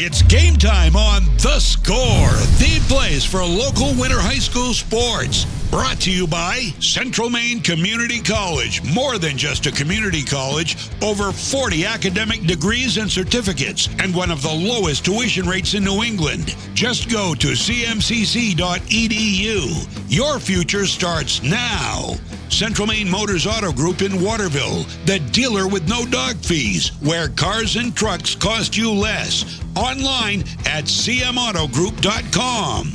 It's game time on The Score, the place for local winter high school sports. Brought to you by Central Maine Community College. More than just a community college, over 40 academic degrees and certificates, and one of the lowest tuition rates in New England. Just go to cmcc.edu. Your future starts now. Central Maine Motors Auto Group in Waterville, the dealer with no dog fees, where cars and trucks cost you less. Online at cmautogroup.com.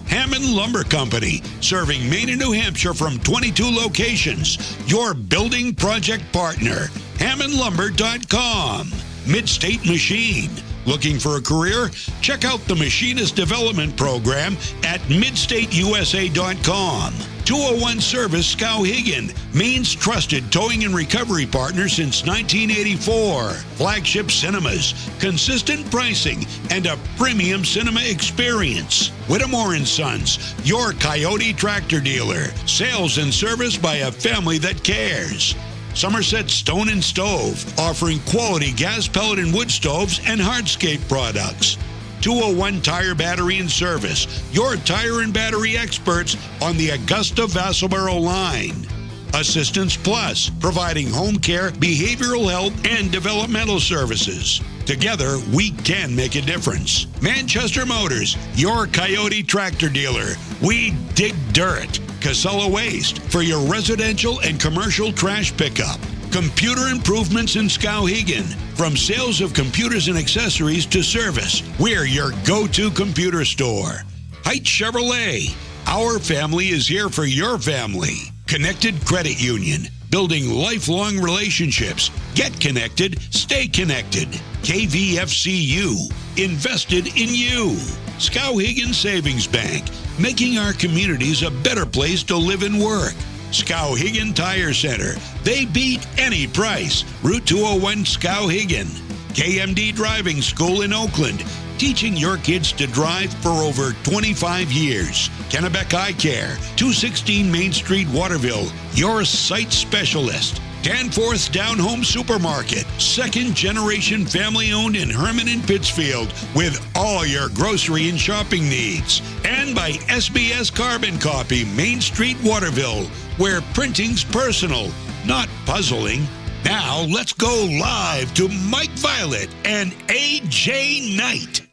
Hampden Lumber Company, serving Maine and New Hampshire from 22 locations. Your building project partner. HampdenLumber.com. Midstate Machine. Looking for a career? Check out the Machinist Development Program at midstateusa.com. 201 Service Skowhegan, Maine's trusted towing and recovery partner since 1984. Flagship Cinemas, consistent pricing, and a premium cinema experience. Whittemore & Sons, your Coyote tractor dealer. Sales and service by a family that cares. Somerset Stone and Stove, offering quality gas pellet and wood stoves and hardscape products. 201 Tire Battery and Service, your tire and battery experts on the Augusta-Vassalboro line. Assistance Plus, providing home care, behavioral health, and developmental services. Together, we can make a difference. Manchester Motors, your Coyote tractor dealer. We dig dirt. Casella Waste, for your residential and commercial trash pickup. Computer Improvements in Skowhegan, from sales of computers and accessories to service. We're your go-to computer store. Heights Chevrolet, our family is here for your family. Connected Credit Union, building lifelong relationships. Get connected, stay connected. KVFCU, invested in you. Skowhegan Savings Bank, making our communities a better place to live and work. Skowhegan Tire Center, they beat any price. Route 201 Skowhegan. KMD Driving School in Oakland, teaching your kids to drive for over 25 years. Kennebec Eye Care, 216 Main Street, Waterville, your sight specialist. Danforth's Down Home Supermarket, second-generation family-owned in Herman and Pittsfield, with all your grocery and shopping needs. And by SBS Carbon Copy, Main Street, Waterville, where printing's personal, not puzzling. Now, let's go live to Mike Violet and AJ Knight.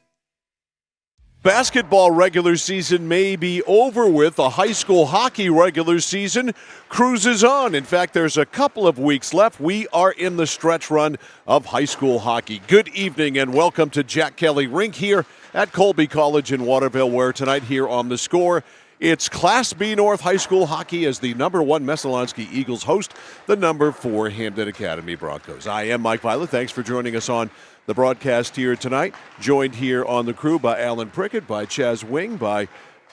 Basketball regular season may be over with. The high school hockey regular season cruises on. In fact, there's a couple of weeks left. We are in the stretch run of high school hockey. Good evening and welcome to Jack Kelly Rink here at Colby College in Waterville, where tonight here on The Score, it's Class B North High School hockey as the number 1 Messalonskee Eagles host the number 4 Hampden Academy Broncos. I am Mike Violet. Thanks for joining us on the broadcast here tonight. Joined here on the crew by Alan Prickett, by Chaz Wing, by,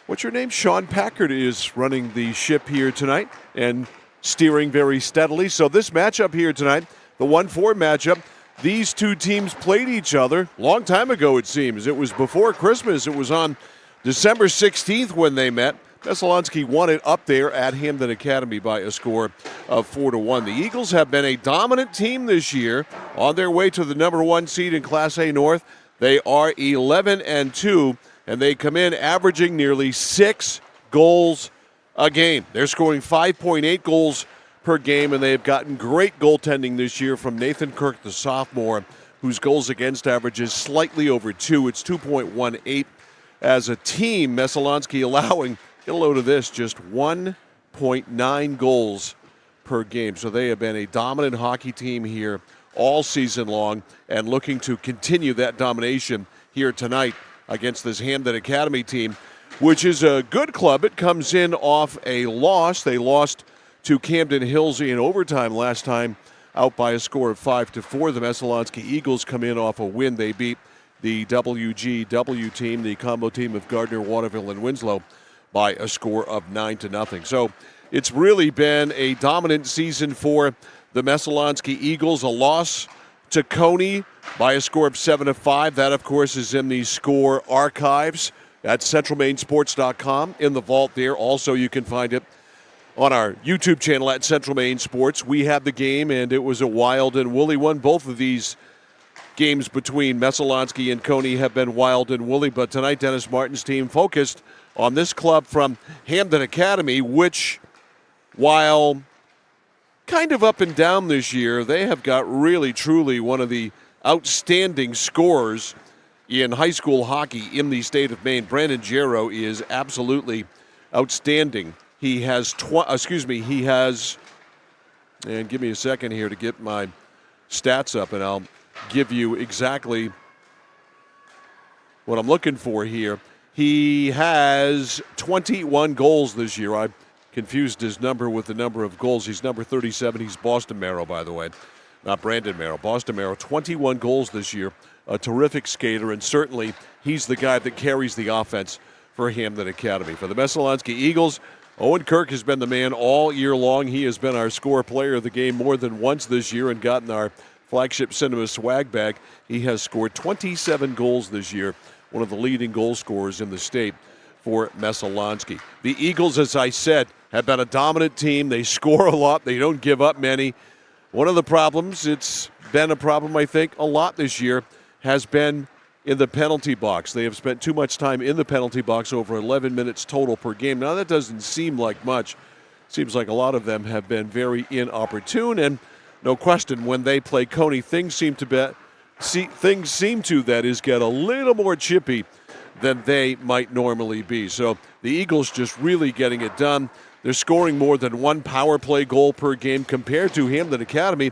what's your name? Sean Packard is running the ship here tonight and steering very steadily. So this matchup here tonight, the 1-4 matchup, these two teams played each other a long time ago, it seems. It was before Christmas. It was on December 16th when they met. Messalonskee won it up there at Hampden Academy by a score of 4-1. The Eagles have been a dominant team this year on their way to the number 1 seed in Class A North. They are 11-2, and they come in averaging nearly 6 goals a game. They're scoring 5.8 goals per game, and they've gotten great goaltending this year from Nathan Kirk, the sophomore, whose goals against average is slightly over 2. It's 2.18. As a team, Messalonskee allowing, get a load of this, just 1.9 goals per game. So they have been a dominant hockey team here all season long and looking to continue that domination here tonight against this Hampden Academy team, which is a good club. It comes in off a loss. They lost to Camden Hillsey in overtime last time, out by a score of 5-4. The Messalonskee Eagles come in off a win. They beat the WGW team, the combo team of Gardner, Waterville, and Winslow, by a score of 9-0. So it's really been a dominant season for the Messalonskee Eagles. A loss to Coney by a score of 7-5. That, of course, is in the Score archives at centralmainsports.com in the vault there. Also, you can find it on our YouTube channel at Central Maine Sports. We had the game, and it was a wild and woolly one. Both of these games between Messalonskee and Coney have been wild and woolly, but tonight Dennis Martin's team focused on this club from Hampden Academy, which, while kind of up and down this year, they have got really, truly one of the outstanding scorers in high school hockey in the state of Maine. Brandon Jarrow is absolutely outstanding. He has, and give me a second here to get my stats up, and I'll give you exactly what I'm looking for here. He has 21 goals this year. I confused his number with the number of goals. He's number 37. He's Boston Marrow, by the way, not Brandon Marrow. Boston Marrow, 21 goals this year. A terrific skater, and certainly he's the guy that carries the offense for Hampden Academy. For the Messalonskee Eagles, Owen Kirk has been the man all year long. He has been our score player of the game more than once this year and gotten our flagship cinema swag bag. He has scored 27 goals this year, one of the leading goal scorers in the state for Messalonskee. The Eagles, as I said, have been a dominant team. They score a lot. They don't give up many. One of the problems, it's been a problem, I think, a lot this year, has been in the penalty box. They have spent too much time in the penalty box, over 11 minutes total per game. Now, that doesn't seem like much. Seems like a lot of them have been very inopportune, and no question, when they play Coney, things seem to get a little more chippy than they might normally be. So the Eagles just really getting it done. They're scoring more than one power play goal per game compared to Hampden Academy,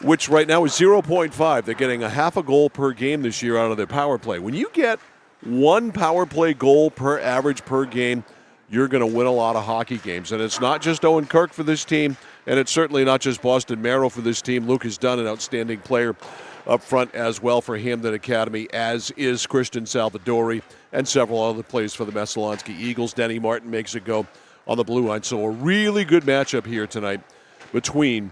which right now is 0.5. They're getting a half a goal per game this year out of their power play. When you get one power play goal per average per game, you're going to win a lot of hockey games. And it's not just Owen Kirk for this team, and it's certainly not just Boston Marrow for this team. Luke has done an outstanding player up front as well for Hampden Academy, as is Christian Salvadori and several other players for the Messalonskee Eagles. Denny Martin makes it go on the blue line. So a really good matchup here tonight between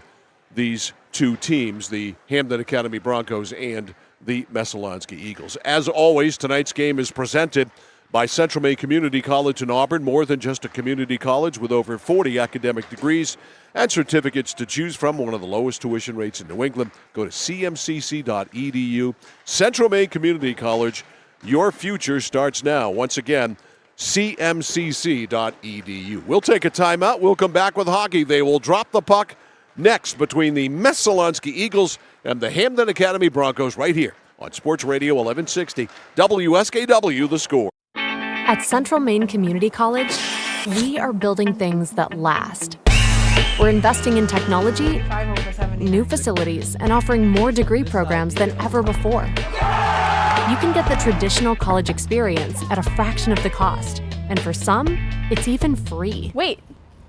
these two teams, the Hampden Academy Broncos and the Messalonskee Eagles. As always, tonight's game is presented by Central Maine Community College in Auburn, more than just a community college with over 40 academic degrees and certificates to choose from, one of the lowest tuition rates in New England. Go to cmcc.edu. Central Maine Community College, your future starts now. Once again, cmcc.edu. We'll take a timeout. We'll come back with hockey. They will drop the puck next between the Messalonskee Eagles and the Hampden Academy Broncos right here on Sports Radio 1160 WSKW, The Score. At Central Maine Community College, we are building things that last. We're investing in technology, new facilities, and offering more degree programs than ever before. You can get the traditional college experience at a fraction of the cost, and for some, it's even free. Wait,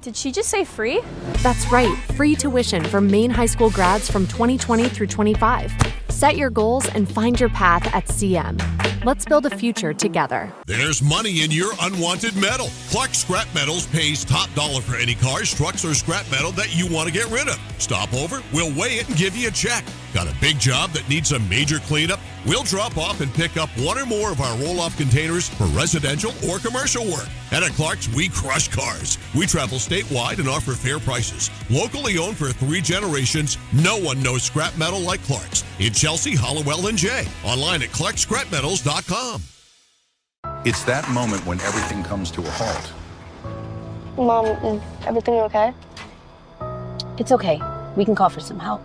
did she just say free? That's right, free tuition for Maine high school grads from 2020 through 25. Set your goals and find your path at CM. Let's build a future together. There's money in your unwanted metal. Clark Scrap Metals pays top dollar for any cars, trucks, or scrap metal that you want to get rid of. Stop over, we'll weigh it and give you a check. Got a big job that needs a major cleanup? We'll drop off and pick up one or more of our roll-off containers for residential or commercial work. And at Clark's, we crush cars. We travel statewide and offer fair prices. Locally owned for 3 generations, no one knows scrap metal like Clark's. In Chelsea, Hollowell, and Jay. Online at ClarkScrapMetals.com. It's that moment when everything comes to a halt. Mom, is everything okay? It's okay. We can call for some help.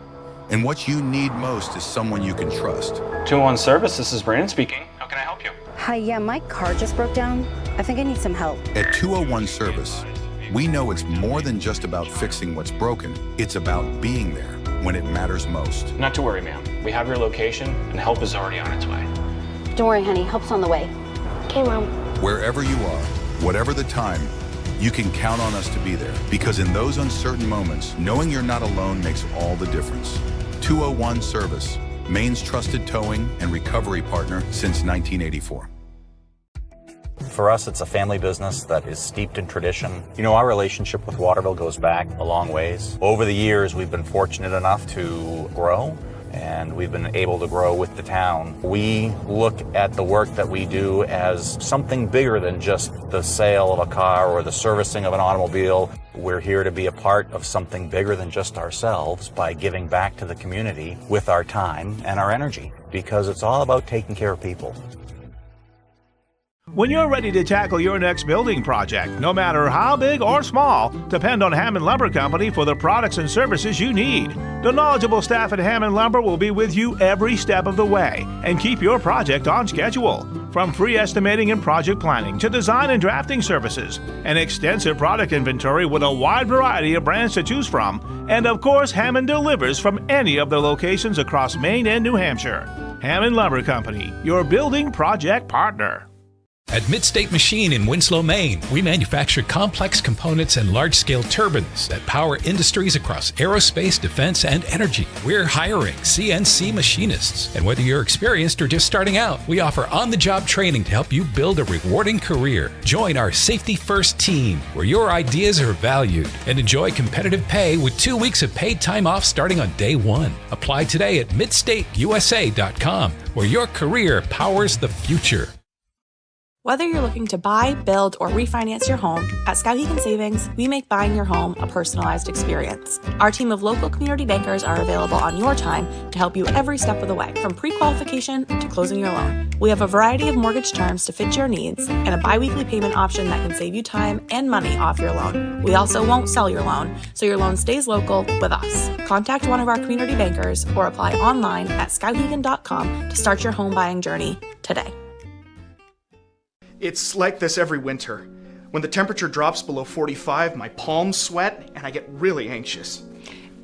And what you need most is someone you can trust. 201 Service, this is Brandon speaking. How can I help you? Hi, yeah, my car just broke down. I think I need some help. At 201 Service, we know it's more than just about fixing what's broken. It's about being there when it matters most. Not to worry, ma'am. We have your location, and help is already on its way. Don't worry, honey. Help's on the way. Okay, Mom. Wherever you are, whatever the time, you can count on us to be there. Because in those uncertain moments, knowing you're not alone makes all the difference. 201 Service, Maine's trusted towing and recovery partner since 1984. For us, it's a family business that is steeped in tradition. You know, our relationship with Waterville goes back a long ways. Over the years, we've been fortunate enough to grow, and we've been able to grow with the town. We look at the work that we do as something bigger than just the sale of a car or the servicing of an automobile. We're here to be a part of something bigger than just ourselves by giving back to the community with our time and our energy. because it's all about taking care of people. When you're ready to tackle your next building project, no matter how big or small, depend on Hammond Lumber Company for the products and services you need. The knowledgeable staff at Hammond Lumber will be with you every step of the way and keep your project on schedule. From free estimating and project planning to design and drafting services, an extensive product inventory with a wide variety of brands to choose from, and of course, Hammond delivers from any of the locations across Maine and New Hampshire. Hammond Lumber Company, your building project partner. At Midstate Machine in Winslow, Maine, we manufacture complex components and large-scale turbines that power industries across aerospace, defense, and energy. We're hiring CNC machinists. And whether you're experienced or just starting out, we offer on-the-job training to help you build a rewarding career. Join our Safety First team, where your ideas are valued, and enjoy competitive pay with 2 weeks of paid time off starting on day one. Apply today at midstateusa.com, where your career powers the future. Whether you're looking to buy, build, or refinance your home, at Skowhegan Savings, we make buying your home a personalized experience. Our team of local community bankers are available on your time to help you every step of the way, from pre-qualification to closing your loan. We have a variety of mortgage terms to fit your needs and a bi-weekly payment option that can save you time and money off your loan. We also won't sell your loan, so your loan stays local with us. Contact one of our community bankers or apply online at skowhegan.com to start your home buying journey today. It's like this every winter. When the temperature drops below 45, my palms sweat and I get really anxious.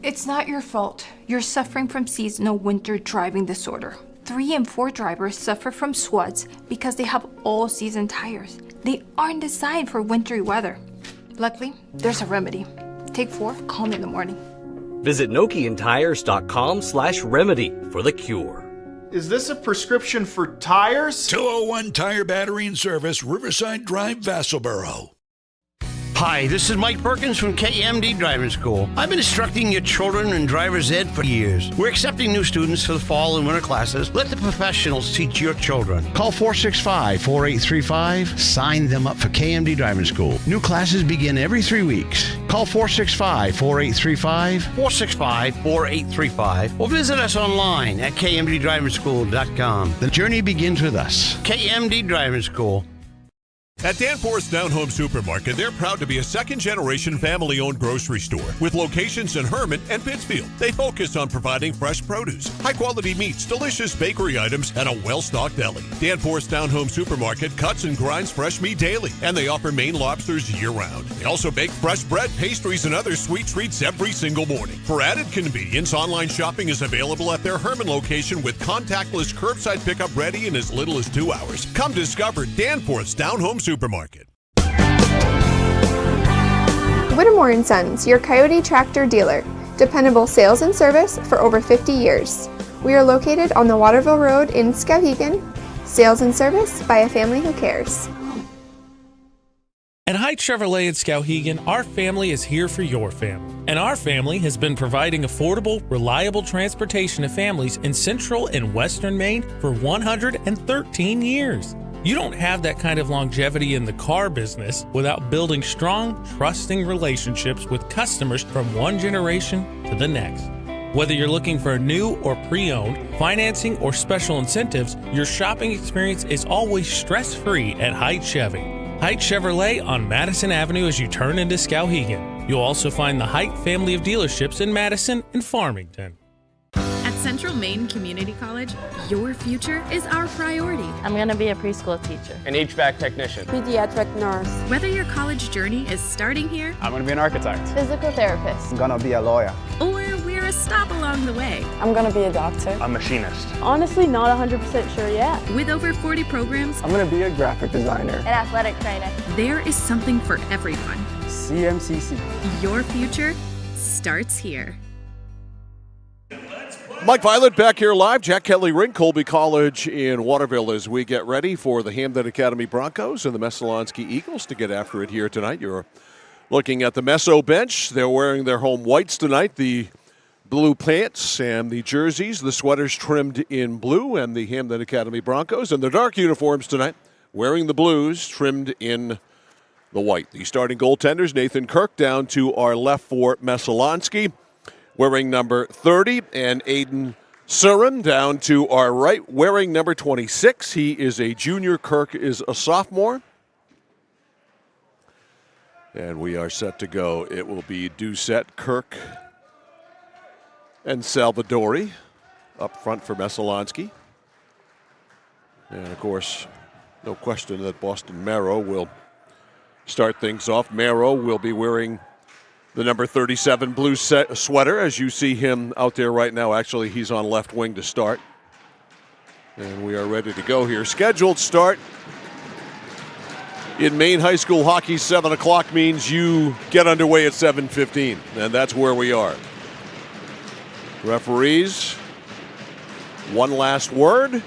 It's not your fault. You're suffering from seasonal winter driving disorder. 3 and 4 drivers suffer from SWUDs because they have all-season tires. They aren't designed for wintry weather. Luckily, there's a remedy. Take 4, call me in the morning. Visit NokianTires.com/remedy for the cure. Is this a prescription for tires? 201 Tire Battery and Service, Riverside Drive, Vassalboro. Hi, this is Mike Perkins from KMD Driving School. I've been instructing your children in driver's ed for years. We're accepting new students for the fall and winter classes. Let the professionals teach your children. Call 465-4835. Sign them up for KMD Driving School. New classes begin every 3 weeks. Call 465-4835, 465-4835, or visit us online at kmddrivingschool.com. The journey begins with us. KMD Driving School. At Danforth's Down Home Supermarket, they're proud to be a second-generation family-owned grocery store with locations in Herman and Pittsfield. They focus on providing fresh produce, high-quality meats, delicious bakery items, and a well-stocked deli. Danforth's Down Home Supermarket cuts and grinds fresh meat daily, and they offer Maine lobsters year-round. They also bake fresh bread, pastries, and other sweet treats every single morning. For added convenience, online shopping is available at their Herman location with contactless curbside pickup ready in as little as 2 hours. Come discover Danforth's Down Home Supermarket. Whittemore & Sons, your Coyote tractor dealer. Dependable sales and service for over 50 years. We are located on the Waterville Road in Skowhegan. Sales and service by a family who cares. At Hite Chevrolet in Skowhegan, our family is here for your family. And our family has been providing affordable, reliable transportation to families in central and western Maine for 113 years. You don't have that kind of longevity in the car business without building strong, trusting relationships with customers from one generation to the next. Whether you're looking for new or pre-owned, financing, or special incentives, your shopping experience is always stress-free at Hite Chevy. Hite Chevrolet on Madison Avenue as you turn into Skowhegan. You'll also find the Hite family of dealerships in Madison and Farmington. At Central Maine Community College, your future is our priority. I'm going to be a preschool teacher, an HVAC technician, pediatric nurse. Whether your college journey is starting here, I'm going to be an architect, physical therapist, I'm going to be a lawyer, or we're a stop along the way. I'm going to be a doctor, a machinist. Honestly, not 100% sure yet. With over 40 programs, I'm going to be a graphic designer, an athletic trainer. There is something for everyone. CMCC. Your future starts here. Mike Violet back here live. Jack Kelly Rink, Colby College in Waterville as we get ready for the Hampden Academy Broncos and the Messalonskee Eagles to get after it here tonight. You're looking at the Messo bench. They're wearing their home whites tonight, the blue pants and the jerseys, the sweaters trimmed in blue, and the Hampden Academy Broncos and their dark uniforms tonight, wearing the blues trimmed in the white. The starting goaltenders, Nathan Kirk down to our left for Messalonskee, wearing number 30, and Aiden Surin down to our right, wearing number 26. He is a junior. Kirk is a sophomore. And we are set to go. It will be Doucette, Kirk, and Salvadori up front for Messalonskee. And, of course, no question that Boston Marrow will start things off. Marrow will be wearing the number 37 blue sweater, as you see him out there right now. Actually, he's on left wing to start. And we are ready to go here. Scheduled start in Maine High School hockey, 7 o'clock means you get underway at 7:15, and that's where we are. Referees, one last word.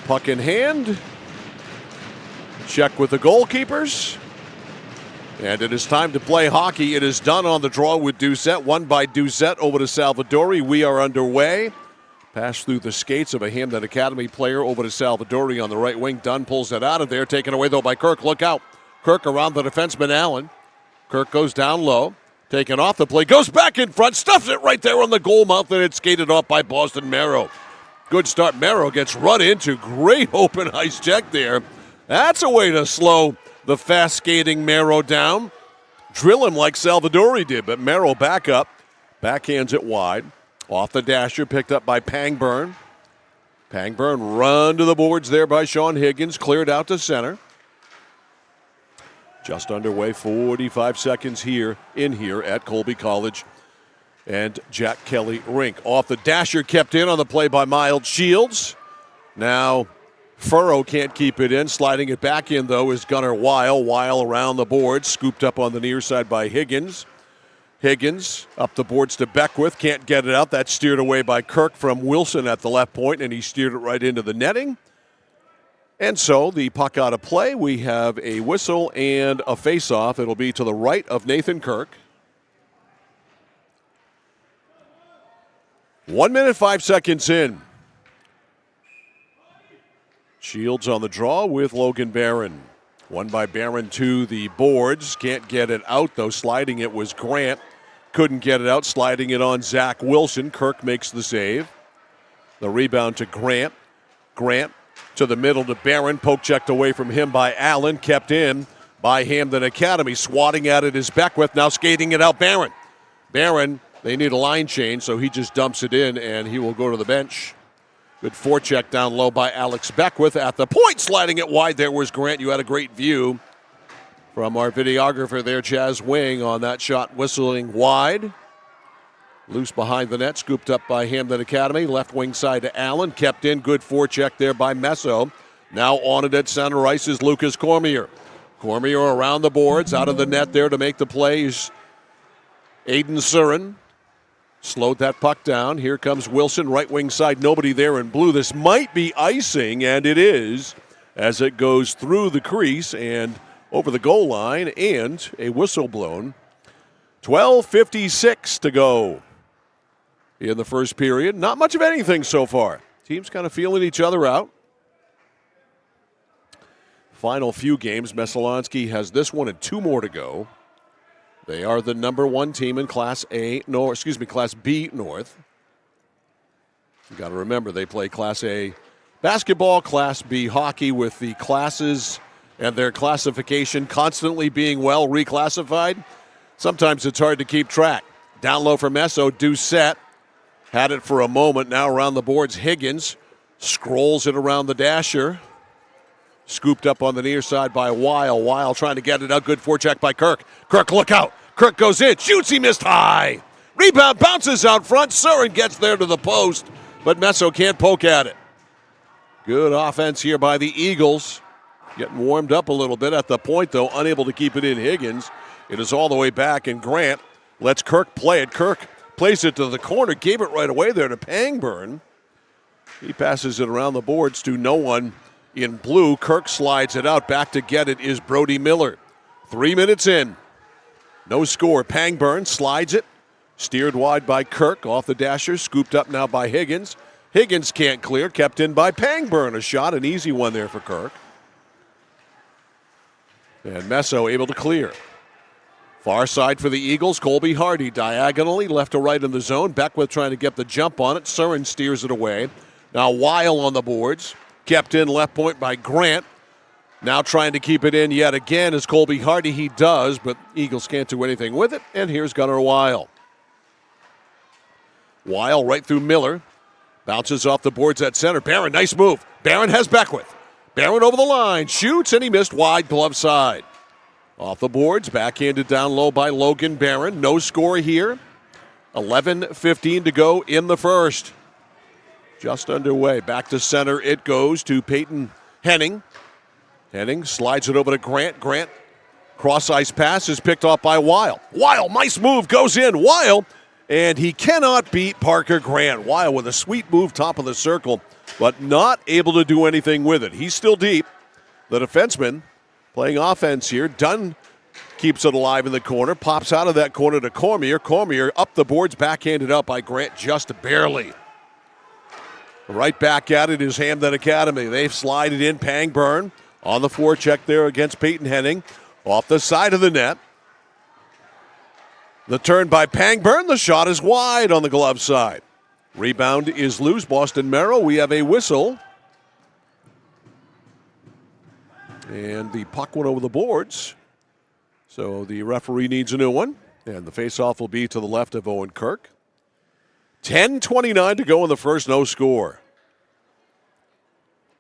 Puck in hand. Check with the goalkeepers. And it is time to play hockey. It is done on the draw with Doucette. Won by Doucette over to Salvadori. We are underway. Pass through the skates of a Hampden Academy player over to Salvadori on the right wing. Dunn pulls it out of there. Taken away, though, by Kirk. Look out. Kirk around the defenseman, Allen. Kirk goes down low. Taken off the play. Goes back in front. Stuffs it right there on the goal mouth, and it's skated off by Boston Marrow. Good start. Marrow gets run into. Great open ice check there. That's a way to slow the fast skating Marrow down. Drill him like Salvadori did, but Marrow back up. Backhands it wide. Off the dasher, picked up by Pangburn. Pangburn run to the boards there by Sean Higgins. Cleared out to center. Just underway, 45 seconds here at Colby College and Jack Kelly Rink. Off the dasher, kept in on the play by Miles Shields. Now Furrow can't keep it in. Sliding it back in, though, is Gunnar Weil. Weil around the boards, scooped up on the near side by Higgins. Higgins up the boards to Beckwith. Can't get it out. That's steered away by Kirk from Wilson at the left point, and he steered it right into the netting. And so the puck out of play. We have a whistle and a face-off. It'll be to the right of Nathan Kirk. 1 minute, 5 seconds in. Shields on the draw with Logan Barron. Won by Barron to the boards. Can't get it out, though. Sliding it was Grant. Couldn't get it out. Sliding it on Zach Wilson. Kirk makes the save. The rebound to Grant. Grant to the middle to Barron. Poke checked away from him by Allen. Kept in by Hampden Academy. Swatting at it is Beckwith. Now skating it out, Barron. Barron, they need a line change, so he just dumps it in, and he will go to the bench. Good forecheck down low by Alex Beckwith at the point. Sliding it wide there was Grant. You had a great view from our videographer there, Chaz Wing, on that shot whistling wide. Loose behind the net, scooped up by Hampden Academy. Left wing side to Allen. Kept in. Good forecheck there by Messo. Now on it at center ice is Lucas Cormier. Cormier around the boards, out of the net there to make the plays. Aiden Surin. Slowed that puck down. Here comes Wilson, right wing side. Nobody there in blue. This might be icing, and it is, as it goes through the crease and over the goal line, and a whistle blown. 12:56 to go in the first period. Not much of anything so far. Teams kind of feeling each other out. Final few games. Messalonskee has this one and 2 more to go. They are the number 1 team in Class B North. You got to remember they play Class A basketball, Class B hockey, with the classes and their classification constantly being well reclassified. Sometimes it's hard to keep track. Down low for Messo, Doucette had it for a moment. Now around the boards, Higgins scrolls it around the dasher. Scooped up on the near side by Weil. Weil trying to get it out. Good forecheck by Kirk. Kirk, look out. Kirk goes in. Shoots. He missed high. Rebound bounces out front. Surin gets there to the post, but Messo can't poke at it. Good offense here by the Eagles. Getting warmed up a little bit at the point, though. Unable to keep it in. Higgins. It is all the way back, and Grant lets Kirk play it. Kirk plays it to the corner. Gave it right away there to Pangburn. He passes it around the boards to no one in blue. Kirk slides it out. Back to get it is Brody Miller. 3 minutes in. No score. Pangburn slides it. Steered wide by Kirk. Off the dasher. Scooped up now by Higgins. Higgins can't clear. Kept in by Pangburn. A shot. An easy one there for Kirk. And Messo able to clear. Far side for the Eagles. Colby Hardy diagonally left to right in the zone. Beckwith trying to get the jump on it. Surin steers it away. Now Weil on the boards. Kept in left point by Grant. Now trying to keep it in yet again is Colby Hardy. He does, but Eagles can't do anything with it. And here's Gunnar Weil. Weil right through Miller. Bounces off the boards at center. Barron, nice move. Barron has Beckwith. Barron over the line. Shoots, and he missed wide glove side. Off the boards, backhanded down low by Logan Barron. No score here. 11:15 to go in the first. Just underway. Back to center it goes to Peyton Henning. Henning slides it over to Grant. Grant, cross-ice pass is picked off by Weil. Weil, nice move, goes in. Weil, and he cannot beat Parker Grant. Weil with a sweet move, top of the circle, but not able to do anything with it. He's still deep. The defenseman playing offense here. Dunn keeps it alive in the corner. Pops out of that corner to Cormier. Cormier up the boards, backhanded up by Grant just barely. Right back at it is Hampden Academy. They've slided in. Pangburn on the forecheck there against Peyton Henning. Off the side of the net. The turn by Pangburn. The shot is wide on the glove side. Rebound is loose. Boston Merrill. We have a whistle. And the puck went over the boards. So the referee needs a new one. And the faceoff will be to the left of Owen Kirk. 10:29 to go in the first, no score.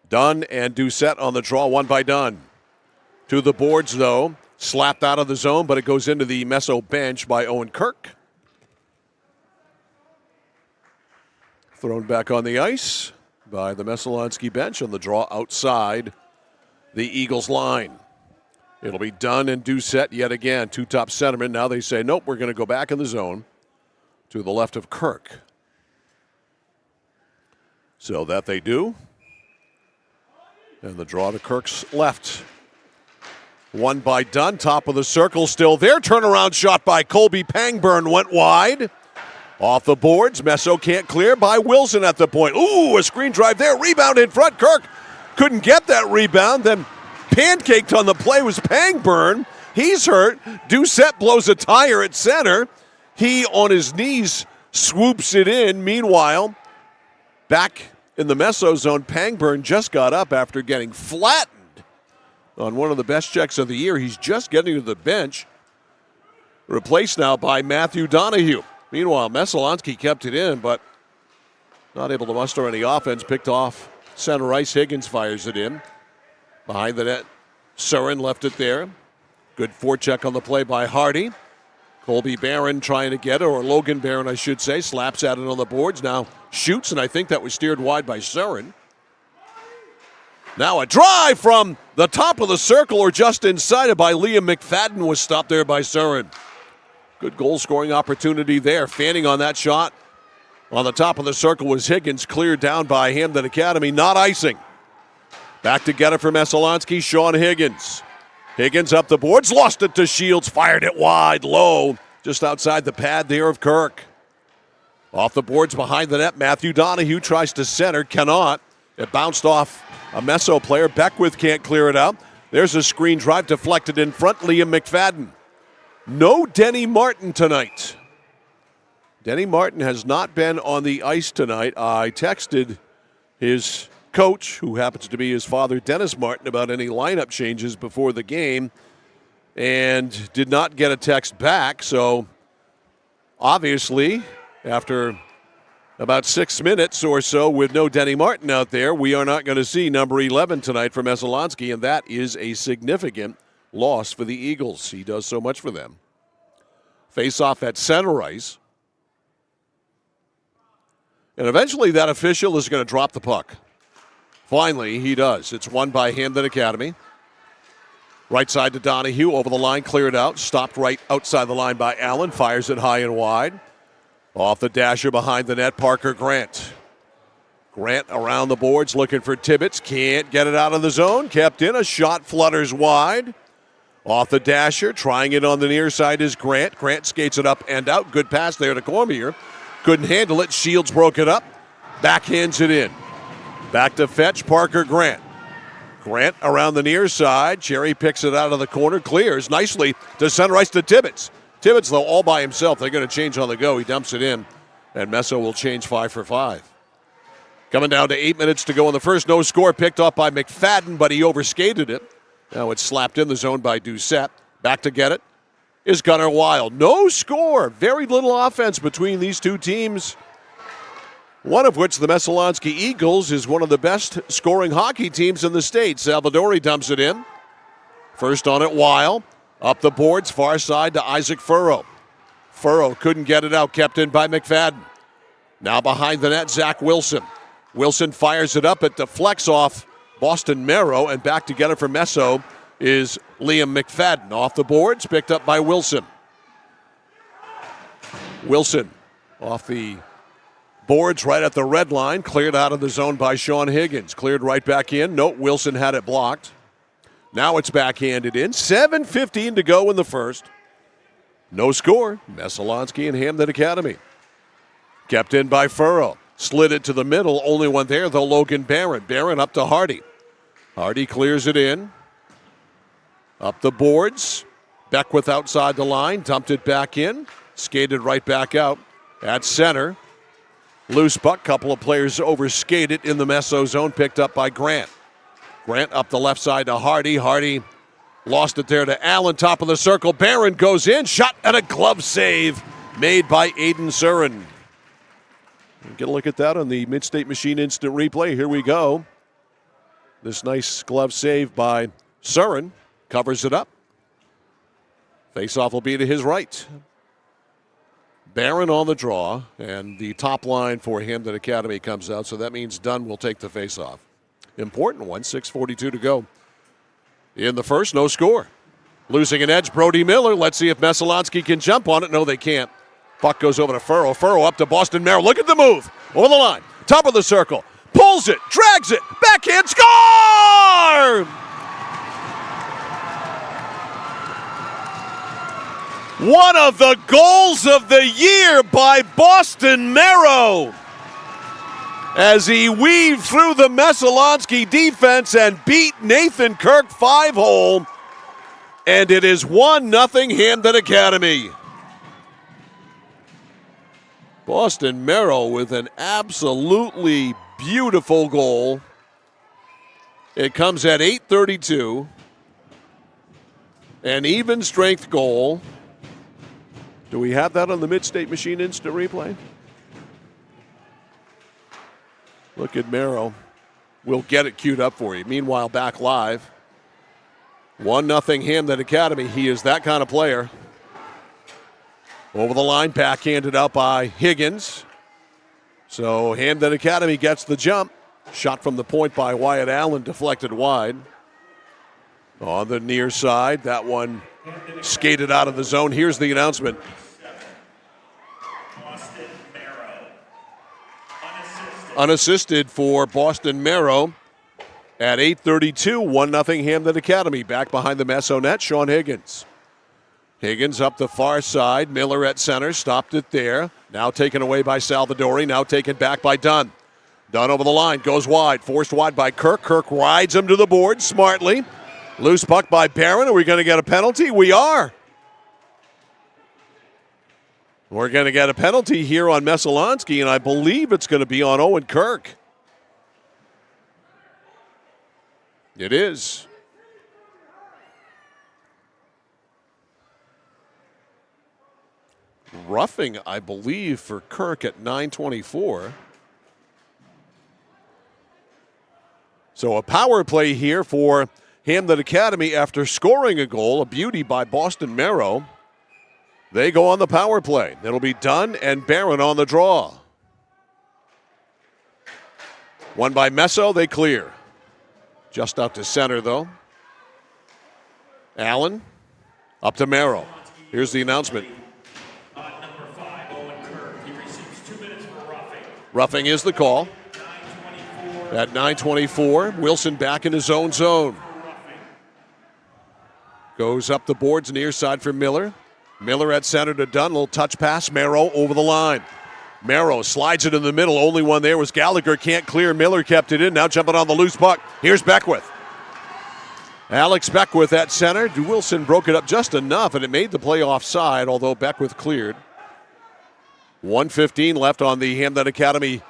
Dunn and Doucette on the draw, one by Dunn. To the boards, though. Slapped out of the zone, but it goes into the Messo bench by Owen Kirk. Thrown back on the ice by the Messalonskee bench on the draw outside the Eagles line. It'll be Dunn and Doucette yet again, two top centermen. Now they say, nope, we're going to go back in the zone to the left of Kirk. So that they do. And the draw to Kirk's left. One by Dunn, top of the circle still there. Turnaround shot by Colby Pangburn went wide. Off the boards, Messo can't clear by Wilson at the point. Ooh, a screen drive there, rebound in front. Kirk couldn't get that rebound, then pancaked on the play was Pangburn. He's hurt. Doucette blows a tire at center. He, on his knees, swoops it in. Meanwhile, back in the Messo zone, Pangburn just got up after getting flattened on one of the best checks of the year. He's just getting to the bench. Replaced now by Matthew Donahue. Meanwhile, Messalonskee kept it in, but not able to muster any offense. Picked off center ice. Higgins fires it in. Behind the net, Surin left it there. Good forecheck on the play by Hardy. Colby Barron trying to get it, or Logan Barron, I should say, slaps at it on the boards. Now shoots, and I think that was steered wide by Surin. Now a drive from the top of the circle, or just inside it by Liam McFadden, was stopped there by Surin. Good goal-scoring opportunity there. Fanning on that shot. On the top of the circle was Higgins, cleared down by Hampden Academy, not icing. Back to get it for Messalonskee, Sean Higgins. Higgins up the boards, lost it to Shields, fired it wide, low, just outside the pad there of Kirk. Off the boards behind the net, Matthew Donahue tries to center, cannot. It bounced off a Messo player. Beckwith can't clear it out. There's a screen drive deflected in front, Liam McFadden. No Denny Martin tonight. Denny Martin has not been on the ice tonight. I texted his coach, who happens to be his father, Dennis Martin, about any lineup changes before the game, and did not get a text back. So obviously, after about 6 minutes or so with no Denny Martin out there, we are not going to see number 11 tonight for Messalonskee, and that is a significant loss for the Eagles. He does so much for them. Face-off at center ice. And eventually that official is going to drop the puck. Finally, he does. It's won by Hampden Academy. Right side to Donahue, over the line, cleared out. Stopped right outside the line by Allen. Fires it high and wide. Off the dasher behind the net, Parker Grant. Grant around the boards looking for Tibbetts. Can't get it out of the zone. Kept in. A shot flutters wide. Off the dasher, trying it on the near side is Grant. Grant skates it up and out. Good pass there to Cormier. Couldn't handle it. Shields broke it up. Backhands it in. Back to fetch Parker Grant. Grant around the near side. Cherry picks it out of the corner, clears nicely to center ice to Tibbetts. Tibbetts, though, all by himself. They're going to change on the go. He dumps it in, and Messo will change 5 for 5. Coming down to 8 minutes to go in the first. No score picked up by McFadden, but he overskated it. Now it's slapped in the zone by Doucette. Back to get it is Gunnar Wild. No score. Very little offense between these two teams. One of which, the Messalonskee Eagles, is one of the best scoring hockey teams in the state. Salvadori dumps it in. First on it, Weil. Up the boards, far side to Isaac Furrow. Furrow couldn't get it out, kept in by McFadden. Now behind the net, Zach Wilson. Wilson fires it up. It deflects off Boston Merrow, and back to get it for Messo is Liam McFadden. Off the boards, picked up by Wilson. Wilson off the boards right at the red line, cleared out of the zone by Sean Higgins. Cleared right back in. Note Wilson had it blocked. Now it's backhanded in. 7:15 to go in the first. No score. Messalonskee and Hampden Academy. Kept in by Furrow. Slid it to the middle. Only one there, though, Logan Barron. Barron up to Hardy. Hardy clears it in. Up the boards. Beckwith outside the line. Dumped it back in. Skated right back out. At center. Loose puck. Couple of players overskated in the Messo zone. Picked up by Grant. Grant up the left side to Hardy. Hardy lost it there to Allen. Top of the circle. Barron goes in. Shot and a glove save made by Aiden Surin. Get a look at that on the Mid-State Machine instant replay. Here we go. This nice glove save by Surin. Covers it up. Faceoff will be to his right. Barron on the draw, and the top line for Hampden Academy comes out, so that means Dunn will take the faceoff. Important one, 6:42 to go. In the first, no score. Losing an edge, Brody Miller. Let's see if Messalonskee can jump on it. No, they can't. Puck goes over to Furrow. Furrow up to Boston Merrow. Look at the move. Over the line. Top of the circle. Pulls it. Drags it. Backhand. Score! One of the goals of the year by Boston Merrow, as he weaved through the Messalonskee defense and beat Nathan Kirk 5-hole. And it is 1-0 Hampden Academy. Boston Merrow with an absolutely beautiful goal. It comes at 8:32. An even strength goal. Do we have that on the Mid-State Machine instant replay? Look at Merrow. We'll get it queued up for you. Meanwhile, back live. 1-0 Hampden Academy. He is that kind of player. Over the line, backhanded out by Higgins. So Hampden Academy gets the jump. Shot from the point by Wyatt Allen, deflected wide. On the near side, that one skated out of the zone. Here's the announcement. Unassisted for Boston Merrow at 8:32, 1-0 Hampden Academy. Back behind the Messo net, Sean Higgins. Higgins up the far side. Miller at center, stopped it there. Now taken away by Salvadori, now taken back by Dunn. Dunn over the line, goes wide, forced wide by Kirk. Kirk rides him to the board smartly. Loose puck by Barron. Are we going to get a penalty? We are. We're going to get a penalty here on Messalonskee, and I believe it's going to be on Owen Kirk. It is. Roughing, I believe, for Kirk at 9:24. So a power play here for Hampden Academy after scoring a goal, a beauty by Boston Merrow. They go on the power play. It'll be Dunn and Barron on the draw. One by Messo, they clear. Just out to center, though. Allen up to Merrow. Here's the announcement. Roughing is the call. At 9:24, Wilson back in his own zone. Goes up the boards near side for Miller. Miller at center to Dunn. Little touch pass. Merrow over the line. Merrow slides it in the middle. Only one there was Gallagher. Can't clear. Miller kept it in. Now jumping on the loose puck. Here's Beckwith. Alex Beckwith at center. Wilson broke it up just enough, and it made the play offside, although Beckwith cleared. 1:15 left on the Hampden Academy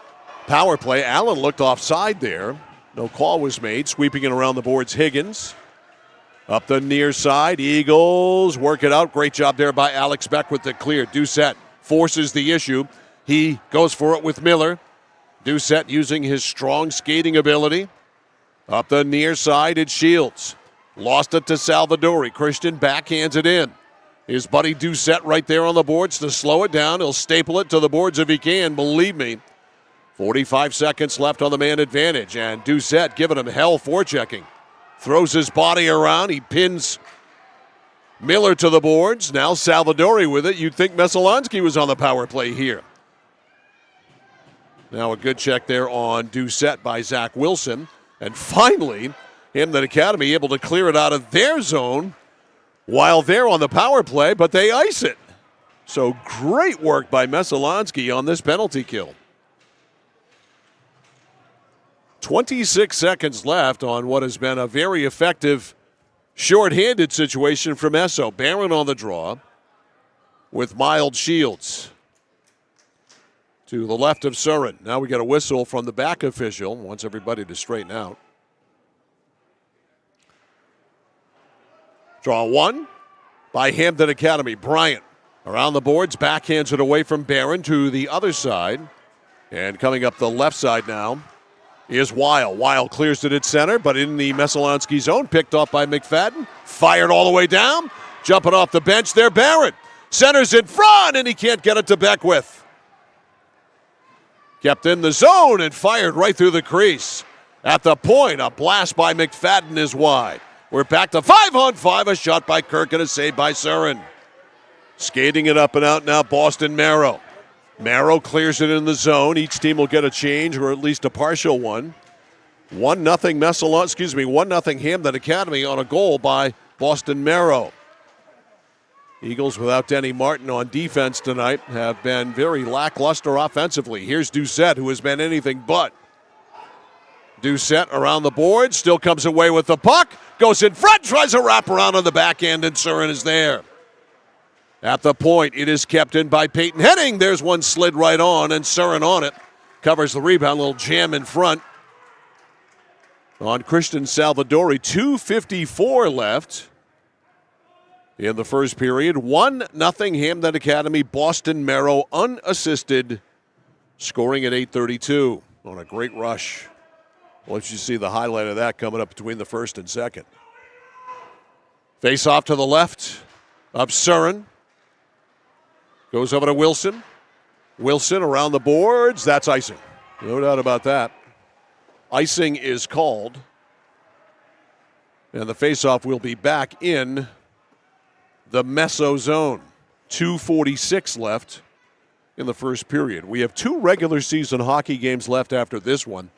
power play. Allen looked offside there. No call was made. Sweeping it around the boards, Higgins. Up the near side, Eagles work it out. Great job there by Alex Beckwith to clear. Doucette forces the issue. He goes for it with Miller. Doucette using his strong skating ability. Up the near side, it's Shields. Lost it to Salvadori. Christian backhands it in. His buddy Doucette right there on the boards to slow it down. He'll staple it to the boards if he can, believe me. 45 seconds left on the man advantage, and Doucette giving him hell forechecking. Throws his body around. He pins Miller to the boards. Now Salvadori with it. You'd think Messalonskee was on the power play here. Now a good check there on Doucette by Zach Wilson. And finally, Hampden Academy able to clear it out of their zone while they're on the power play, but they ice it. So great work by Messalonskee on this penalty kill. 26 seconds left on what has been a very effective short-handed situation from Esso. Barron on the draw with Mild Shields to the left of Surin. Now we get a whistle from the back official. Wants everybody to straighten out. Draw one by Hampden Academy. Bryant around the boards, backhands it away from Barron to the other side. And coming up the left side now is Weil. Weil clears it at center, but in the Messalonskee zone, picked off by McFadden. Fired all the way down. Jumping off the bench there, Barron. Centers in front, and he can't get it to Beckwith. Kept in the zone and fired right through the crease. At the point, a blast by McFadden is wide. We're back to 5-on-5, a shot by Kirk and a save by Surin. Skating it up and out now, Boston Marrow. Marrow clears it in the zone. Each team will get a change, or at least a partial one. 1-0 Hampden Academy on a goal by Boston Marrow. Eagles without Denny Martin on defense tonight have been very lackluster offensively. Here's Doucette, who has been anything but. Doucette around the board, still comes away with the puck, goes in front, tries a wraparound on the back end, and Surin is there. At the point, it is kept in by Peyton Henning. There's one slid right on, and Surin on it. Covers the rebound, little jam in front on Christian Salvadori. 2:54 left in the first period. 1-0 Hampden Academy. Boston Marrow unassisted, scoring at 8:32 on a great rush. I'll let you see the highlight of that coming up between the first and second. Face off to the left of Surin. Goes over to Wilson. Wilson around the boards. That's icing. No doubt about that. Icing is called. And the faceoff will be back in the Messo zone. 2:46 left in the first period. We have two regular season hockey games left after this one.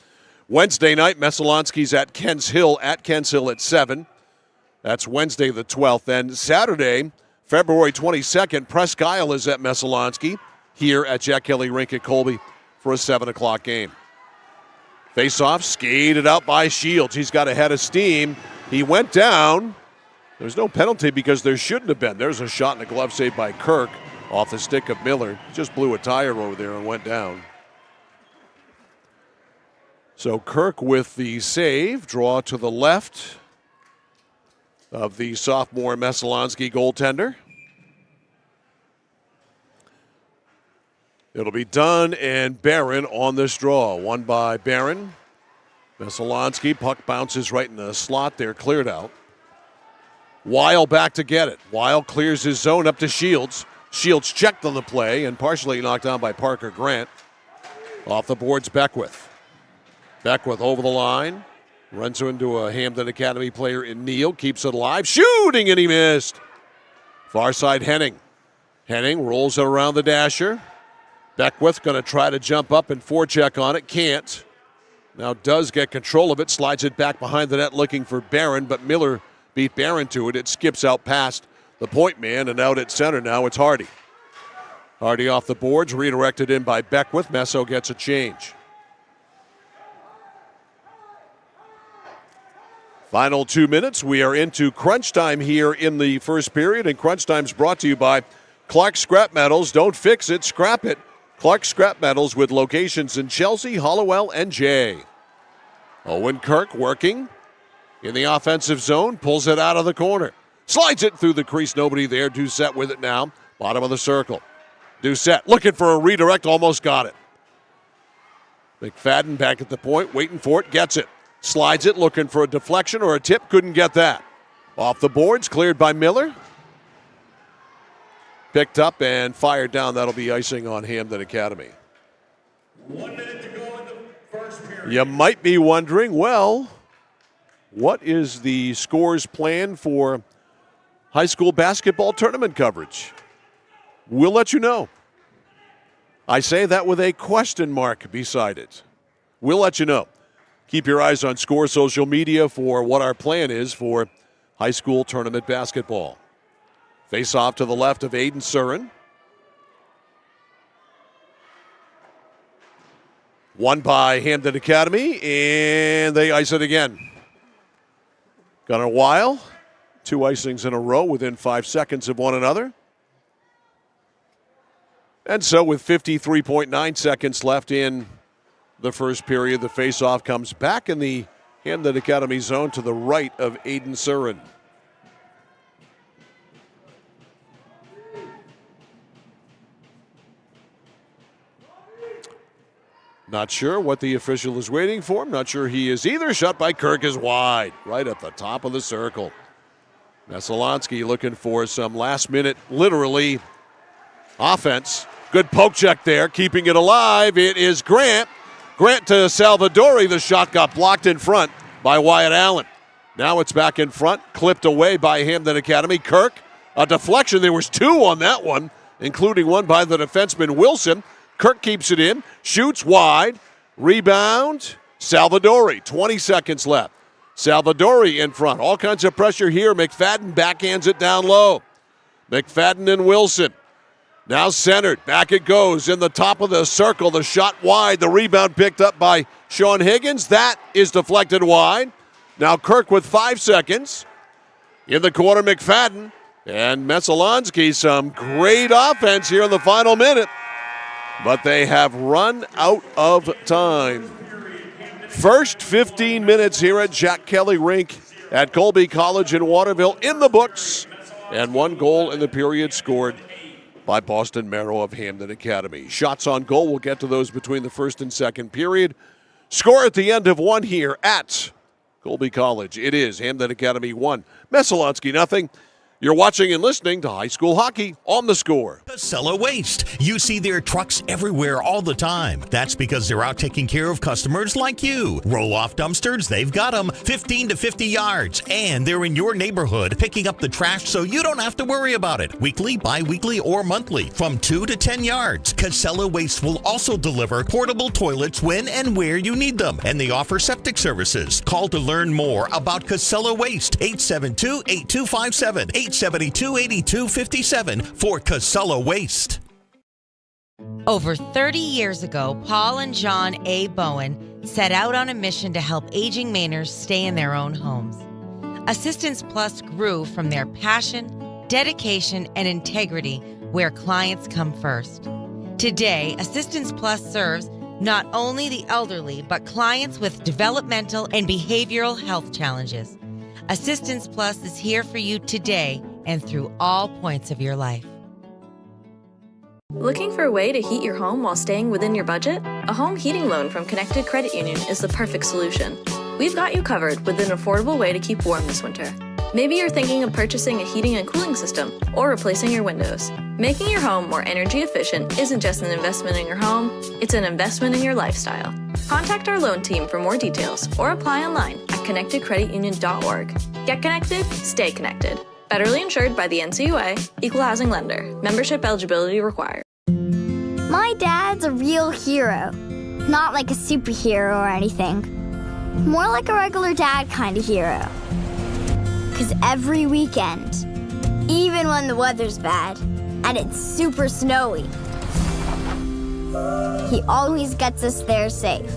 Wednesday night, Messalonskee's at Kents Hill at 7. That's Wednesday the 12th. And Saturday, February 22nd, Presque Isle is at Messalonskee here at Jack Kelly Rink at Colby for a 7 o'clock game. Face-off skated out by Shields. He's got a head of steam. He went down. There's no penalty because there shouldn't have been. There's a shot and a glove save by Kirk off the stick of Miller. Just blew a tire over there and went down. So Kirk with the save, draw to the left of the sophomore Messalonskee goaltender. It'll be Dunn and Barron on this draw. One by Barron. Messalonskee, puck bounces right in the slot there, cleared out. Weil back to get it. Weil clears his zone up to Shields. Shields checked on the play and partially knocked down by Parker Grant. Off the boards, Beckwith. Beckwith over the line. Runs into a Hampden Academy player in Neal. Keeps it alive. Shooting, and he missed. Far side, Henning. Henning rolls it around the dasher. Beckwith going to try to jump up and forecheck on it. Can't. Now does get control of it. Slides it back behind the net looking for Barron, but Miller beat Barron to it. It skips out past the point man, and out at center now it's Hardy. Hardy off the boards, redirected in by Beckwith. Messo gets a change. Final 2 minutes. We are into crunch time here in the first period, and crunch time's brought to you by Clark Scrap Metals. Don't fix it, scrap it. Clark Scrap Metals with locations in Chelsea, Hollowell, and Jay. Owen Kirk working in the offensive zone, pulls it out of the corner. Slides it through the crease, nobody there. Doucette with it now, bottom of the circle. Doucette looking for a redirect, almost got it. McFadden back at the point, waiting for it, gets it. Slides it, looking for a deflection or a tip, couldn't get that. Off the boards, cleared by Miller. Picked up and fired down. That'll be icing on Hampden Academy. 1 minute to go in the first period. You might be wondering, well, what is the scores plan for high school basketball tournament coverage? We'll let you know. I say that with a question mark beside it. We'll let you know. Keep your eyes on Score social media for what our plan is for high school tournament basketball. Face off to the left of Aiden Surin. Won by Hampden Academy, and they ice it again. Got a while. 2 icings in a row within 5 seconds of one another. And so with 53.9 seconds left in the first period, the face-off comes back in the Hampden Academy zone to the right of Aiden Surin. Not sure what the official is waiting for. I'm not sure he is either. Shot by Kirk is wide, right at the top of the circle. Messalonskee looking for some last-minute, literally, offense. Good poke check there, keeping it alive. It is Grant. Grant to Salvadori. The shot got blocked in front by Wyatt Allen. Now it's back in front, clipped away by Hampden Academy. Kirk, a deflection. There was 2 on that one, including one by the defenseman Wilson. Kirk keeps it in, shoots wide, rebound, Salvadori. 20 seconds left. Salvadori in front. All kinds of pressure here. McFadden backhands it down low. McFadden and Wilson. Now centered. Back it goes in the top of the circle. The shot wide. The rebound picked up by Sean Higgins. That is deflected wide. Now Kirk with 5 seconds. In the corner, McFadden. And Messalonskee, some great offense here in the final minute. But they have run out of time. First 15 minutes here at Jack Kelly Rink at Colby College in Waterville in the books. And 1 goal in the period scored by Boston Merrow of Hampden Academy. Shots on goal, we'll get to those between the first and second period. Score at the end of 1 here at Colby College. It is Hampden Academy 1, Messalonskee nothing. You're watching and listening to high school hockey on The Score. Casella Waste. You see their trucks everywhere all the time. That's because they're out taking care of customers like you. Roll-off dumpsters, they've got them 15 to 50 yards. And they're in your neighborhood picking up the trash so you don't have to worry about it. Weekly, bi-weekly, or monthly from 2 to 10 yards. Casella Waste will also deliver portable toilets when and where you need them. And they offer septic services. Call to learn more about Casella Waste. 872-8257. 872-8257 for Casella Waste. Over 30 years ago, Paul and John A. Bowen set out on a mission to help aging Mainers stay in their own homes. Assistance Plus grew from their passion, dedication, and integrity where clients come first. Today, Assistance Plus serves not only the elderly, but clients with developmental and behavioral health challenges. Assistance Plus is here for you today and through all points of your life. Looking for a way to heat your home while staying within your budget? A home heating loan from Connected Credit Union is the perfect solution. We've got you covered with an affordable way to keep warm this winter. Maybe you're thinking of purchasing a heating and cooling system or replacing your windows. Making your home more energy efficient isn't just an investment in your home, it's an investment in your lifestyle. Contact our loan team for more details or apply online at connectedcreditunion.org. Get connected, stay connected. Federally insured by the NCUA, Equal Housing Lender. Membership eligibility required. My dad's a real hero. Not like a superhero or anything. More like a regular dad kind of hero. 'Cause every weekend, even when the weather's bad and it's super snowy, he always gets us there safe.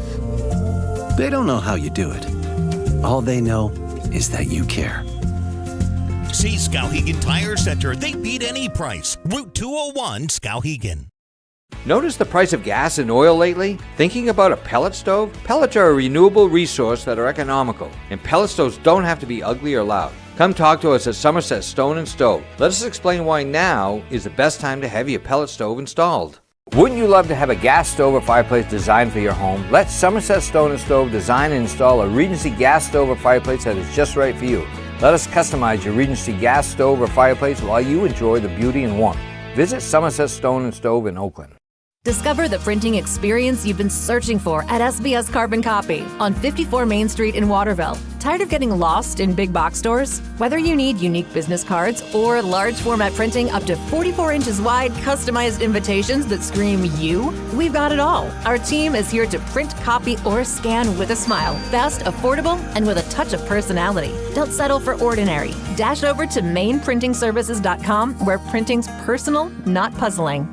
They don't know how you do it. All they know is that you care. See Skowhegan Tire Center. They beat any price. Route 201, Skowhegan. Notice the price of gas and oil lately? Thinking about a pellet stove? Pellets are a renewable resource that are economical, and pellet stoves don't have to be ugly or loud. Come talk to us at Somerset Stone & Stove. Let us explain why now is the best time to have your pellet stove installed. Wouldn't you love to have a gas stove or fireplace designed for your home? Let Somerset Stone & Stove design and install a Regency gas stove or fireplace that is just right for you. Let us customize your Regency gas stove or fireplace while you enjoy the beauty and warmth. Visit Somerset Stone & Stove in Oakland. Discover the printing experience you've been searching for at SBS Carbon Copy on 54 Main Street in Waterville. Tired of getting lost in big box stores? Whether you need unique business cards or large format printing up to 44 inches wide, customized invitations that scream you, we've got it all. Our team is here to print, copy, or scan with a smile. Fast, affordable, and with a touch of personality. Don't settle for ordinary. Dash over to mainprintingservices.com where printing's personal, not puzzling.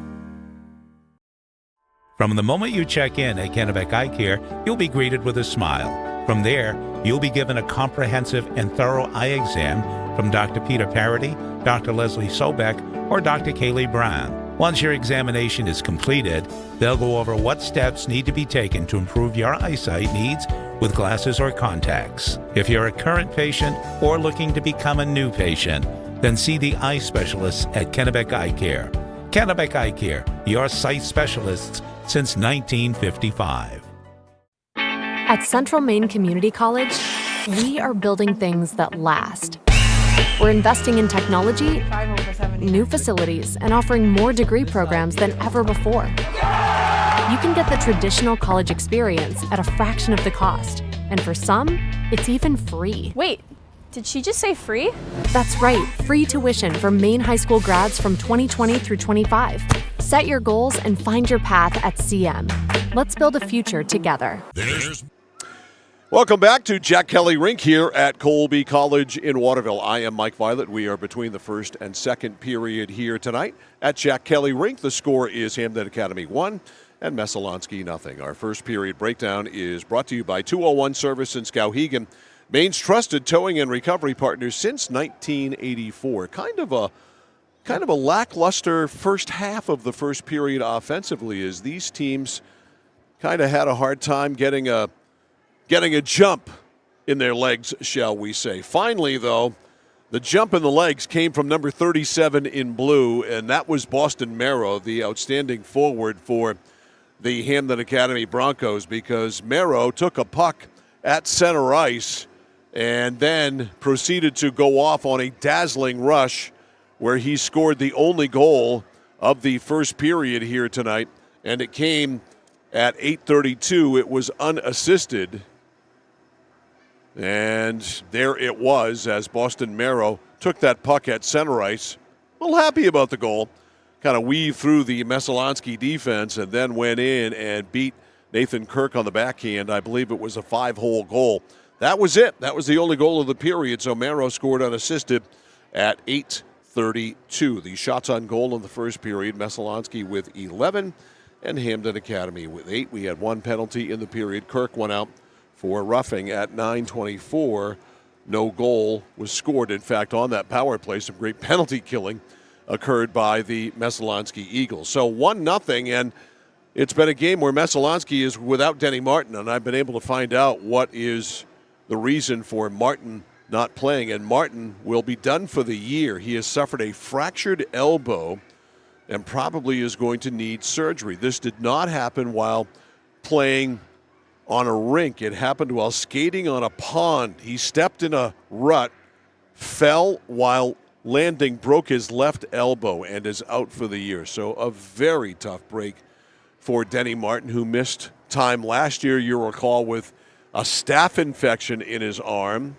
From the moment you check in at Kennebec Eye Care, you'll be greeted with a smile. From there, you'll be given a comprehensive and thorough eye exam from Dr. Peter Parody, Dr. Leslie Sobeck, or Dr. Kaylee Brown. Once your examination is completed, they'll go over what steps need to be taken to improve your eyesight needs with glasses or contacts. If you're a current patient or looking to become a new patient, then see the eye specialists at Kennebec Eye Care. Kennebec Eye Care, your sight specialists since 1955. At Central Maine Community College, we are building things that last. We're investing in technology, new facilities, and offering more degree programs than ever before. You can get the traditional college experience at a fraction of the cost, and for some, it's even free. Wait, did she just say free? That's right, free tuition for Maine high school grads from 2020 through 25. Set your goals and find your path at CM. Let's build a future together. Welcome back to Jack Kelly Rink here at Colby College in Waterville. I am Mike Violet. We are between the first and second period here tonight at Jack Kelly Rink. The score is Hampden Academy 1 and Messalonskee 0. Our first period breakdown is brought to you by 201 Service in Skowhegan, Maine's trusted towing and recovery partner since 1984. Kind of a lackluster first half of the first period offensively, as these teams kind of had a hard time getting a jump in their legs, shall we say. Finally, though, the jump in the legs came from number 37 in blue, and that was Boston Merrow, the outstanding forward for the Hampden Academy Broncos, because Merrow took a puck at center ice and then proceeded to go off on a dazzling rush where he scored the only goal of the first period here tonight, and it came at 8:32. It was unassisted, and there it was as Boston Merrow took that puck at center ice. A little happy about the goal. Kind of weaved through the Messalonskee defense and then went in and beat Nathan Kirk on the backhand. I believe it was a 5-hole goal. That was it. That was the only goal of the period, so Merrow scored unassisted at 8:32. The shots on goal in the first period, Messalonskee with 11 and Hampden Academy with 8. We had one penalty in the period. Kirk went out for roughing at 9:24. No goal was scored. In fact, on that power play, some great penalty killing occurred by the Messalonskee Eagles. So 1-0, and it's been a game where Messalonskee is without Denny Martin, and I've been able to find out what is the reason for Martin not playing, and Martin will be done for the year. He has suffered a fractured elbow and probably is going to need surgery. This did not happen while playing on a rink. It happened while skating on a pond. He stepped in a rut, fell while landing, broke his left elbow, and is out for the year. So a very tough break for Denny Martin, who missed time last year, you'll recall, with a staph infection in his arm.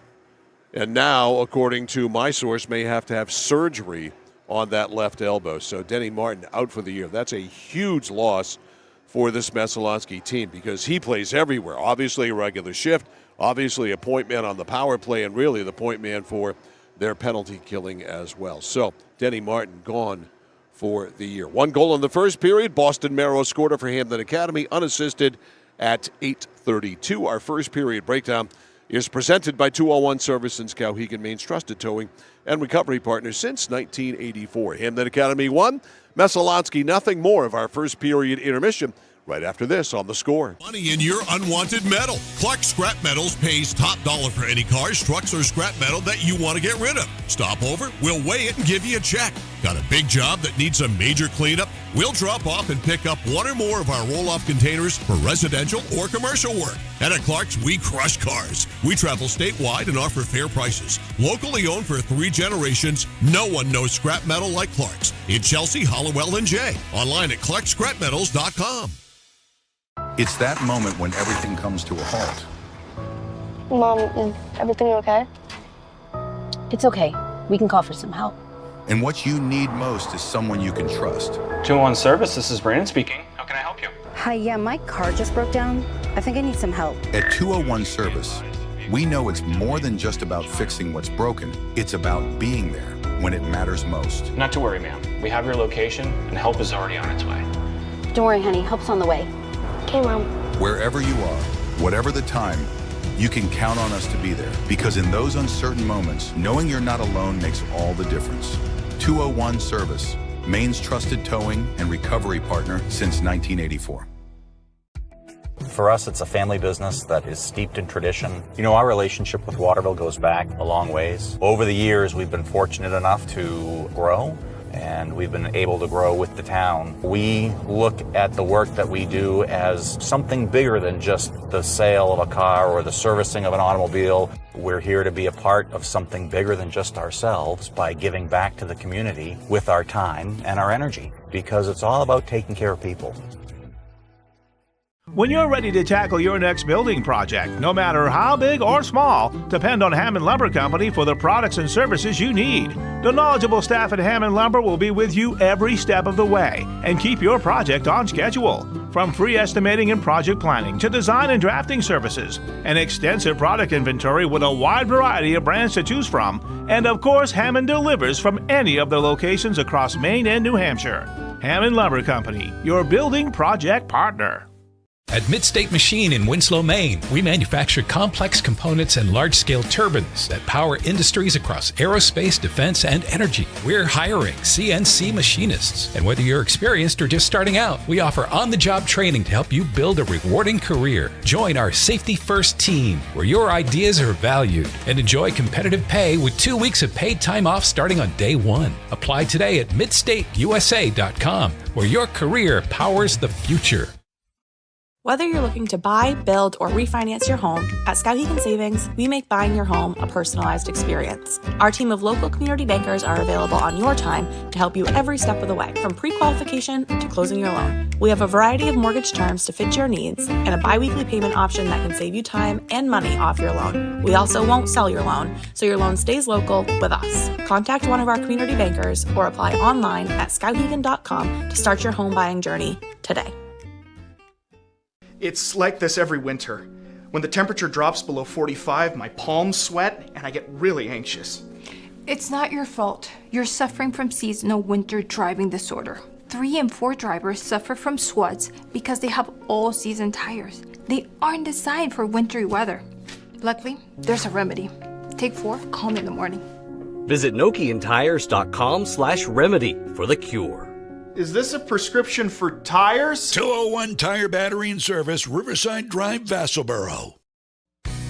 And now, according to my source, may have to have surgery on that left elbow. So Denny Martin out for the year. That's a huge loss for this Messalonskee team because he plays everywhere. Obviously a regular shift, obviously a point man on the power play, and really the point man for their penalty killing as well. So Denny Martin gone for the year. One goal in the first period. Boston Merrow scored it for Hampden Academy, unassisted at 8:32. Our first period breakdown is presented by 201 Service in Skowhegan, Maine's trusted towing and recovery partner since 1984. Hampden Academy 1, Messalonskee nothing. More of our first period intermission right after this on The Score. Money in your unwanted metal. Clark Scrap Metals pays top dollar for any cars, trucks, or scrap metal that you want to get rid of. Stop over, we'll weigh it and give you a check. Got a big job that needs a major cleanup? We'll drop off and pick up one or more of our roll-off containers for residential or commercial work. And at Clark's, we crush cars. We travel statewide and offer fair prices. Locally owned for 3 generations, no one knows scrap metal like Clark's. In Chelsea, Hollowell, and Jay. Online at clarkscrapmetals.com. It's that moment when everything comes to a halt. Mom, is everything okay? It's okay. We can call for some help. And what you need most is someone you can trust. 201 Service, this is Brandon speaking. How can I help you? Hi, yeah, my car just broke down. I think I need some help. At 201 Service, we know it's more than just about fixing what's broken. It's about being there when it matters most. Not to worry, ma'am. We have your location, and help is already on its way. Don't worry, honey. Help's on the way. Okay, Mom. Wherever you are, whatever the time, you can count on us to be there. Because in those uncertain moments, knowing you're not alone makes all the difference. 201 Service, Maine's trusted towing and recovery partner since 1984. For us, it's a family business that is steeped in tradition. You know, our relationship with Waterville goes back a long ways. Over the years, we've been fortunate enough to grow, and we've been able to grow with the town. We look at the work that we do as something bigger than just the sale of a car or the servicing of an automobile. We're here to be a part of something bigger than just ourselves by giving back to the community with our time and our energy, because it's all about taking care of people. When you're ready to tackle your next building project, no matter how big or small, depend on Hammond Lumber Company for the products and services you need. The knowledgeable staff at Hammond Lumber will be with you every step of the way and keep your project on schedule. From free estimating and project planning to design and drafting services, an extensive product inventory with a wide variety of brands to choose from, and of course, Hammond delivers from any of the locations across Maine and New Hampshire. Hammond Lumber Company, your building project partner. At Midstate Machine in Winslow, Maine, we manufacture complex components and large-scale turbines that power industries across aerospace, defense, and energy. We're hiring CNC machinists. And whether you're experienced or just starting out, we offer on-the-job training to help you build a rewarding career. Join our Safety First team, where your ideas are valued, and enjoy competitive pay with 2 weeks of paid time off starting on day 1. Apply today at midstateusa.com, where your career powers the future. Whether you're looking to buy, build, or refinance your home, at Skowhegan Savings, we make buying your home a personalized experience. Our team of local community bankers are available on your time to help you every step of the way, from pre-qualification to closing your loan. We have a variety of mortgage terms to fit your needs and a bi-weekly payment option that can save you time and money off your loan. We also won't sell your loan, so your loan stays local with us. Contact one of our community bankers or apply online at skowhegan.com to start your home buying journey today. It's like this every winter. When the temperature drops below 45, my palms sweat and I get really anxious. It's not your fault. You're suffering from seasonal winter driving disorder. 3 and 4 drivers suffer from SWUDs because they have all-season tires. They aren't designed for wintry weather. Luckily, there's a remedy. Take 4, call me in the morning. Visit NokianTires.com/remedy for the cure. Is this a prescription for tires? 201 Tire Battery and Service, Riverside Drive, Vassalboro.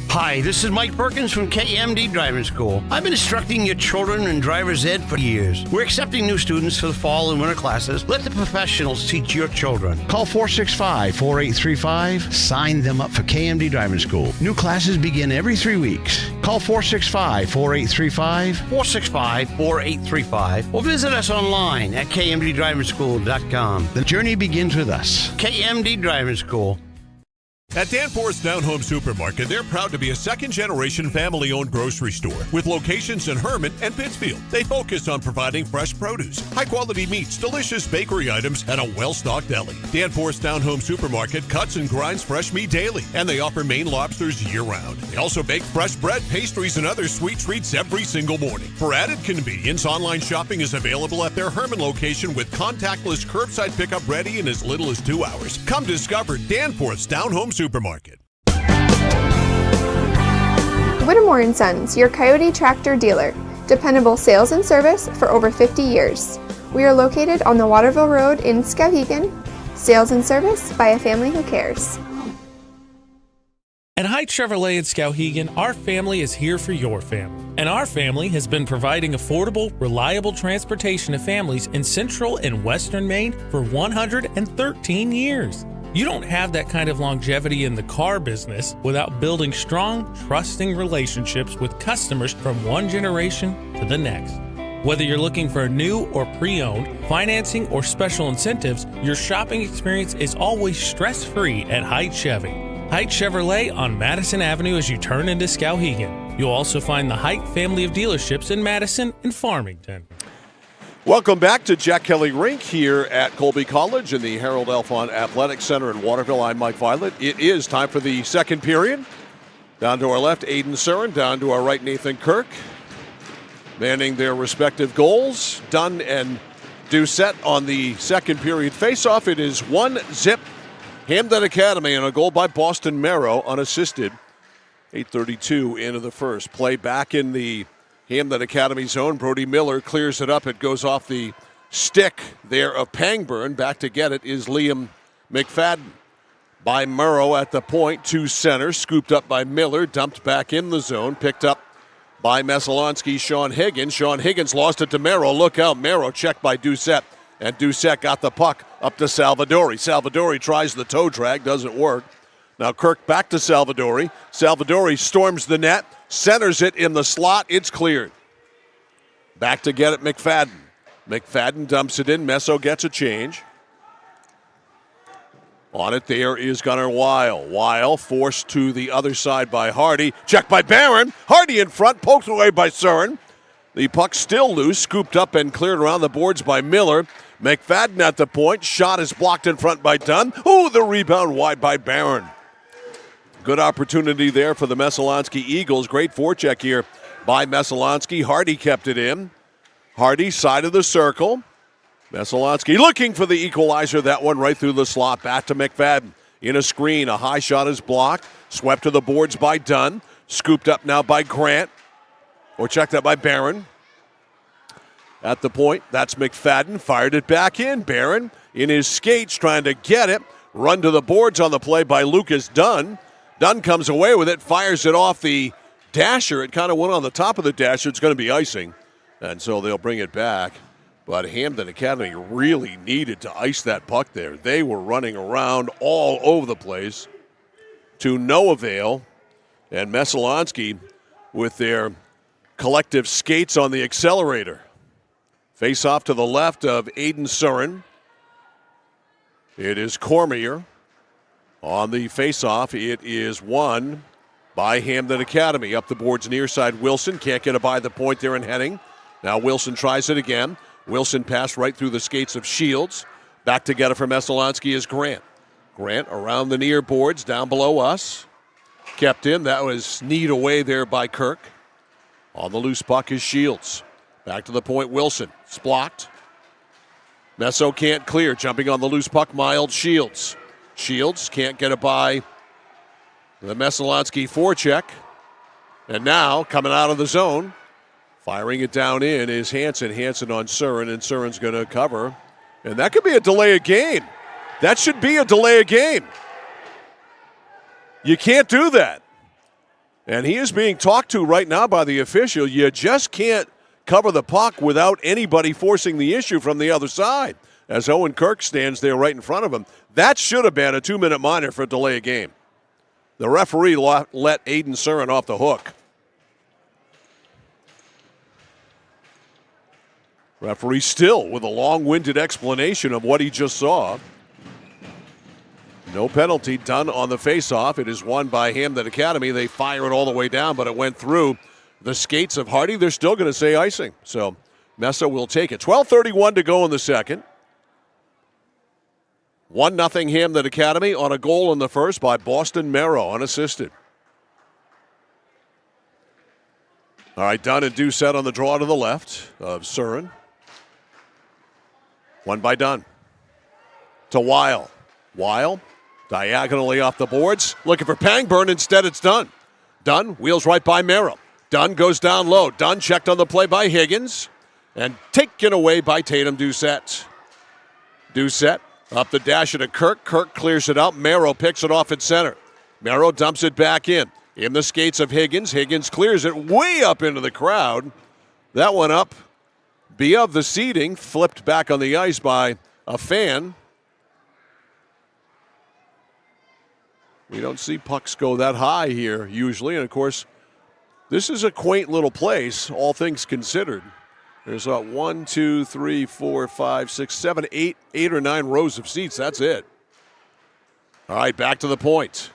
Hi, this is Mike Perkins from KMD Driving School. I've been instructing your children in driver's ed for years. We're accepting new students for the fall and winter classes. Let the professionals teach your children. Call 465-4835. Sign them up for KMD Driving School. New classes begin every 3 weeks. Call 465-4835, 465-4835, or visit us online at kmddrivingschool.com. The journey begins with us. KMD Driving School. At Danforth's Down Home Supermarket, they're proud to be a second-generation family-owned grocery store with locations in Hermit and Pittsfield. They focus on providing fresh produce, high-quality meats, delicious bakery items, and a well-stocked deli. Danforth's Down Home Supermarket cuts and grinds fresh meat daily, and they offer Maine lobsters year-round. They also bake fresh bread, pastries, and other sweet treats every single morning. For added convenience, online shopping is available at their Hermit location with contactless curbside pickup ready in as little as 2 hours. Come discover Danforth's Down Home Supermarket. Whittemore & Sons, your Coyote tractor dealer. Dependable sales and service for over 50 years. We are located on the Waterville Road in Skowhegan. Sales and service by a family who cares. At Haight Chevrolet in Skowhegan, our family is here for your family. And our family has been providing affordable, reliable transportation to families in central and western Maine for 113 years. You don't have that kind of longevity in the car business without building strong, trusting relationships with customers from one generation to the next. Whether you're looking for a new or pre-owned, financing or special incentives, your shopping experience is always stress-free at Haight Chevy. Haight Chevrolet on Madison Avenue as you turn into Skowhegan. You'll also find the Haight family of dealerships in Madison and Farmington. Welcome back to Jack Kelly Rink here at Colby College in the Harold Alphon Athletic Center in Waterville. I'm Mike Violet. It is time for the second period. Down to our left, Aiden Surin. Down to our right, Nathan Kirk. Manning their respective goals. Dunn and Doucette on the second period faceoff. It is 1-0 Hampden Academy and a goal by Boston Merrow unassisted. 8:32 into the first. Play back in the Hampden Academy zone. Brody Miller clears it up. It goes off the stick there of Pangburn. Back to get it is Liam McFadden. By Merrow at the point to center. Scooped up by Miller. Dumped back in the zone. Picked up by Messalonskee, Sean Higgins. Sean Higgins lost it to Merrow. Look out. Merrow checked by Doucette. And Doucette got the puck up to Salvadori. Salvadori tries the toe drag. Doesn't work. Now Kirk back to Salvadori. Salvadori storms the net. Centers it in the slot. It's cleared. Back to get it, McFadden. McFadden dumps it in. Messo gets a change. On it there is Gunnar Weil. Weil forced to the other side by Hardy. Checked by Barron. Hardy in front. Poked away by Surin. The puck still loose. Scooped up and cleared around the boards by Miller. McFadden at the point. Shot is blocked in front by Dunn. Ooh, the rebound wide by Barron. Good opportunity there for the Messalonskee Eagles. Great forecheck here by Messalonskee. Hardy kept it in. Hardy, side of the circle. Messalonskee looking for the equalizer. That one right through the slot. Back to McFadden. In a screen. A high shot is blocked. Swept to the boards by Dunn. Scooped up now by Grant. Or checked up by Barron. At the point, that's McFadden. Fired it back in. Barron in his skates trying to get it. Run to the boards on the play by Lucas Dunn. Dunn comes away with it, fires it off the dasher. It kind of went on the top of the dasher. It's going to be icing, and so they'll bring it back. But Hampden Academy really needed to ice that puck there. They were running around all over the place to no avail. And Messalonskee with their collective skates on the accelerator. Face off to the left of Aiden Surin. It is Cormier. On the face-off, it is won by Hampden Academy. Up the boards near side, Wilson. Can't get it by the point there in Henning. Now Wilson tries it again. Wilson passed right through the skates of Shields. Back to get it for Messalonskee is Grant. Grant around the near boards, down below us. Kept in. That was kneed away there by Kirk. On the loose puck is Shields. Back to the point, Wilson. It's blocked. Messo can't clear. Jumping on the loose puck, Mild Shields. Shields can't get it by the Messalonskee forecheck. And now, coming out of the zone, firing it down in is Hansen. Hansen on Surin, and Surin's going to cover. And that could be a delay of game. That should be a delay of game. You can't do that. And he is being talked to right now by the official. You just can't cover the puck without anybody forcing the issue from the other side. As Owen Kirk stands there right in front of him. That should have been a 2-minute minor for a delay of game. The referee let Aiden Surin off the hook. Referee still with a long-winded explanation of what he just saw. No penalty done on the faceoff. It is won by Hampden Academy. They fire it all the way down, but it went through the skates of Hardy. They're still going to say icing. So Messa will take it. 12:31 to go in the second. 1-0 Hampden Academy on a goal in the first by Boston Merrow, unassisted. All right, Dunn and Doucette on the draw to the left of Surin. One by Dunn. To Weil. Weil diagonally off the boards. Looking for Pangburn. Instead, it's Dunn. Dunn wheels right by Merrill. Dunn goes down low. Dunn checked on the play by Higgins and taken away by Tatum Doucette. Doucette up the dash to Kirk. Kirk clears it out. Merrill picks it off at center. Merrill dumps it back in the skates of Higgins. Higgins clears it way up into the crowd. That one up beyond the seating, flipped back on the ice by a fan. We don't see pucks go that high here usually, and of course, this is a quaint little place, all things considered. There's 1, 2, 3, 4, 5, 6, 7, 8 or 9 rows of seats. That's it. All right, back to the point.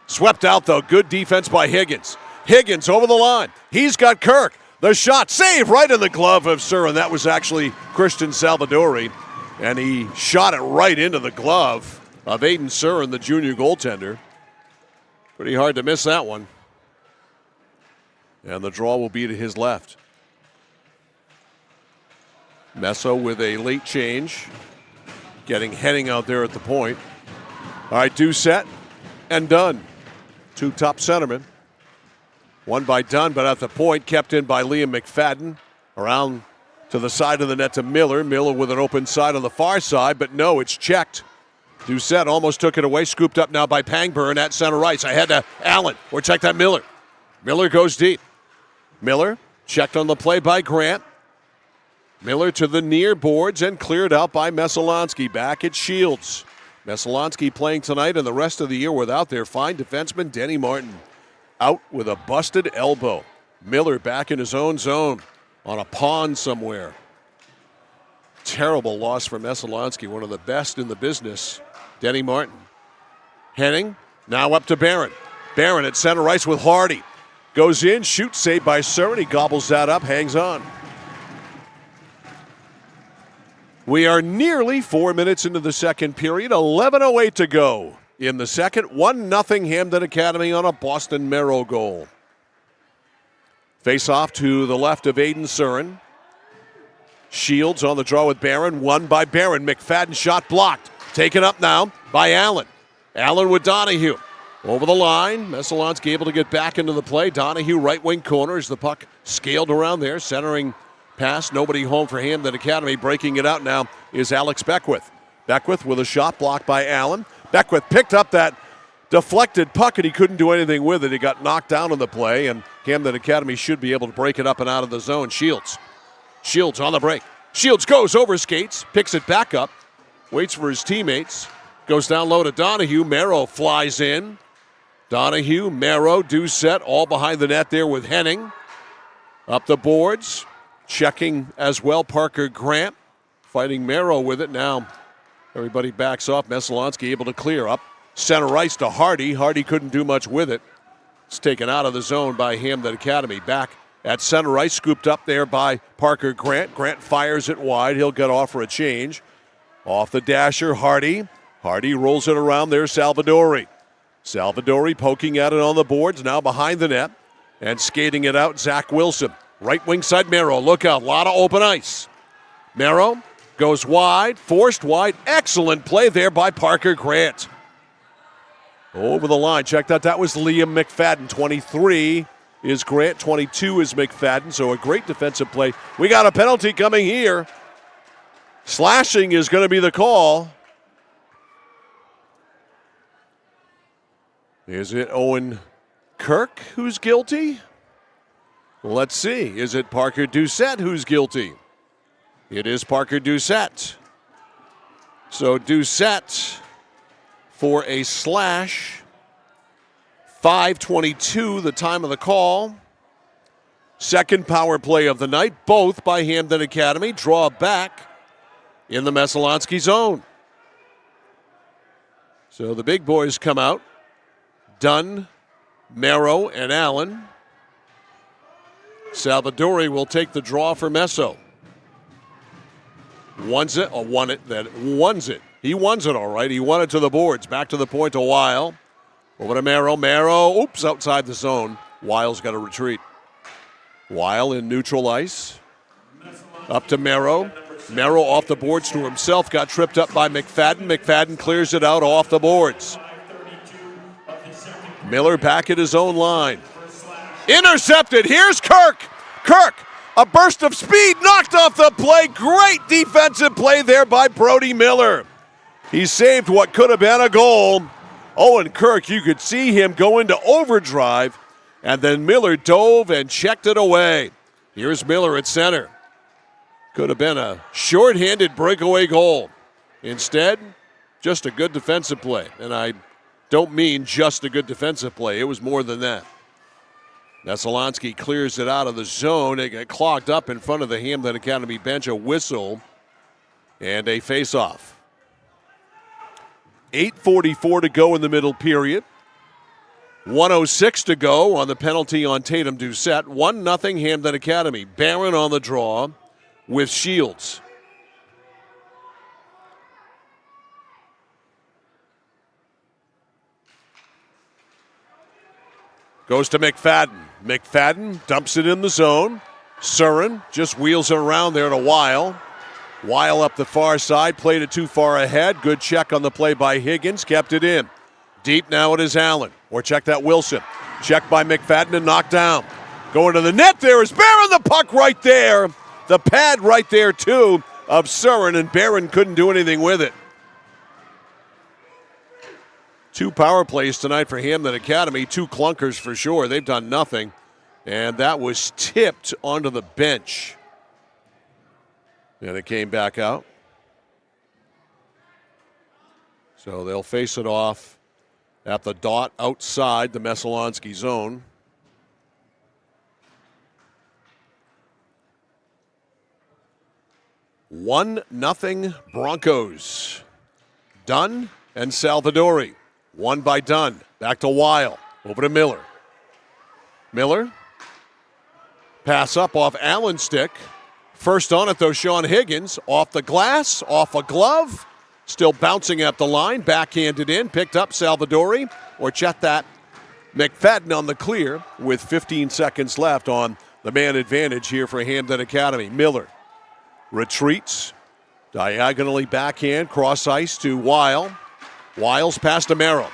Swept out, though. Good defense by Higgins. Higgins over the line. He's got Kirk. The shot, save right in the glove of Surin. That was actually Christian Salvadori, and he shot it right into the glove of Aiden Surin, the junior goaltender. Pretty hard to miss that one. And the draw will be to his left. Messo with a late change. Getting Henning out there at the point. All right, Doucette and Dunn. 2 top centermen. One by Dunn, but at the point, kept in by Liam McFadden. Around to the side of the net to Miller. Miller with an open side on the far side, but no, it's checked. Doucette almost took it away. Scooped up now by Pangburn at center ice. Ahead to Allen. Or check that Miller. Miller goes deep. Miller checked on the play by Grant. Miller to the near boards and cleared out by Messalonskee. Back at Shields. Messalonskee playing tonight and the rest of the year without their fine defenseman, Denny Martin. Out with a busted elbow. Miller back in his own zone on a pond somewhere. Terrible loss for Messalonskee, one of the best in the business. Denny Martin. Henning now up to Barron. Barron at center ice with Hardy. Goes in, shoots, saved by Surin. He gobbles that up, hangs on. We are nearly 4 minutes into the second period. 11:08 to go in the second. 1-0 Hampden Academy on a Boston Merrill goal. Face off to the left of Aiden Surin. Shields on the draw with Barron. Won by Barron. McFadden shot blocked. Taken up now by Allen. Allen with Donahue. Over the line. Messalonskee able to get back into the play. Donahue right wing corner as the puck scaled around there. Centering pass. Nobody home for Hampden Academy. Breaking it out now is Alex Beckwith. Beckwith with a shot blocked by Allen. Beckwith picked up that deflected puck and he couldn't do anything with it. He got knocked down on the play, and Hampden Academy should be able to break it up and out of the zone. Shields on the break. Shields goes over skates, picks it back up, waits for his teammates, goes down low to Donahue. Merrow flies in. Donahue, Merrow, Doucette all behind the net there with Henning. Up the boards, checking as well Parker Grant, fighting Merrow with it. Now everybody backs off. Messalonskee able to clear up. Center ice to Hardy. Hardy couldn't do much with it. It's taken out of the zone by Hampden Academy. Back at center ice, scooped up there by Parker Grant. Grant fires it wide. He'll get off for a change. Off the dasher, Hardy. Hardy rolls it around there, Salvadori. Salvadori poking at it on the boards, now behind the net. And skating it out, Zach Wilson. Right wing side, Merrow. Look out, a lot of open ice. Merrow goes wide, forced wide. Excellent play there by Parker Grant. Over the line, check that was Liam McFadden. 23 is Grant, 22 is McFadden, so a great defensive play. We got a penalty coming here. Slashing is going to be the call. Is it Owen Kirk who's guilty? Let's see. Is it Parker Doucette who's guilty? It is Parker Doucette. So Doucette for a slash. 5:22, the time of the call. Second power play of the night, both by Hampden Academy. Draw back in the Messalonskee zone. So the big boys come out. Dunn, Merrow, and Allen. Salvadori will take the draw for Messo. Wons it. He wons it all right. He won it to the boards. Back to the point a while. Over to Merrow. Merrow, outside the zone. Wile's got to retreat. Wile in neutral ice. Up to Merrow. Merrow off the boards to himself. Got tripped up by McFadden. McFadden clears it out off the boards. Miller back at his own line. Intercepted. Here's Kirk. Kirk, a burst of speed, knocked off the play. Great defensive play there by Brody Miller. He saved what could have been a goal. Owen Kirk, you could see him go into overdrive, and then Miller dove and checked it away. Here's Miller at center. Could have been a shorthanded breakaway goal. Instead, just a good defensive play. And I don't mean just a good defensive play. It was more than that. Messalonskee clears it out of the zone. It got clogged up in front of the Hampden Academy bench. A whistle and a face-off. 8:44 to go in the middle period. 1:06 to go on the penalty on Tatum Doucette. 1-0 Hampden Academy. Barron on the draw with Shields. Goes to McFadden. McFadden dumps it in the zone. Surin just wheels it around there to Weil. Weil up the far side, played it too far ahead. Good check on the play by Higgins, kept it in. Deep now it is Allen. Or check that Wilson. Checked by McFadden and knocked down. Going to the net there is Barron, the puck right there. The pad right there too of Surin, and Barron couldn't do anything with it. 2 power plays tonight for Hampden Academy. 2 clunkers for sure. They've done nothing. And that was tipped onto the bench. And it came back out. So they'll face it off at the dot outside the Messalonskee zone. One nothing Broncos. Dunn and Salvadori. Won by Dunn. Back to Weil. Over to Miller. Miller. Pass up off Allen's stick. First on it, though, Sean Higgins. Off the glass, off a glove. Still bouncing at the line. Backhanded in. Picked up Salvadori. Or check that. McFadden on the clear with 15 seconds left on the man advantage here for Hampden Academy. Miller retreats. Diagonally backhand. Cross ice to Weil. Wiles past Amaro.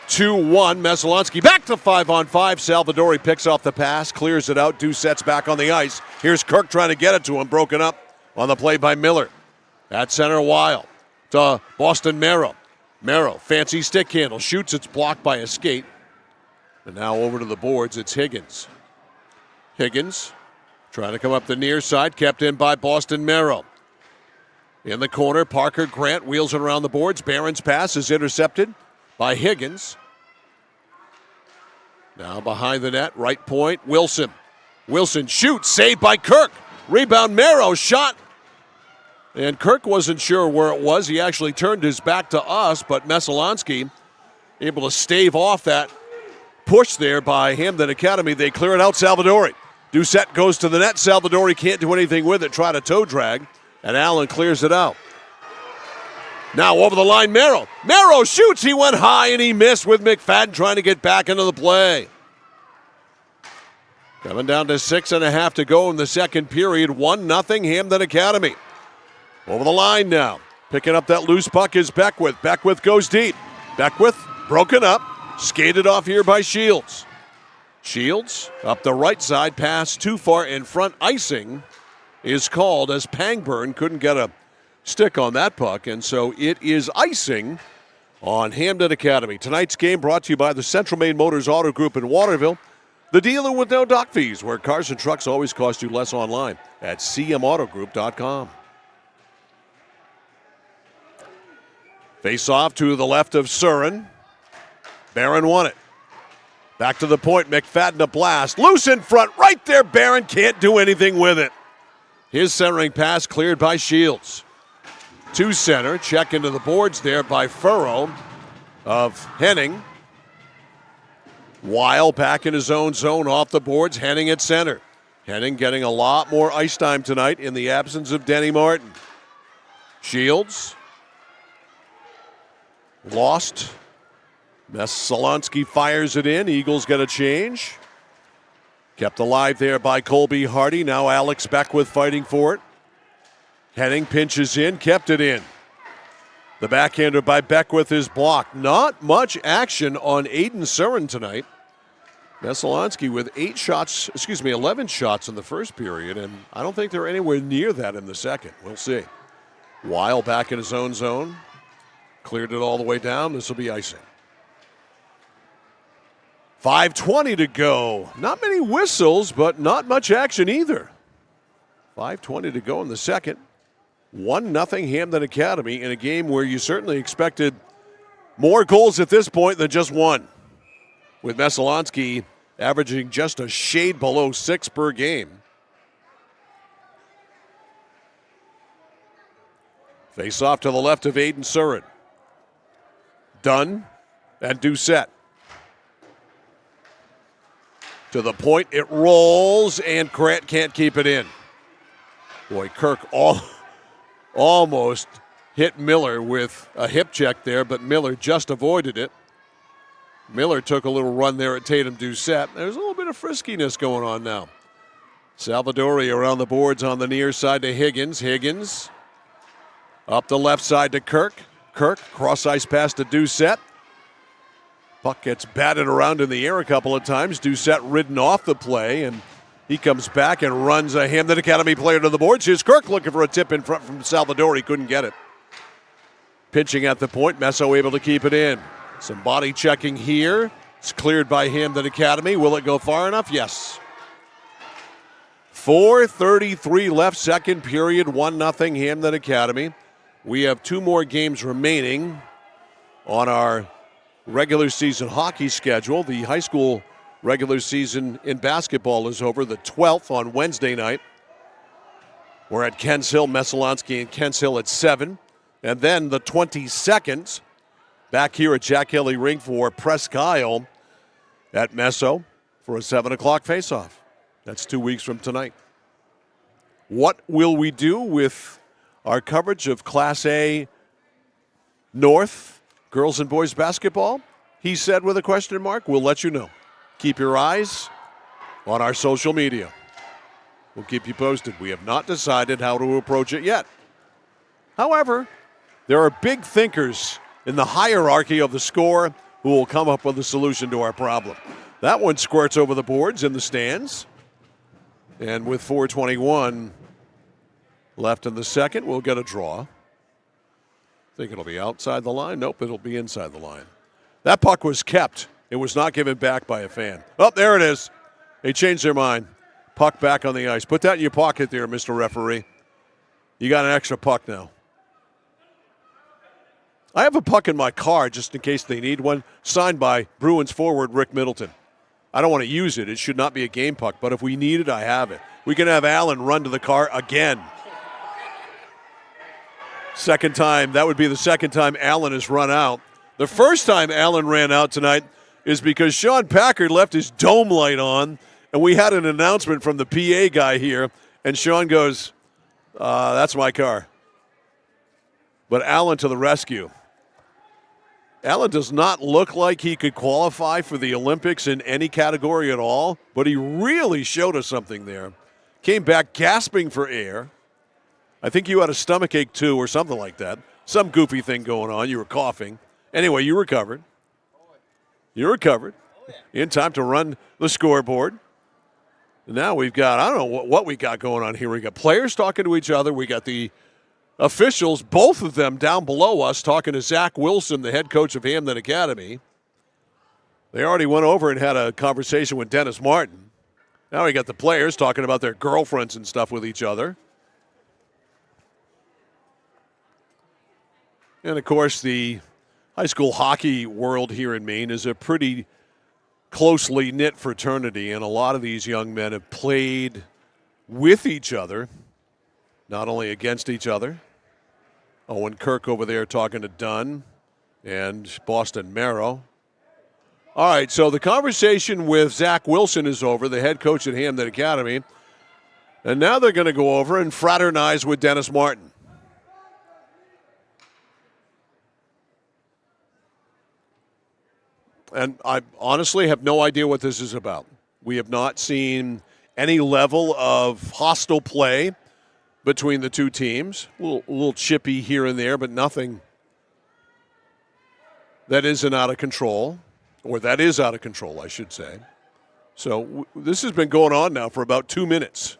2-1. Messalonskee back to 5-on-5. Salvadori picks off the pass, clears it out. Doucette's back on the ice. Here's Kirk trying to get it to him. Broken up on the play by Miller. At center, Weil to Boston Merrill. Merrill, fancy stick handle. Shoots, it's blocked by a skate. And now over to the boards, it's Higgins. Higgins trying to come up the near side. Kept in by Boston Merrill. In the corner, Parker Grant wheels it around the boards. Barron's pass is intercepted by Higgins. Now behind the net, right point, Wilson. Wilson shoots, saved by Kirk. Rebound, Merrow, shot. And Kirk wasn't sure where it was. He actually turned his back to us, but Messalonskee able to stave off that push there by Hampden Academy. They clear it out, Salvadori. Doucette goes to the net. Salvadori can't do anything with it. Try to toe drag. And Allen clears it out. Now over the line, Merrill. Merrill shoots. He went high and he missed with McFadden trying to get back into the play. Coming down to 6.5 to go in the second period. 1-0 Hampden Academy. Over the line now. Picking up that loose puck is Beckwith. Beckwith goes deep. Beckwith broken up. Skated off here by Shields. Shields up the right side. Pass too far in front. Icing is called as Pangburn couldn't get a stick on that puck, and so it is icing on Hampden Academy. Tonight's game brought to you by the Central Maine Motors Auto Group in Waterville, the dealer with no dock fees, where cars and trucks always cost you less online at cmautogroup.com. Face off to the left of Surin. Barron won it. Back to the point, McFadden a blast. Loose in front, right there, Barron can't do anything with it. His centering pass cleared by Shields. To center, check into the boards there by Furrow of Henning. Weil back in his own zone off the boards, Henning at center. Henning getting a lot more ice time tonight in the absence of Denny Martin. Shields. Lost. Messalonskee fires it in. Eagles get a change. Kept alive there by Colby Hardy. Now Alex Beckwith fighting for it. Henning pinches in, kept it in. The backhander by Beckwith is blocked. Not much action on Aiden Surin tonight. Messalonskee with 11 shots in the first period, and I don't think they're anywhere near that in the second. We'll see. Weil back in his own zone. Cleared it all the way down. This will be icing. 5:20 to go. Not many whistles, but not much action either. 5:20 to go in the second. 1-0 Hampden Academy in a game where you certainly expected more goals at this point than just one, with Messalonskee averaging just a shade below 6 per game. Face off to the left of Aiden Surin. Dunn and Doucette. To the point, it rolls, and Grant can't keep it in. Boy, Kirk almost hit Miller with a hip check there, but Miller just avoided it. Miller took a little run there at Tatum Doucette. There's a little bit of friskiness going on now. Salvadori around the boards on the near side to Higgins. Higgins up the left side to Kirk. Kirk, cross-ice pass to Doucette. Puck gets batted around in the air a couple of times. Doucette ridden off the play, and he comes back and runs a Hampden Academy player to the boards. Here's Kirk looking for a tip in front from Salvador. He couldn't get it. Pitching at the point, Messo able to keep it in. Some body checking here. It's cleared by Hampden Academy. Will it go far enough? Yes. 4:33 left, second period, 1-0 Hampden Academy. We have 2 more games remaining on our regular season hockey schedule. The high school regular season in basketball is over, the 12th on Wednesday night. We're at Kents Hill, Messalonskee and Kents Hill at 7. And then the 22nd, back here at Jack Haley Rink for Presque Isle at Messo for a 7 o'clock faceoff. That's 2 weeks from tonight. What will we do with our coverage of Class A North girls and boys basketball? He said with a question mark. We'll let you know. Keep your eyes on our social media. We'll keep you posted. We have not decided how to approach it yet. However, there are big thinkers in the hierarchy of the score who will come up with a solution to our problem. That one squirts over the boards in the stands. And with 4:21 left in the second, we'll get a draw. Think it'll be outside the line? Nope, it'll be inside the line. That puck was kept. It was not given back by a fan. Oh, there it is. They changed their mind. Puck back on the ice. Put that in your pocket there, Mr. Referee. You got an extra puck now. I have a puck in my car just in case they need one, signed by Bruins forward Rick Middleton. I don't want to use it. It should not be a game puck, but if we need it, I have it. We can have Allen run to the car again. Second time, that would be the second time Allen has run out. The first time Allen ran out tonight is because Sean Packard left his dome light on, and we had an announcement from the PA guy here, and Sean goes, that's my car. But Allen to the rescue. Allen does not look like he could qualify for the Olympics in any category at all, but he really showed us something there. Came back gasping for air. I think you had a stomach ache too or something like that. Some goofy thing going on. You were coughing. Anyway, you recovered. You recovered in time to run the scoreboard. Now we've got, I don't know what we got going on here. We got players talking to each other. We got the officials, both of them down below us, talking to Zach Wilson, the head coach of Hampden Academy. They already went over and had a conversation with Dennis Martin. Now we got the players talking about their girlfriends and stuff with each other. And, of course, the high school hockey world here in Maine is a pretty closely knit fraternity, and a lot of these young men have played with each other, not only against each other. Owen Kirk over there talking to Dunn and Boston Merrow. All right, so the conversation with Zach Wilson is over, the head coach at Hampden Academy. And now they're going to go over and fraternize with Dennis Martin. And I honestly have no idea what this is about. We have not seen any level of hostile play between the two teams. A little chippy here and there, but nothing that isn't out of control, or that is out of control, I should say. So this has been going on now for about 2 minutes.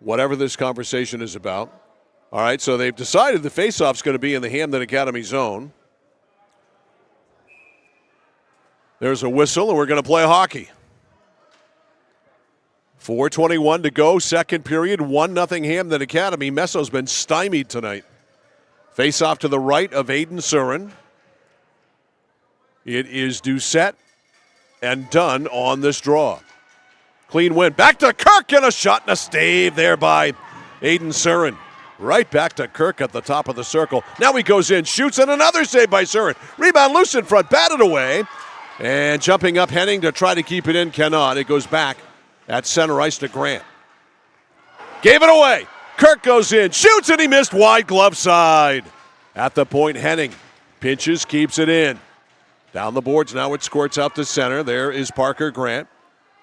Whatever this conversation is about. All right, so they've decided the faceoff's going to be in the Hampden Academy zone. There's a whistle, and we're going to play hockey. 4:21 to go, second period, 1-0 Hampden Academy. Messo's been stymied tonight. Face-off to the right of Aiden Surin. It is Doucette and Dunn on this draw. Clean win. Back to Kirk, and a shot and a stave there by Aiden Surin. Right back to Kirk at the top of the circle. Now he goes in, shoots, and another save by Surin. Rebound loose in front, batted away. And jumping up Henning to try to keep it in, cannot. It goes back at center ice to Grant. Gave it away. Kirk goes in, shoots, and he missed wide glove side. At the point, Henning pinches, keeps it in. Down the boards, now it squirts out to center. There is Parker Grant.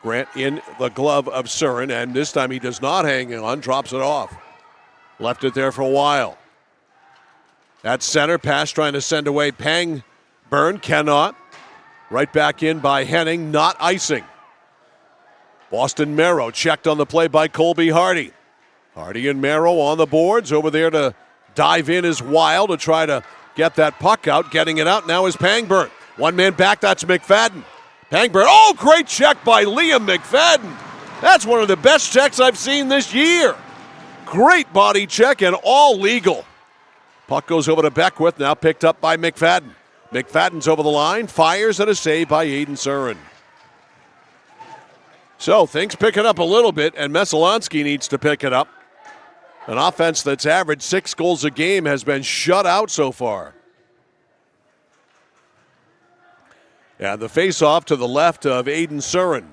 Grant in the glove of Surin, and this time he does not hang on, drops it off. Left it there for a while. At center, pass trying to send away Pangburn, cannot. Right back in by Henning, not icing. Boston Merrow checked on the play by Colby Hardy. Hardy and Merrow on the boards. Over there to dive in is Wild to try to get that puck out. Getting it out now is Pangburn. One man back, that's McFadden. Pangburn, oh, great check by Liam McFadden. That's one of the best checks I've seen this year. Great body check and all legal. Puck goes over to Beckwith, now picked up by McFadden. McFadden's over the line, fires, and a save by Aiden Surin. So things picking up a little bit, and Messalonskee needs to pick it up. An offense that's averaged 6 goals a game has been shut out so far. And the face-off to the left of Aiden Surin.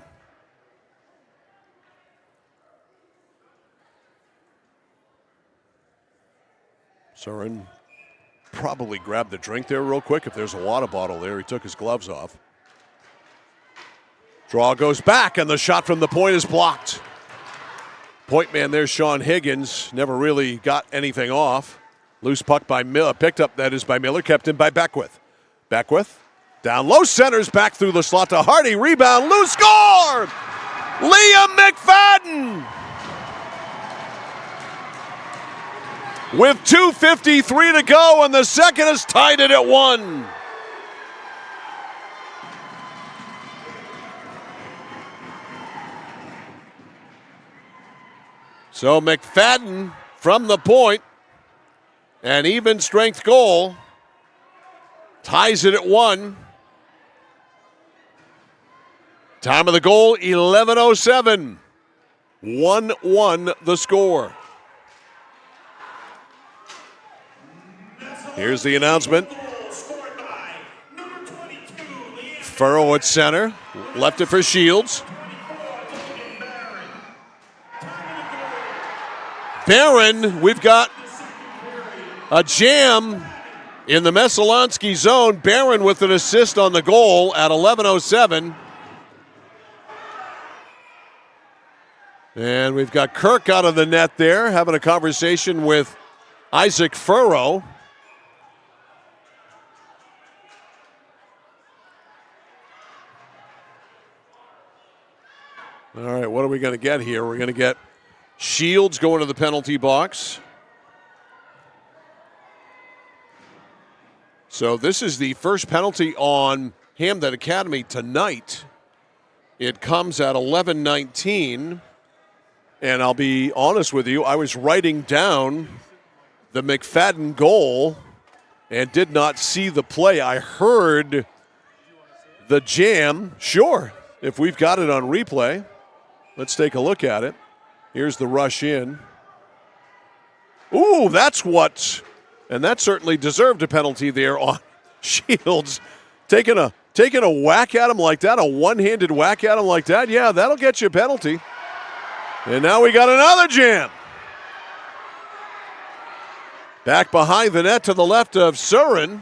Surin probably grabbed the drink there real quick. If there's a water bottle there, he took his gloves off. Draw goes back, and the shot from the point is blocked. Point man there, Sean Higgins, never really got anything off. Loose puck by Miller, picked up, that is by Miller, kept in by Beckwith. Beckwith, down low, centers back through the slot to Hardy, rebound, loose, score! Liam McFadden! With 2:53 to go, and the second has tied it at 1. So McFadden from the point, an even strength goal, ties it at 1. Time of the goal, 11:07. 1-1 the score. Here's the announcement. Furrow at center, left it for Shields. Barron, we've got a jam in the Messalonskee zone. Barron with an assist on the goal at 11:07. And we've got Kirk out of the net there, having a conversation with Isaac Furrow. All right, what are we going to get here? We're going to get Shields going to the penalty box. So this is the first penalty on Hampden Academy tonight. It comes at 11:19. And I'll be honest with you, I was writing down the McFadden goal and did not see the play. I heard the jam. Sure, if we've got it on replay. Let's take a look at it. Here's the rush in. Ooh, that's what, and that certainly deserved a penalty there on Shields. Taking a whack at him like that, a one-handed whack at him like that, yeah, that'll get you a penalty. And now we got another jam. Back behind the net to the left of Surin.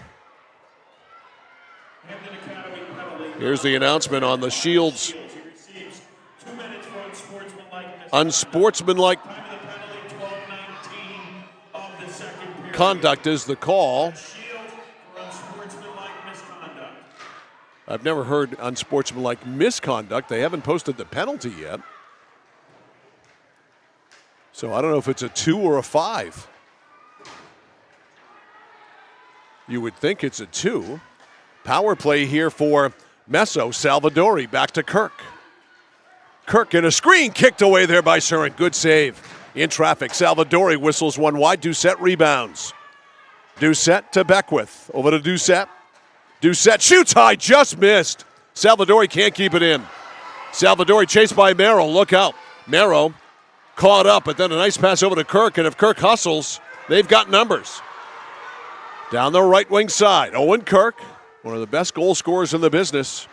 Here's the announcement on the Shields. Unsportsmanlike conduct is the call. I've never heard unsportsmanlike misconduct. They haven't posted the penalty yet. So I don't know if it's a 2 or a 5. You would think it's a 2. Power play here for Meso. Salvadori back to Kirk. Kirk in a screen, kicked away there by Surin. Good save. In traffic, Salvadori whistles one wide. Doucette rebounds. Doucette to Beckwith. Over to Doucette. Doucette shoots high, just missed. Salvadori can't keep it in. Salvadori chased by Merrill. Look out. Merrill caught up, but then a nice pass over to Kirk. And if Kirk hustles, they've got numbers. Down the right wing side, Owen Kirk, one of the best goal scorers in the business.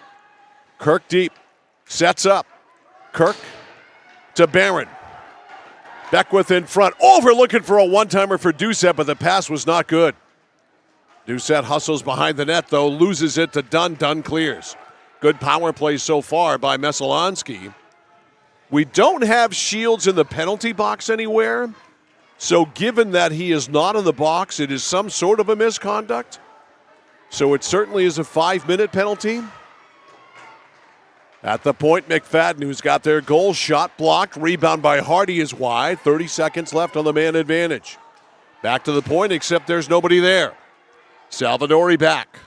Kirk deep, sets up. Kirk to Barron. Beckwith in front, over looking for a one-timer for Doucette, but the pass was not good. Doucette hustles behind the net, though, loses it to Dunn. Dunn clears. Good power play so far by Messalonskee. We don't have Shields in the penalty box anywhere, so given that he is not in the box, it is some sort of a misconduct. So it certainly is a 5-minute penalty. At the point, McFadden, who's got their goal, shot blocked. Rebound by Hardy is wide. 30 seconds left on the man advantage. Back to the point, except there's nobody there. Salvadori back.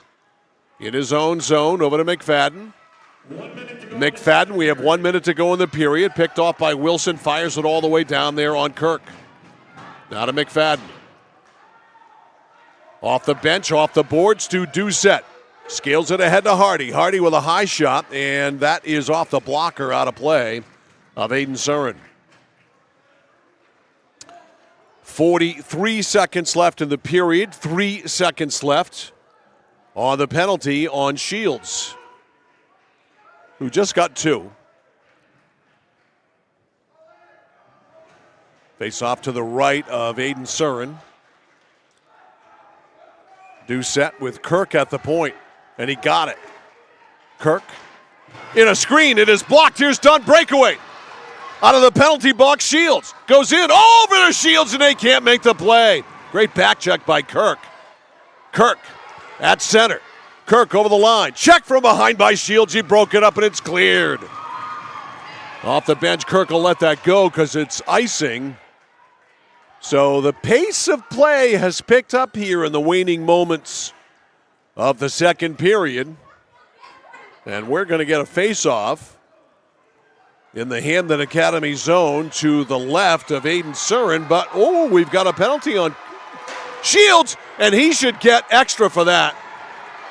In his own zone, over to McFadden. McFadden, we have 1 minute to go in the period. Picked off by Wilson, fires it all the way down there on Kirk. Now to McFadden. Off the bench, off the boards to Doucette. Scales it ahead to Hardy. Hardy with a high shot, and that is off the blocker, out of play of Aiden Surin. 43 seconds left in the period. 3 seconds left on the penalty on Shields, who just got 2. Face off to the right of Aiden Surin. Doucette with Kirk at the point, and he got it. Kirk in a screen. It is blocked. Here's Dunn. Breakaway. Out of the penalty box, Shields goes in over to Shields, and they can't make the play. Great back check by Kirk. Kirk at center. Kirk over the line. Check from behind by Shields. He broke it up, and it's cleared. Off the bench, Kirk will let that go because it's icing. So the pace of play has picked up here in the waning moments of the second period. And we're going to get a face-off in the Hampden Academy zone to the left of Aiden Surin. But, we've got a penalty on Shields, and he should get extra for that.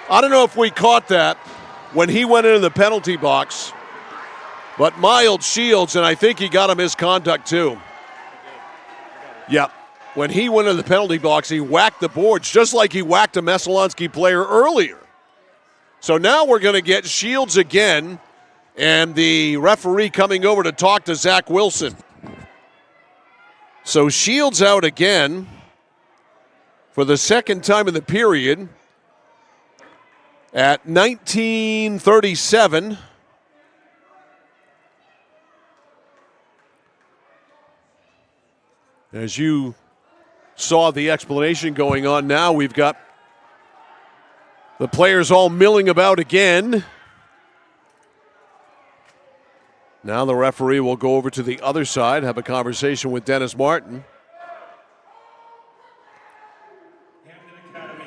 I don't know if we caught that when he went in the penalty box, but mild Shields, and I think he got a misconduct too. Yep. When he went in the penalty box, he whacked the boards just like he whacked a Messalonskee player earlier. So now we're going to get Shields again, and the referee coming over to talk to Zach Wilson. So Shields out again for the second time in the period at 19:37. As you saw the explanation going on now, we've got the players all milling about again. Now the referee will go over to the other side, have a conversation with Dennis Martin.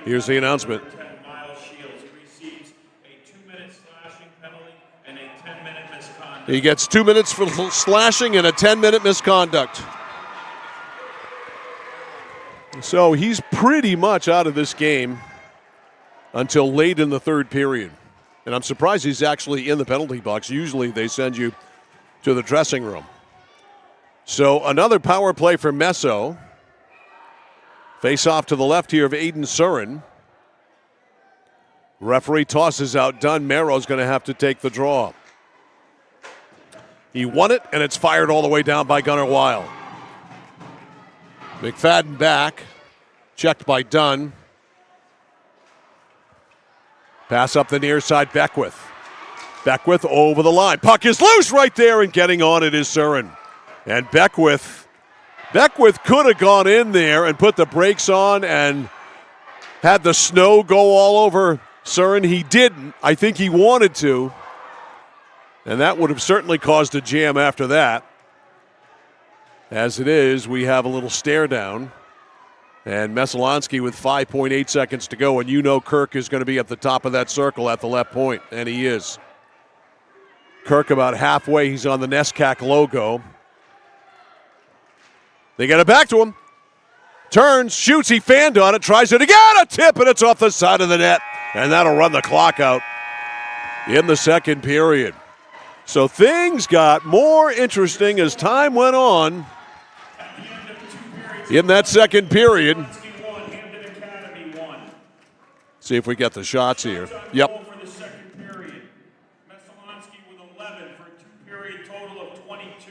Here's the announcement. He gets 2 minutes for slashing and a 10-minute misconduct. So he's pretty much out of this game until late in the third period. And I'm surprised he's actually in the penalty box. Usually they send you to the dressing room. So another power play for Meso. Face off to the left here of Aiden Surin. Referee tosses out Dunn. Merrow's going to have to take the draw. He won it, and it's fired all the way down by Gunnar Weil. McFadden back. Checked by Dunn. Pass up the near side, Beckwith. Beckwith over the line. Puck is loose right there, and getting on it is Surin. And Beckwith could have gone in there and put the brakes on and had the snow go all over Surin, he didn't. I think he wanted to. And that would have certainly caused a jam after that. As it is, we have a little stare down. And Messalonskee with 5.8 seconds to go. And you know Kirk is going to be at the top of that circle at the left point. And he is. Kirk about halfway. He's on the NESCAC logo. They get it back to him. Turns, shoots, he fanned on it, tries it again, a tip, and it's off the side of the net. And that'll run the clock out in the second period. So things got more interesting as time went on in that second period. See if we get the shots here. Yep. For the second period. Messalonskee with 11 for a two-period total of 22.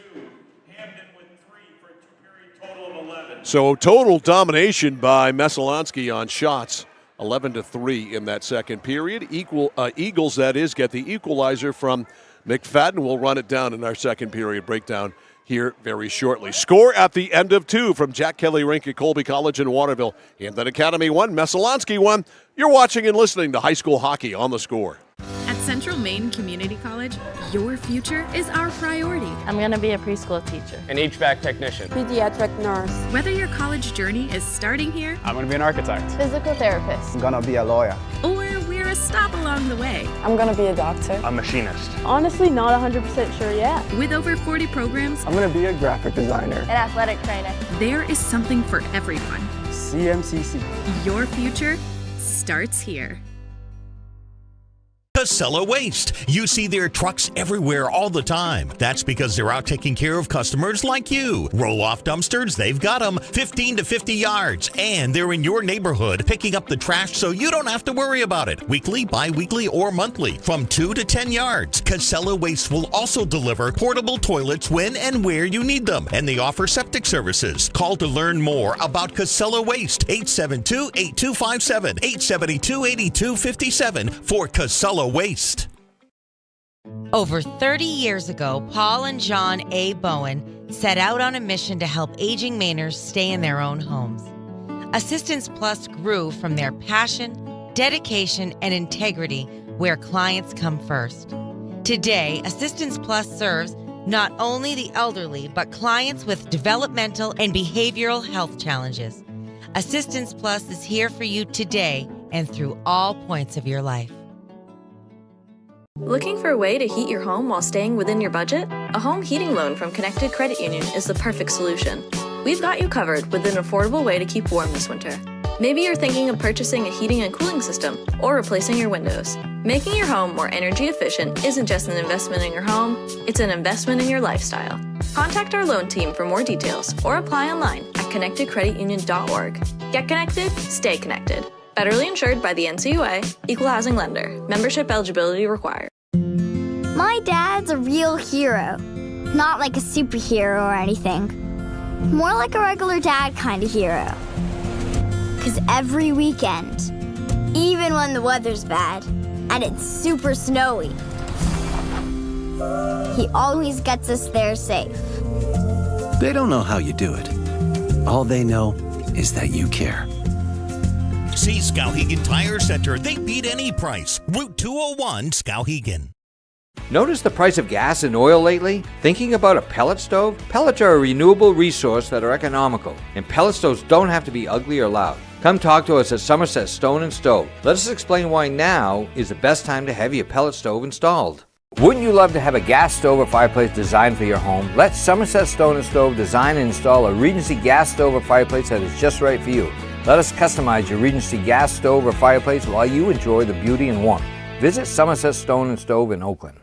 Hampden with 3 for a two-period total of 11. So total domination by Messalonskee on shots, 11-3 in that second period. Eagles, that is, get the equalizer from McFadden. We'll run it down in our second period breakdown here very shortly. Score at the end of 2 from Jack Kelly Rink at Colby College in Waterville. Hampden Academy 1, Messalonskee 1. You're watching and listening to high school hockey on The Score. At Central Maine Community College, your future is our priority. I'm going to be a preschool teacher. An HVAC technician. Pediatric nurse. Whether your college journey is starting here, I'm going to be an architect. Physical therapist. I'm going to be a lawyer. or we're a stop along the way. I'm going to be a doctor. A machinist. Honestly, not 100% sure yet. With over 40 programs, I'm going to be a graphic designer. An athletic trainer. There is something for everyone. CMCC. Your future starts here. Casella Waste. You see their trucks everywhere all the time. That's because they're out taking care of customers like you. Roll-off dumpsters, they've got them 15 to 50 yards. And they're in your neighborhood picking up the trash so you don't have to worry about it. Weekly, bi-weekly, or monthly from 2 to 10 yards. Casella Waste will also deliver portable toilets when and where you need them. And they offer septic services. Call to learn more about Casella Waste. 872-8257, 872-8257 for Casella Waste. Over 30 years ago, Paul and John A. Bowen set out on a mission to help aging Mainers stay in their own homes. Assistance Plus grew from their passion, dedication, and integrity where clients come first. Today, Assistance Plus serves not only the elderly, but clients with developmental and behavioral health challenges. Assistance Plus is here for you today and through all points of your life. Looking for a way to heat your home while staying within your budget? A home heating loan from Connected Credit Union is the perfect solution. We've got you covered with an affordable way to keep warm this winter. Maybe you're thinking of purchasing a heating and cooling system or replacing your windows. Making your home more energy efficient isn't just an investment in your home, it's an investment in your lifestyle. Contact our loan team for more details or apply online at connectedcreditunion.org. Get connected, stay connected. Federally insured by the NCUA, Equal Housing Lender. Membership eligibility required. My dad's a real hero. Not like a superhero or anything. More like a regular dad kind of hero. 'Cause every weekend, even when the weather's bad and it's super snowy, he always gets us there safe. They don't know how you do it. All they know is that you care. See Skowhegan Tire Center. They beat any price. Route 201, Skowhegan. Notice the price of gas and oil lately? Thinking about a pellet stove? Pellets are a renewable resource that are economical, and pellet stoves don't have to be ugly or loud. Come talk to us at Somerset Stone and Stove. Let us explain why now is the best time to have your pellet stove installed. Wouldn't you love to have a gas stove or fireplace designed for your home? Let Somerset Stone and Stove design and install a Regency gas stove or fireplace that is just right for you. Let us customize your Regency gas stove or fireplace while you enjoy the beauty and warmth. Visit Somerset Stone and Stove in Oakland.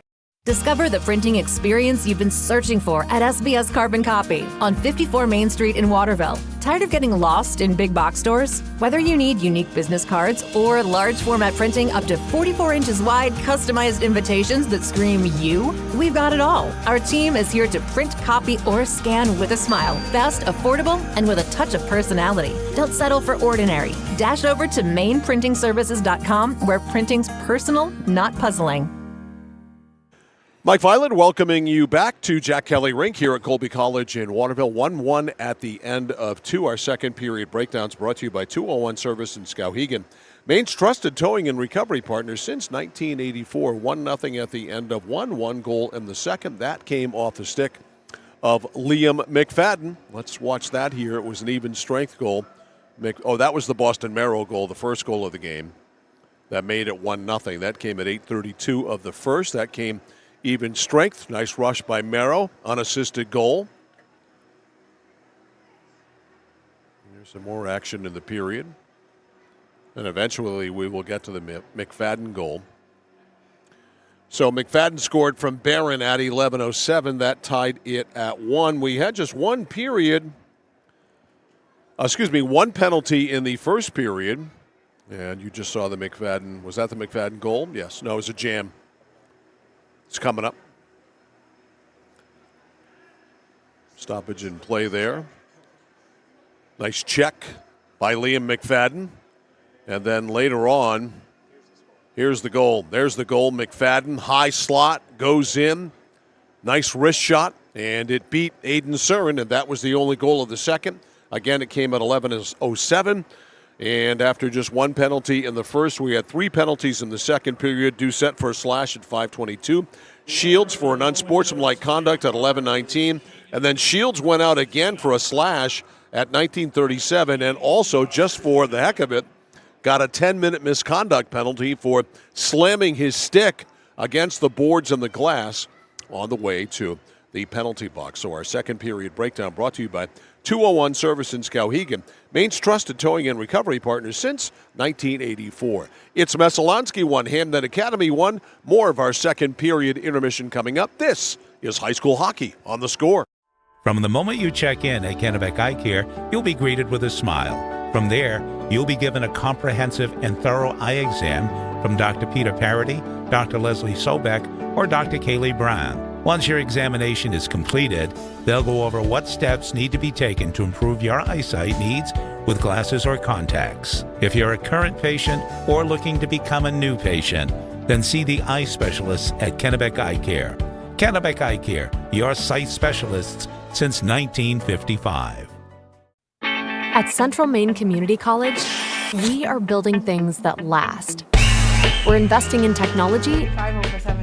Discover the printing experience you've been searching for at SBS Carbon Copy on 54 Main Street in Waterville. Tired of getting lost in big box stores? Whether you need unique business cards or large format printing up to 44 inches wide, customized invitations that scream you, we've got it all. Our team is here to print, copy, or scan with a smile. Fast, affordable, and with a touch of personality. Don't settle for ordinary. Dash over to mainprintingservices.com where printing's personal, not puzzling. Mike Violet welcoming you back to Jack Kelly Rink here at Colby College in Waterville. 1-1 at the end of 2. Our second period breakdowns brought to you by 201 Service in Skowhegan. Maine's trusted towing and recovery partner since 1984. 1-0 at the end of one goal in the second. That came off the stick of Liam McFadden. Let's watch that here. It was an even strength goal. That was the Boston Merrow goal, the first goal of the game. That made it 1-0. That came at 8:32 of the first. That came even strength. Nice rush by Merrow. Unassisted goal. There's some more action in the period. And eventually we will get to the McFadden goal. So McFadden scored from Barron at 11:07. That tied it at 1. We had just one period. One penalty in the first period. And you just saw the McFadden. Was that the McFadden goal? Yes. No, it was a jam. It's coming up. Stoppage in play there. Nice check by Liam McFadden. And then later on, here's the goal. There's the goal. McFadden, high slot, goes in. Nice wrist shot, and it beat Aiden Surin, and that was the only goal of the second. Again, it came at 11:07. And after just one penalty in the first, we had 3 penalties in the second period. Doucette for a slash at 5:22. Shields for an unsportsmanlike conduct at 11:19. And then Shields went out again for a slash at 19:37. And also, just for the heck of it, got a 10-minute misconduct penalty for slamming his stick against the boards and the glass on the way to the penalty box. So our second period breakdown brought to you by 201 Service in Skowhegan, Maine's trusted towing and recovery partner since 1984. It's Messalonskee 1, Hampden Academy 1. More of our second period intermission coming up. This is high school hockey on The Score. From the moment you check in at Kennebec Eye Care, you'll be greeted with a smile. From there, you'll be given a comprehensive and thorough eye exam from Dr. Peter Parody, Dr. Leslie Sobek, or Dr. Kaylee Brown. Once your examination is completed, they'll go over what steps need to be taken to improve your eyesight needs with glasses or contacts. If you're a current patient or looking to become a new patient, then see the eye specialists at Kennebec Eye Care. Kennebec Eye Care, your sight specialists since 1955. At Central Maine Community College, we are building things that last. We're investing in technology,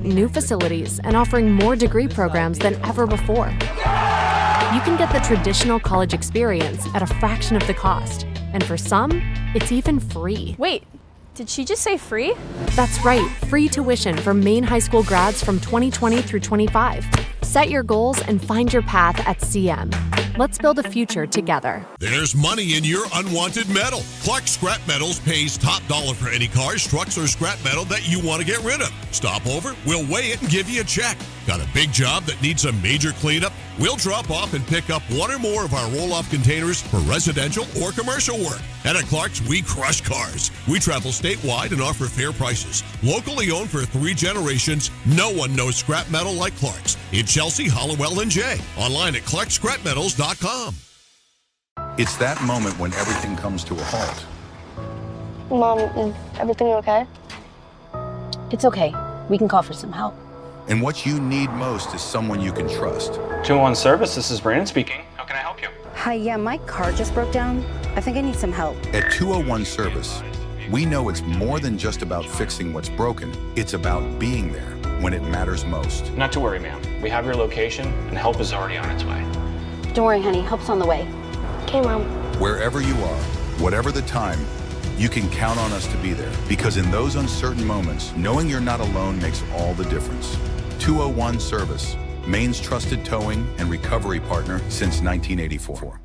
new facilities, and offering more degree programs than ever before. You can get the traditional college experience at a fraction of the cost, and for some, it's even free. Wait, did she just say free? That's right, free tuition for Maine high school grads from 2020 through 25. Set your goals and find your path at CM. Let's build a future together. There's money in your unwanted metal. Clark Scrap Metals pays top dollar for any cars, trucks, or scrap metal that you want to get rid of. Stop over, we'll weigh it and give you a check. Got a big job that needs a major cleanup? We'll drop off and pick up one or more of our roll-off containers for residential or commercial work. And at Clark's, we crush cars. We travel statewide and offer fair prices. Locally owned for 3 generations, no one knows scrap metal like Clark's. In Chelsea, Hollowell, and Jay. Online at clarkscrapmetals.com. It's that moment when everything comes to a halt. Mom, is everything okay? It's okay. We can call for some help. And what you need most is someone you can trust. 201 Service, this is Brandon speaking. How can I help you? Hi, yeah, my car just broke down. I think I need some help. At 201 Service, we know it's more than just about fixing what's broken. It's about being there when it matters most. Not to worry, ma'am. We have your location, and help is already on its way. Don't worry, honey. Help's on the way. Okay, Mom. Wherever you are, whatever the time, you can count on us to be there. Because in those uncertain moments, knowing you're not alone makes all the difference. 201 Service, Maine's trusted towing and recovery partner since 1984.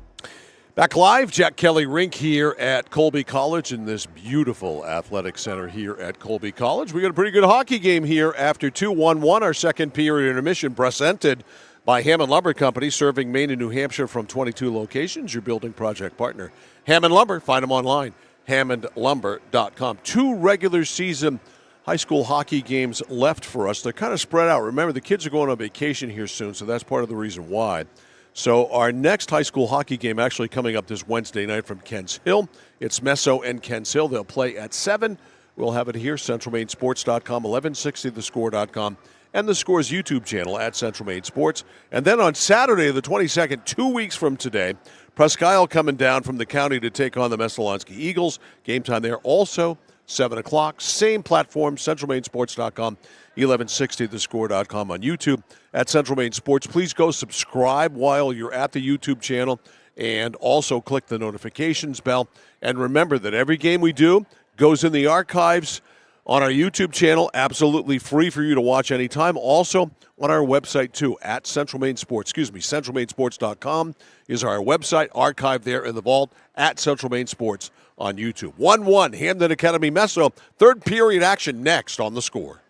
Back live, Jack Kelly Rink here at Colby College in this beautiful athletic center here at Colby College. We got a pretty good hockey game here after 2-1-1, our second period intermission presented by Hammond Lumber Company, serving Maine and New Hampshire from 22 locations, your building project partner. Hammond Lumber, find them online, hammondlumber.com. 2 regular season high school hockey games left for us. They're kind of spread out. Remember, the kids are going on vacation here soon, so that's part of the reason why. So our next high school hockey game actually coming up this Wednesday night from Kents Hill. It's Meso and Kents Hill. They'll play at 7. We'll have it here, centralmainsports.com, 1160thescore.com, and the Score's YouTube channel at Central Maine Sports. And then on Saturday, the 22nd, 2 weeks from today, Presque Isle coming down from the county to take on the Messalonskee Eagles. Game time there also 7 o'clock. Same platform, centralmainsports.com, 1160thescore.com on YouTube at Central Maine Sports. Please go subscribe while you're at the YouTube channel and also click the notifications bell. And remember that every game we do goes in the archives on our YouTube channel, absolutely free for you to watch anytime. Also on our website, too, at Central Maine Sports. centralmainsports.com is our website, archived there in the vault at Central Maine Sports on YouTube. 1-1, Hampden Academy Meso. Third period action next on The Score.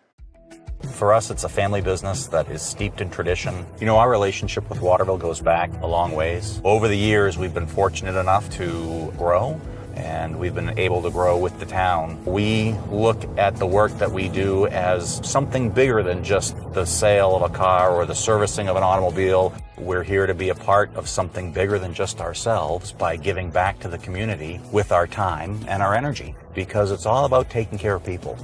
For us, it's a family business that is steeped in tradition. You know, our relationship with Waterville goes back a long ways. Over the years, we've been fortunate enough to grow, and we've been able to grow with the town. We look at the work that we do as something bigger than just the sale of a car or the servicing of an automobile. We're here to be a part of something bigger than just ourselves by giving back to the community with our time and our energy, because it's all about taking care of people.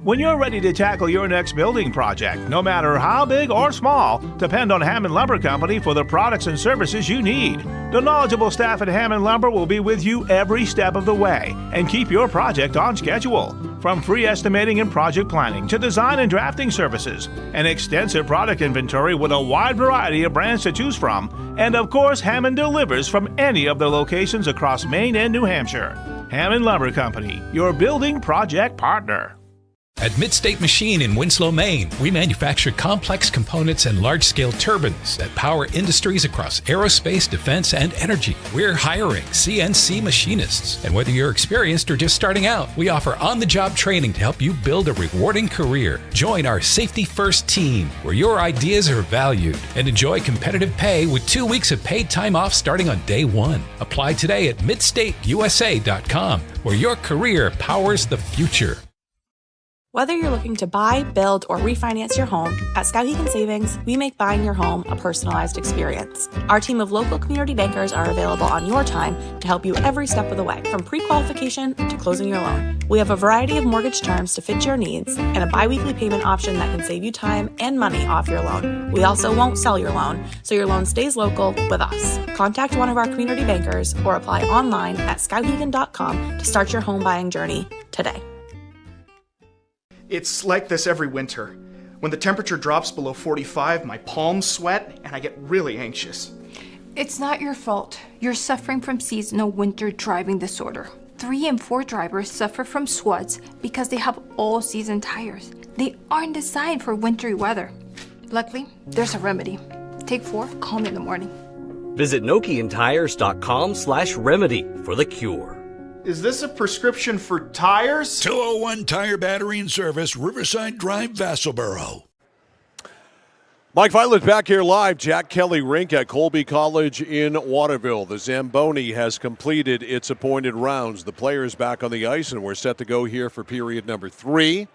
When you're ready to tackle your next building project, no matter how big or small, depend on Hammond Lumber Company for the products and services you need. The knowledgeable staff at Hammond Lumber will be with you every step of the way and keep your project on schedule. From free estimating and project planning to design and drafting services, an extensive product inventory with a wide variety of brands to choose from, and of course, Hammond delivers from any of the locations across Maine and New Hampshire. Hammond Lumber Company, your building project partner. At Midstate Machine in Winslow, Maine, we manufacture complex components and large-scale turbines that power industries across aerospace, defense, and energy. We're hiring CNC machinists, and whether you're experienced or just starting out, we offer on-the-job training to help you build a rewarding career. Join our Safety First team, where your ideas are valued, and enjoy competitive pay with 2 weeks of paid time off starting on day one. Apply today at midstateusa.com, where your career powers the future. Whether you're looking to buy, build, or refinance your home, at Skowhegan Savings, we make buying your home a personalized experience. Our team of local community bankers are available on your time to help you every step of the way, from pre-qualification to closing your loan. We have a variety of mortgage terms to fit your needs and a biweekly payment option that can save you time and money off your loan. We also won't sell your loan, so your loan stays local with us. Contact one of our community bankers or apply online at skowhegan.com to start your home buying journey today. It's like this every winter. When the temperature drops below 45, my palms sweat and I get really anxious. It's not your fault. You're suffering from seasonal winter driving disorder. 3 and 4 drivers suffer from SWUDs because they have all-season tires. They aren't designed for wintry weather. Luckily, there's a remedy. Take 4, call me in the morning. Visit NokianTires.com/remedy for the cure. Is this a prescription for tires? 201 Tire Battery and Service, Riverside Drive, Vassalboro. Mike Violet back here live. Jack Kelly Rink at Colby College in Waterville. The Zamboni has completed its appointed rounds. The players back on the ice, and we're set to go here for period number 3.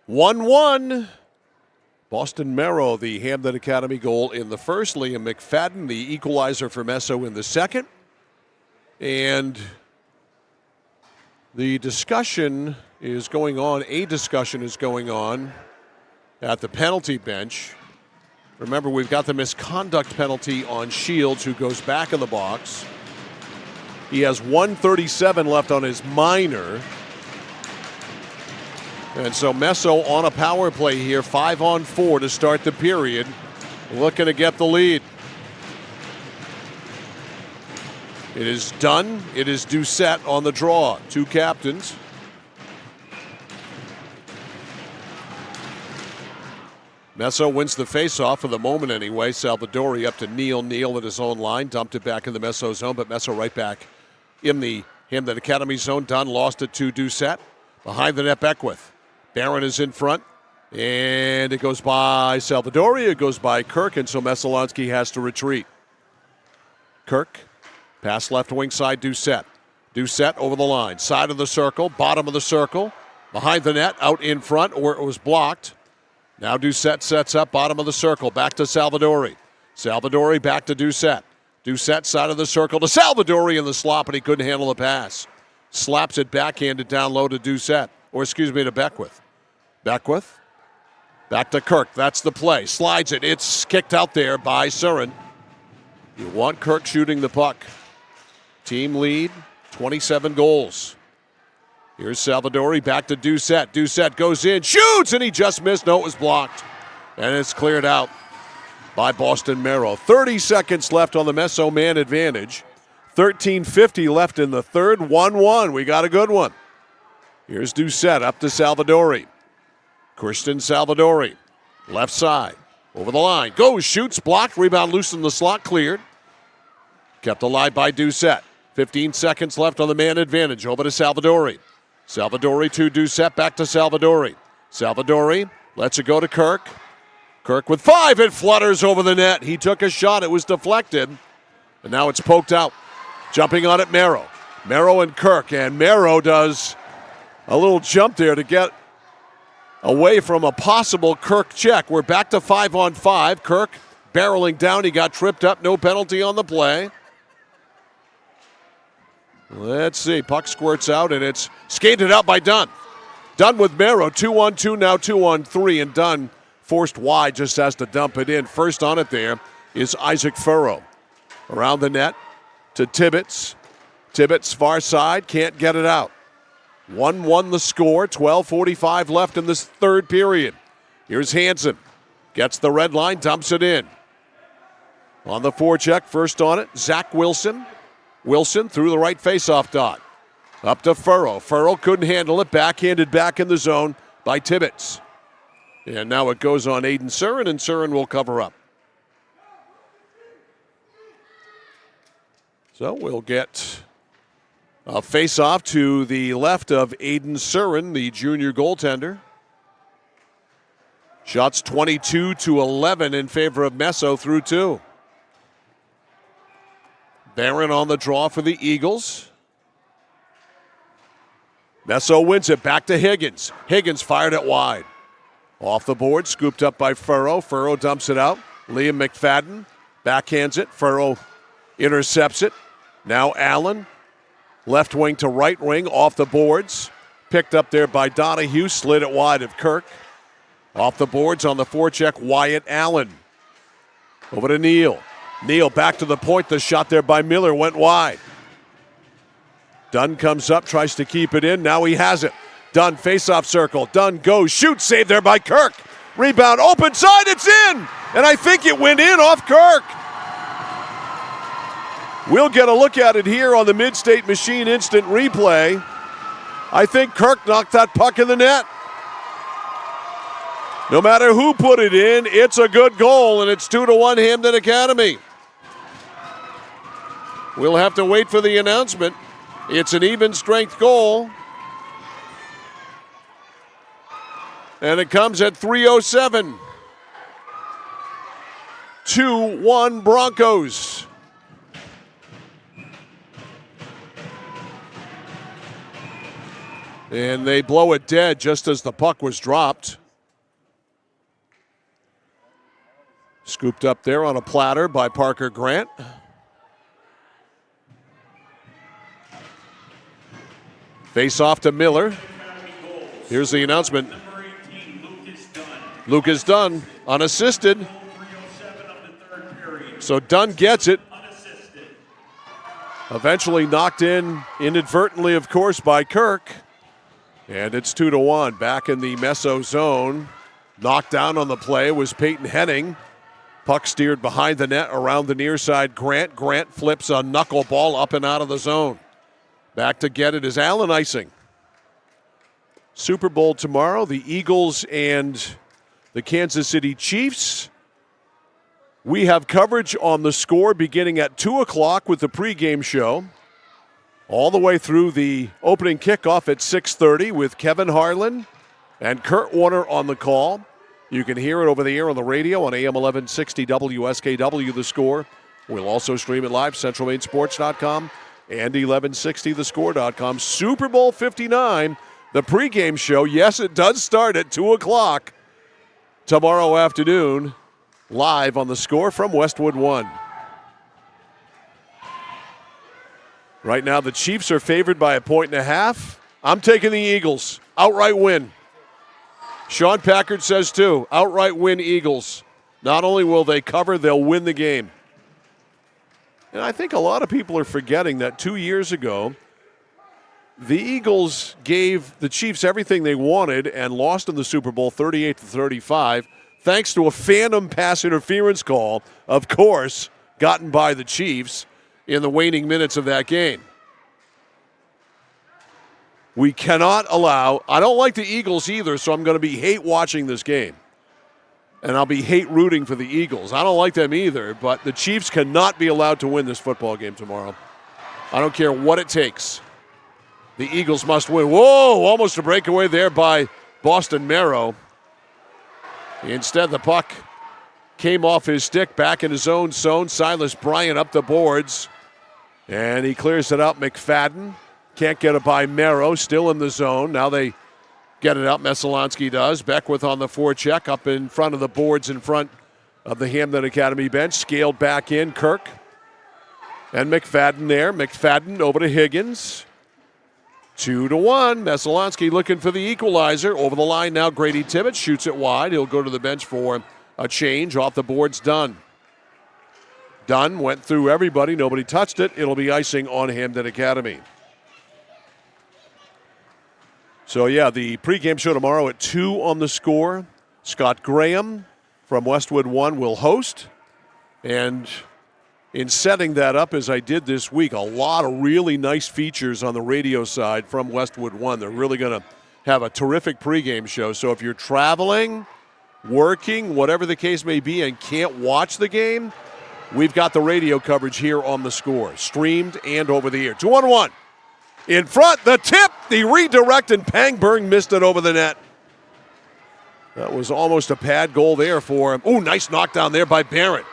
1-1. Boston Merrow, the Hampden Academy goal in the first. Liam McFadden, the equalizer for Meso in the second. And the discussion is going on. A discussion is going on at the penalty bench. Remember, we've got the misconduct penalty on Shields, who goes back in the box. He has 1:37 left on his minor. And so Meso on a power play here, 5-on-4 to start the period, looking to get the lead. It is done. It is Doucette on the draw. 2 captains. Meso wins the faceoff for the moment anyway. Salvadori up to Neal. Neal at his own line. Dumped it back in the Meso zone, but Meso right back in the Hampden Academy zone. Dunn lost it to Doucette. Behind the net, Beckwith. Barron is in front. And it goes by Salvadori. It goes by Kirk, and so Messalonskee has to retreat. Kirk. Pass left wing side, Doucette. Doucette over the line. Side of the circle, bottom of the circle. Behind the net, out in front, or it was blocked. Now Doucette sets up, bottom of the circle. Back to Salvadori. Salvadori back to Doucette. Doucette side of the circle to Salvadori in the slot, but he couldn't handle the pass. Slaps it backhanded down low to Doucette. Or excuse me, to Beckwith. Beckwith. Back to Kirk. That's the play. Slides it. It's kicked out there by Surin. You want Kirk shooting the puck. Team lead, 27 goals. Here's Salvadori back to Doucette. Doucette goes in, shoots, and he just missed. No, it was blocked. And it's cleared out by Boston Merrill. 30 seconds left on the Meso man advantage. 13:50 left in the third. 1-1. We got a good one. Here's Doucette up to Salvadori. Christian Salvadori. Left side. Over the line. Goes, shoots, blocked. Rebound loose in the slot. Cleared. Kept alive by Doucette. 15 seconds left on the man advantage. Over to Salvadori. Salvadori to Doucette. Back to Salvadori. Salvadori lets it go to Kirk. Kirk with 5. It flutters over the net. He took a shot. It was deflected. And now it's poked out. Jumping on it, Merrow. Merrow and Kirk. And Merrow does a little jump there to get away from a possible Kirk check. We're back to 5-on-5. Kirk barreling down. He got tripped up. No penalty on the play. Let's see. Puck squirts out, and it's skated out by Dunn. Dunn with Merrow. 2-on-2, now 2-on-3, and Dunn forced wide, just has to dump it in. First on it there is Isaac Furrow. Around the net to Tibbetts. Tibbetts far side, can't get it out. 1-1 the score, 12:45 left in this third period. Here's Hansen. Gets the red line, dumps it in. On the forecheck, first on it, Zach Wilson. Wilson through the right faceoff dot. Up to Furrow. Furrow couldn't handle it, backhanded back in the zone by Tibbetts. And now it goes on Aiden Surin, and Surin will cover up. So we'll get a face-off to the left of Aiden Surin, the junior goaltender. Shots 22-11 in favor of Meso through 2. Barron on the draw for the Eagles. Meso wins it, back to Higgins. Higgins fired it wide. Off the board, scooped up by Furrow. Furrow dumps it out. Liam McFadden backhands it. Furrow intercepts it. Now Allen, left wing to right wing, off the boards. Picked up there by Donahue, slid it wide of Kirk. Off the boards on the forecheck, Wyatt Allen. Over to Neal. Neal back to the point. The shot there by Miller went wide. Dunn comes up, tries to keep it in. Now he has it. Dunn, face-off circle. Dunn goes, shoots, saved there by Kirk. Rebound, open side, it's in! And I think it went in off Kirk. We'll get a look at it here on the Mid-State Machine instant replay. I think Kirk knocked that puck in the net. No matter who put it in, it's a good goal, and it's 2-1 Hampden Academy. We'll have to wait for the announcement. It's an even strength goal. And it comes at 3:07. 2-1 Broncos. And they blow it dead just as the puck was dropped. Scooped up there on a platter by Parker Grant. Face off to Miller. Here's the announcement. Lucas Dunn, unassisted. So Dunn gets it. Eventually knocked in inadvertently, of course, by Kirk. And it's 2-1. Back in the Meso zone. Knocked down on the play was Peyton Henning. Puck steered behind the net around the near side. Grant flips a knuckleball up and out of the zone. Back to get it is Alan Icing. Super Bowl tomorrow. The Eagles and the Kansas City Chiefs. We have coverage on the Score beginning at 2 o'clock with the pregame show. All the way through the opening kickoff at 6:30 with Kevin Harlan and Kurt Warner on the call. You can hear it over the air on the radio on AM 1160 WSKW, The Score. We'll also stream it live, centralmainsports.com and 1160thescore.com. Super Bowl 59, the pregame show. Yes, it does start at 2 o'clock tomorrow afternoon, live on The Score from Westwood One. Right now, the Chiefs are favored by 1.5. I'm taking the Eagles. Outright win. Sean Packard says too, outright win Eagles. Not only will they cover, they'll win the game. And I think a lot of people are forgetting that 2 years ago, The Eagles gave the Chiefs everything they wanted and lost in the Super Bowl 38-35 thanks to a phantom pass interference call, of course, gotten by the Chiefs in the waning minutes of that game. We cannot allow, I don't like the Eagles either, so I'm going to be hate watching this game. And I'll be hate rooting for the Eagles. I don't like them either, but the Chiefs cannot be allowed to win this football game tomorrow. I don't care what it takes. The Eagles must win. Whoa, almost a breakaway there by Boston Marrow. Instead, the puck came off his stick back in his own zone. Silas Bryant up the boards, and he clears it out. McFadden can't get it by Marrow, still in the zone. Now they get it out. Messalonskee does. Beckwith on the forecheck up in front of the boards in front of the Hampden Academy bench. Scaled back in. Kirk and McFadden there. McFadden over to Higgins. 2-1. Messalonskee looking for the equalizer. Over the line now. Grady Tibbetts shoots it wide. He'll go to the bench for a change. Off the boards, Dunn. Dunn went through everybody. Nobody touched it. It'll be icing on Hampden Academy. So, yeah, the pregame show tomorrow at 2 on the Score. Scott Graham from Westwood One will host. And in setting that up, as I did this week, a lot of really nice features on the radio side from Westwood One. They're really going to have a terrific pregame show. So if you're traveling, working, whatever the case may be, and can't watch the game, we've got the radio coverage here on the Score, streamed and over the air. 2-on-1. In front, the tip, the redirect, and Pangburn missed it over the net. That was almost a pad goal there for him. Ooh, nice knockdown there by Barron.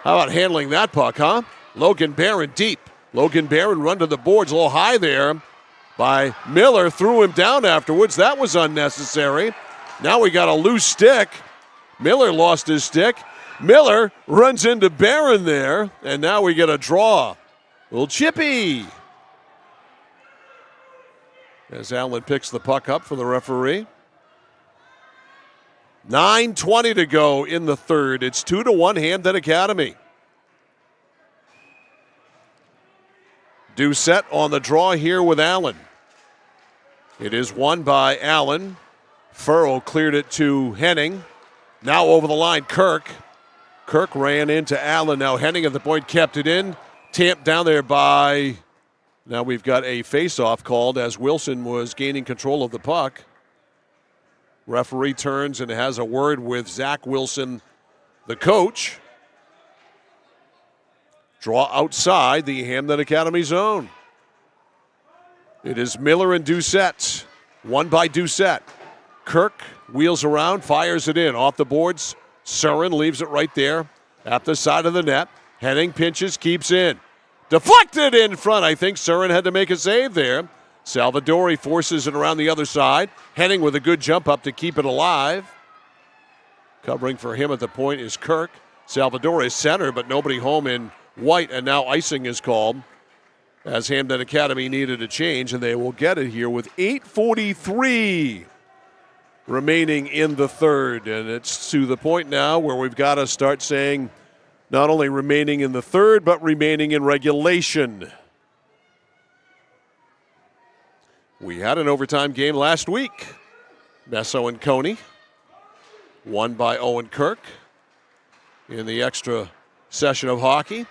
How about handling that puck, huh? Logan Barron deep. Logan Barron run to the boards a little high there by Miller. Threw him down afterwards. That was unnecessary. Now we got a loose stick. Miller lost his stick. Miller runs into Barron there, and now we get a draw. A little chippy. As Allen picks the puck up for the referee. 9:20 to go in the third. It's 2-1 Hampden Academy. Doucette on the draw here with Allen. It is won by Allen. Furrow cleared it to Henning. Now over the line, Kirk. Kirk ran into Allen. Now Henning at the point kept it in. Tamped down there by... Now we've got a face-off called as Wilson was gaining control of the puck. Referee turns and has a word with Zach Wilson, the coach. Draw outside the Hampden Academy zone. It is Miller and Doucette. Won by Doucette. Kirk wheels around, fires it in. Off the boards, Surin leaves it right there at the side of the net. Henning pinches, keeps in. Deflected in front. I think Surin had to make a save there. Salvadori forces it around the other side. Henning with a good jump up to keep it alive. Covering for him at the point is Kirk. Salvadori is center, but nobody home in white, and now icing is called as Hampden Academy needed a change, and they will get it here with 8:43 remaining in the third. And it's to the point now where we've got to start saying not only remaining in the third, but remaining in regulation. We had an overtime game last week. Messo and Coney, won by Owen Kirk in the extra session of hockey.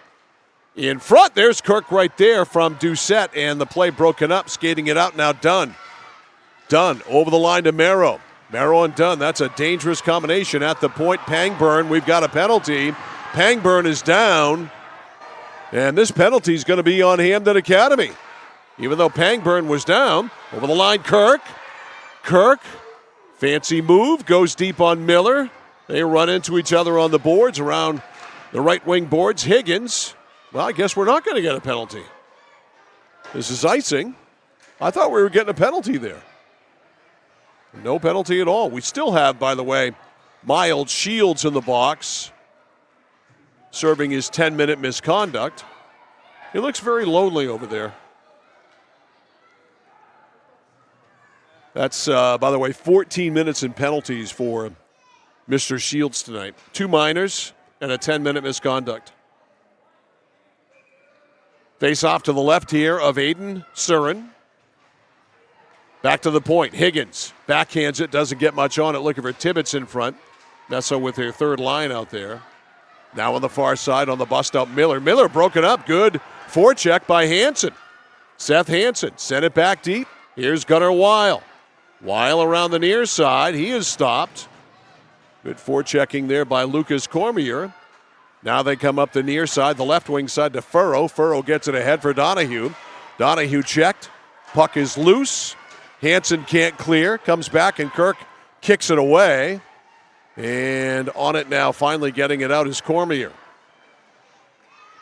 In front, there's Kirk right there from Doucette, and the play broken up, skating it out now, Dunn. Dunn over the line to Marrow. Marrow and Dunn, that's a dangerous combination at the point. Pangburn, we've got a penalty. Pangburn is down, and this penalty is going to be on Hampden Academy. Even though Pangburn was down, over the line, Kirk. Kirk, fancy move, goes deep on Miller. They run into each other on the boards around the right wing boards. Higgins, well, I guess we're not going to get a penalty. This is icing. I thought we were getting a penalty there. No penalty at all. We still have, by the way, Miles Shields in the box, serving his 10-minute misconduct. He looks very lonely over there. That's, by the way, 14 minutes in penalties for Mr. Shields tonight. 2 minors and a 10-minute misconduct. Face off to the left here of Aiden Surin. Back to the point. Higgins backhands it, doesn't get much on it. Looking for Tibbetts in front. Messo with their third line out there. Now on the far side on the bust out Miller. Miller broken up. Good forecheck by Hansen. Seth Hansen sent it back deep. Here's Gunnar Weil. Weil around the near side. He is stopped. Good forechecking there by Lucas Cormier. Now they come up the near side, the left wing side to Furrow. Furrow gets it ahead for Donahue. Donahue checked. Puck is loose. Hansen can't clear. Comes back and Kirk kicks it away. And on it now, finally getting it out is Cormier.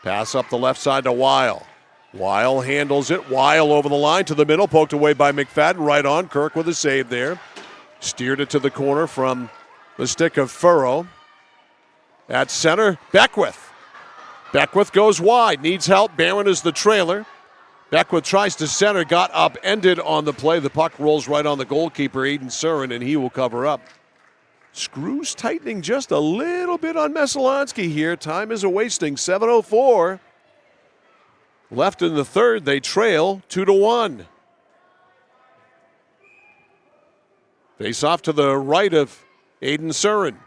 Pass up the left side to Weil. Weil handles it. Weil over the line to the middle. Poked away by McFadden. Right on. Kirk with a save there. Steered it to the corner from the stick of Furrow. At center, Beckwith. Beckwith goes wide. Needs help. Barron is the trailer. Beckwith tries to center. Got upended on the play. The puck rolls right on the goalkeeper, Aiden Surin, and he will cover up. Screws tightening just a little bit on Messalonskee here. Time is a-wasting. 7:04. Left in the third. They trail 2-1. Face off to the right of Aiden Surin.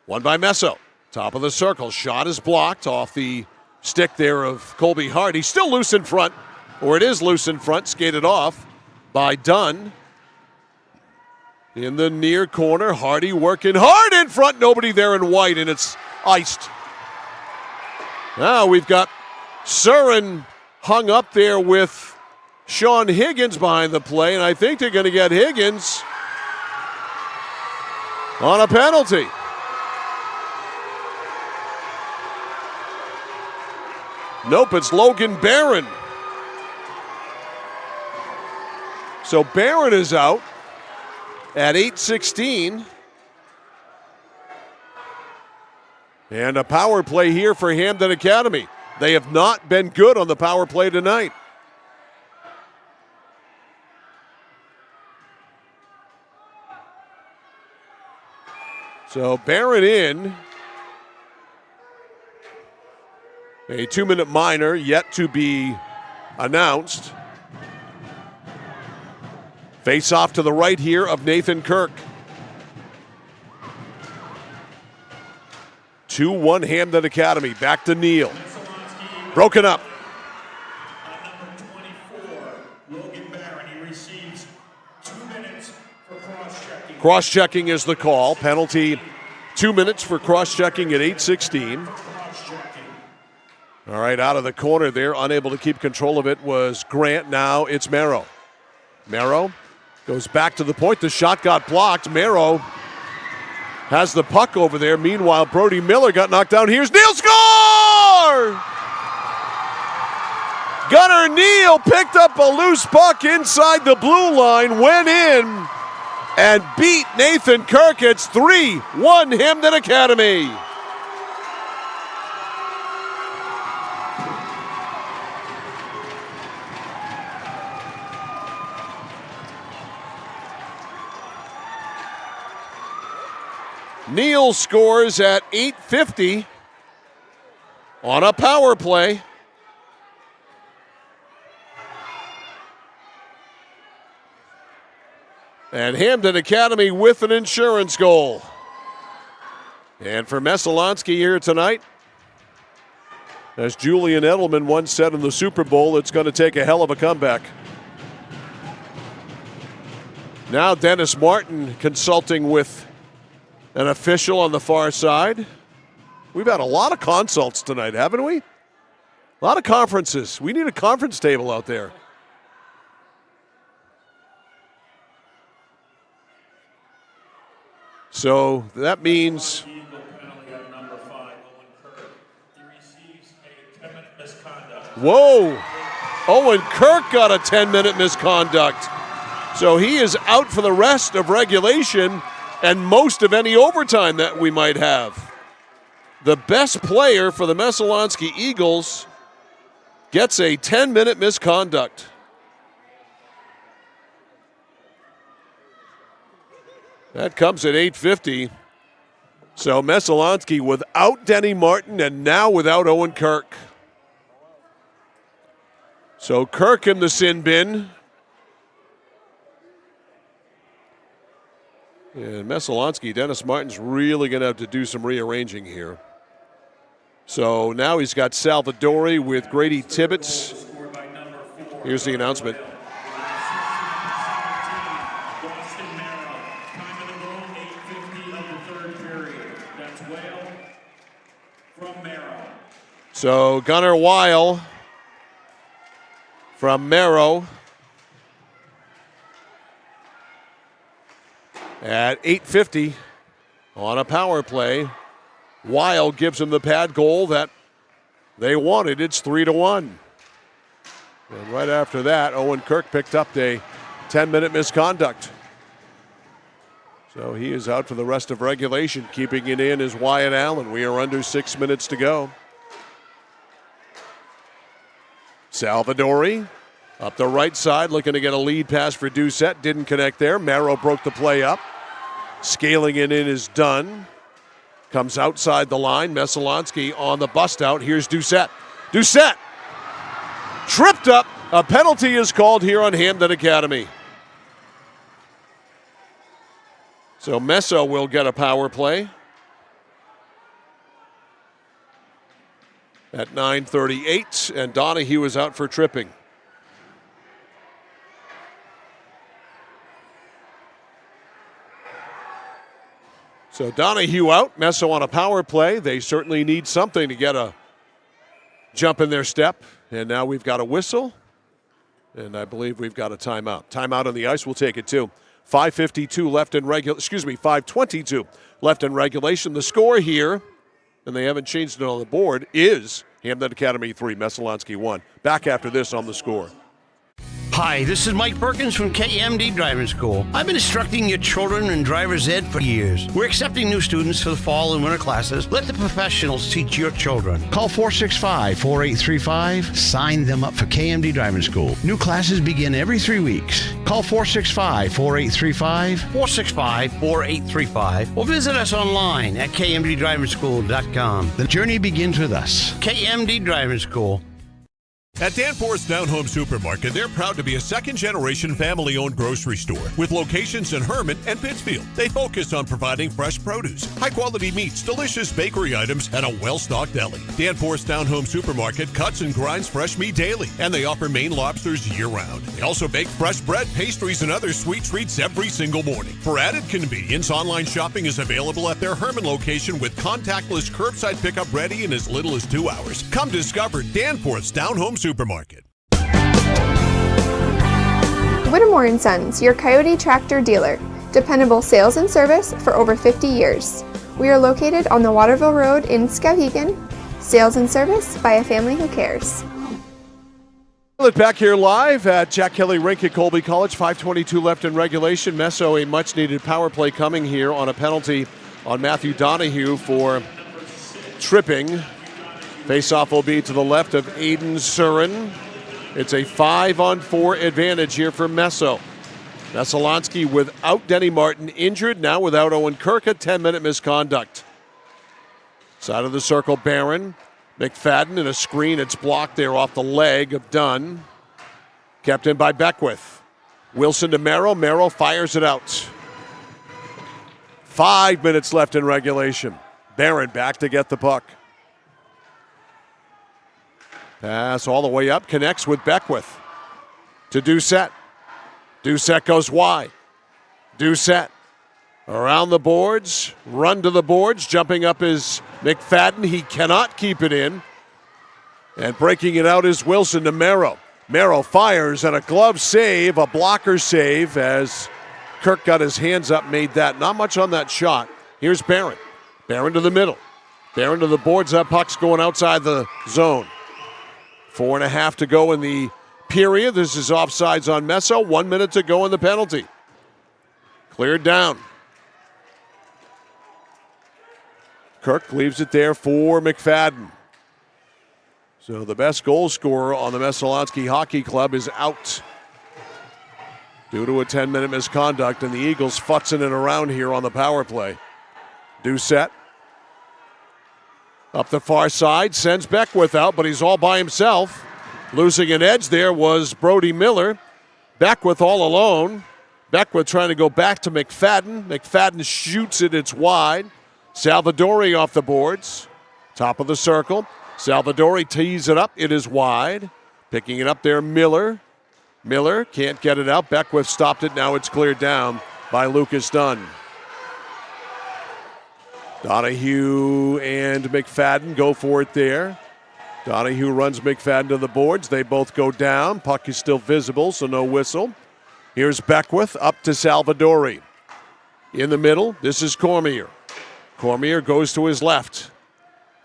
One by Messo. Top of the circle. Shot is blocked off the stick there of Colby Hart. He's still loose in front. Or it is loose in front, skated off by Dunn. In the near corner, Hardy working hard in front. Nobody there in white, and it's iced. Now we've got Surin hung up there with Sean Higgins behind the play, and I think they're going to get Higgins on a penalty. Nope, it's Logan Barron. So Barron is out at 8:16. And a power play here for Hampden Academy. They have not been good on the power play tonight. So Barron in. A 2-minute minor yet to be announced. Face off to the right here of Nathan Kirk. 2-1 Hampden Academy. Back to Neal. Broken up. Cross-checking is the call. Penalty 2 minutes for cross-checking at 8:16. All right, out of the corner there, unable to keep control of it was Grant. Now it's Merrow. Merrow goes back to the point. The shot got blocked. Merrow has the puck over there. Meanwhile, Brody Miller got knocked down. Here's Neal. Score! Gunnar Neal picked up a loose puck inside the blue line, went in, and beat Nathan Kirk. It's 3-1 Hampden Academy. Neal scores at 8:50 on a power play. And Hampden Academy with an insurance goal. And for Messalonskee here tonight, as Julian Edelman once said in the Super Bowl, it's going to take a hell of a comeback. Now Dennis Martin consulting with an official on the far side. We've had a lot of consults tonight, haven't we? A lot of conferences. We need a conference table out there. So that means whoa! Owen Kirk got a 10-minute misconduct. So he is out for the rest of regulation and most of any overtime that we might have. The best player for the Messalonskee Eagles gets a 10-minute misconduct. That comes at 8:50. So Messalonskee without Denny Martin and now without Owen Kirk. So Kirk in the sin bin. And Messalonskee, Dennis Martin's really going to have to do some rearranging here. So now he's got Salvadori with Grady Tibbetts. Here's the announcement. So Gunnar Weil from Merrow at 8:50 on a power play. Weil gives him the pad goal that they wanted. It's 3-1. And right after that, Owen Kirk picked up a 10-minute misconduct. So he is out for the rest of regulation. Keeping it in is Wyatt Allen. We are under 6 minutes to go. Salvadori up the right side, looking to get a lead pass for Doucette. Didn't connect there. Merrow broke the play up. Scaling it in is Dunn. Comes outside the line. Messalonskee on the bust out. Here's Doucette. Doucette tripped up. A penalty is called here on Hampden Academy. So Messo will get a power play. At 9:38, and Donahue is out for tripping. So Donahue out, Messo on a power play. They certainly need something to get a jump in their step. And now we've got a whistle, and I believe we've got a timeout. Timeout on the ice, we'll take it too. 5:52 left in 5:22 left in regulation. The score here, and they haven't changed it on the board, is Hampden Academy 3, Messalonskee 1. Back after this on The Score. Hi, this is Mike Perkins from KMD Driving School. I've been instructing your children in driver's ed for years. We're accepting new students for the fall and winter classes. Let the professionals teach your children. Call 465-4835. Sign them up for KMD Driving School. New classes begin every 3 weeks. Call 465-4835, 465-4835, or visit us online at kmddrivingschool.com. The journey begins with us. KMD Driving School. At Danforth's Down Home Supermarket, they're proud to be a second-generation family-owned grocery store with locations in Herman and Pittsfield. They focus on providing fresh produce, high-quality meats, delicious bakery items, and a well-stocked deli. Danforth's Down Home Supermarket cuts and grinds fresh meat daily, and they offer Maine lobsters year-round. They also bake fresh bread, pastries, and other sweet treats every single morning. For added convenience, online shopping is available at their Herman location with contactless curbside pickup ready in as little as 2 hours. Come discover Danforth's Down Home Supermarket. Whittemore & Sons, your Coyote tractor dealer. Dependable sales and service for over 50 years. We are located on the Waterville Road in Skowhegan. Sales and service by a family who cares. Look back here live at Jack Kelly Rink at Colby College. 5:22 left in regulation. Messo, a much-needed power play coming here on a penalty on Matthew Donahue for tripping. Face-off will be to the left of Aiden Surin. It's a 5-on-4 advantage here for Messo. Messalonskee without Denny Martin injured, now without Owen Kirk, a 10-minute misconduct. Side of the circle, Barron. McFadden in a screen. It's blocked there off the leg of Dunn. Kept in by Beckwith. Wilson to Merrow. Merrow fires it out. 5 minutes left in regulation. Barron back to get the puck. Pass all the way up, connects with Beckwith to Doucette. Doucette goes wide. Doucette around the boards, run to the boards, jumping up is McFadden. He cannot keep it in. And breaking it out is Wilson to Merrow. Merrow fires and a glove save, a blocker save as Kirk got his hands up, made that. Not much on that shot. Here's Barron. Barron to the middle. Barron to the boards, that puck's going outside the zone. 4.5 to go in the period. This is offsides on Messo. 1 minute to go in the penalty. Cleared down. Kirk leaves it there for McFadden. So the best goal scorer on the Messalonskee Hockey Club is out due to a 10-minute misconduct, and the Eagles futzing it around here on the power play. Doucette up the far side, sends Beckwith out, but he's all by himself. Losing an edge there was Brody Miller. Beckwith all alone. Beckwith trying to go back to McFadden. McFadden shoots it. It's wide. Salvadori off the boards. Top of the circle. Salvadori tees it up. It is wide. Picking it up there, Miller. Miller can't get it out. Beckwith stopped it. Now it's cleared down by Lucas Dunn. Donahue and McFadden go for it there. Donahue runs McFadden to the boards. They both go down. Puck is still visible, so no whistle. Here's Beckwith up to Salvadori. In the middle, this is Cormier. Cormier goes to his left.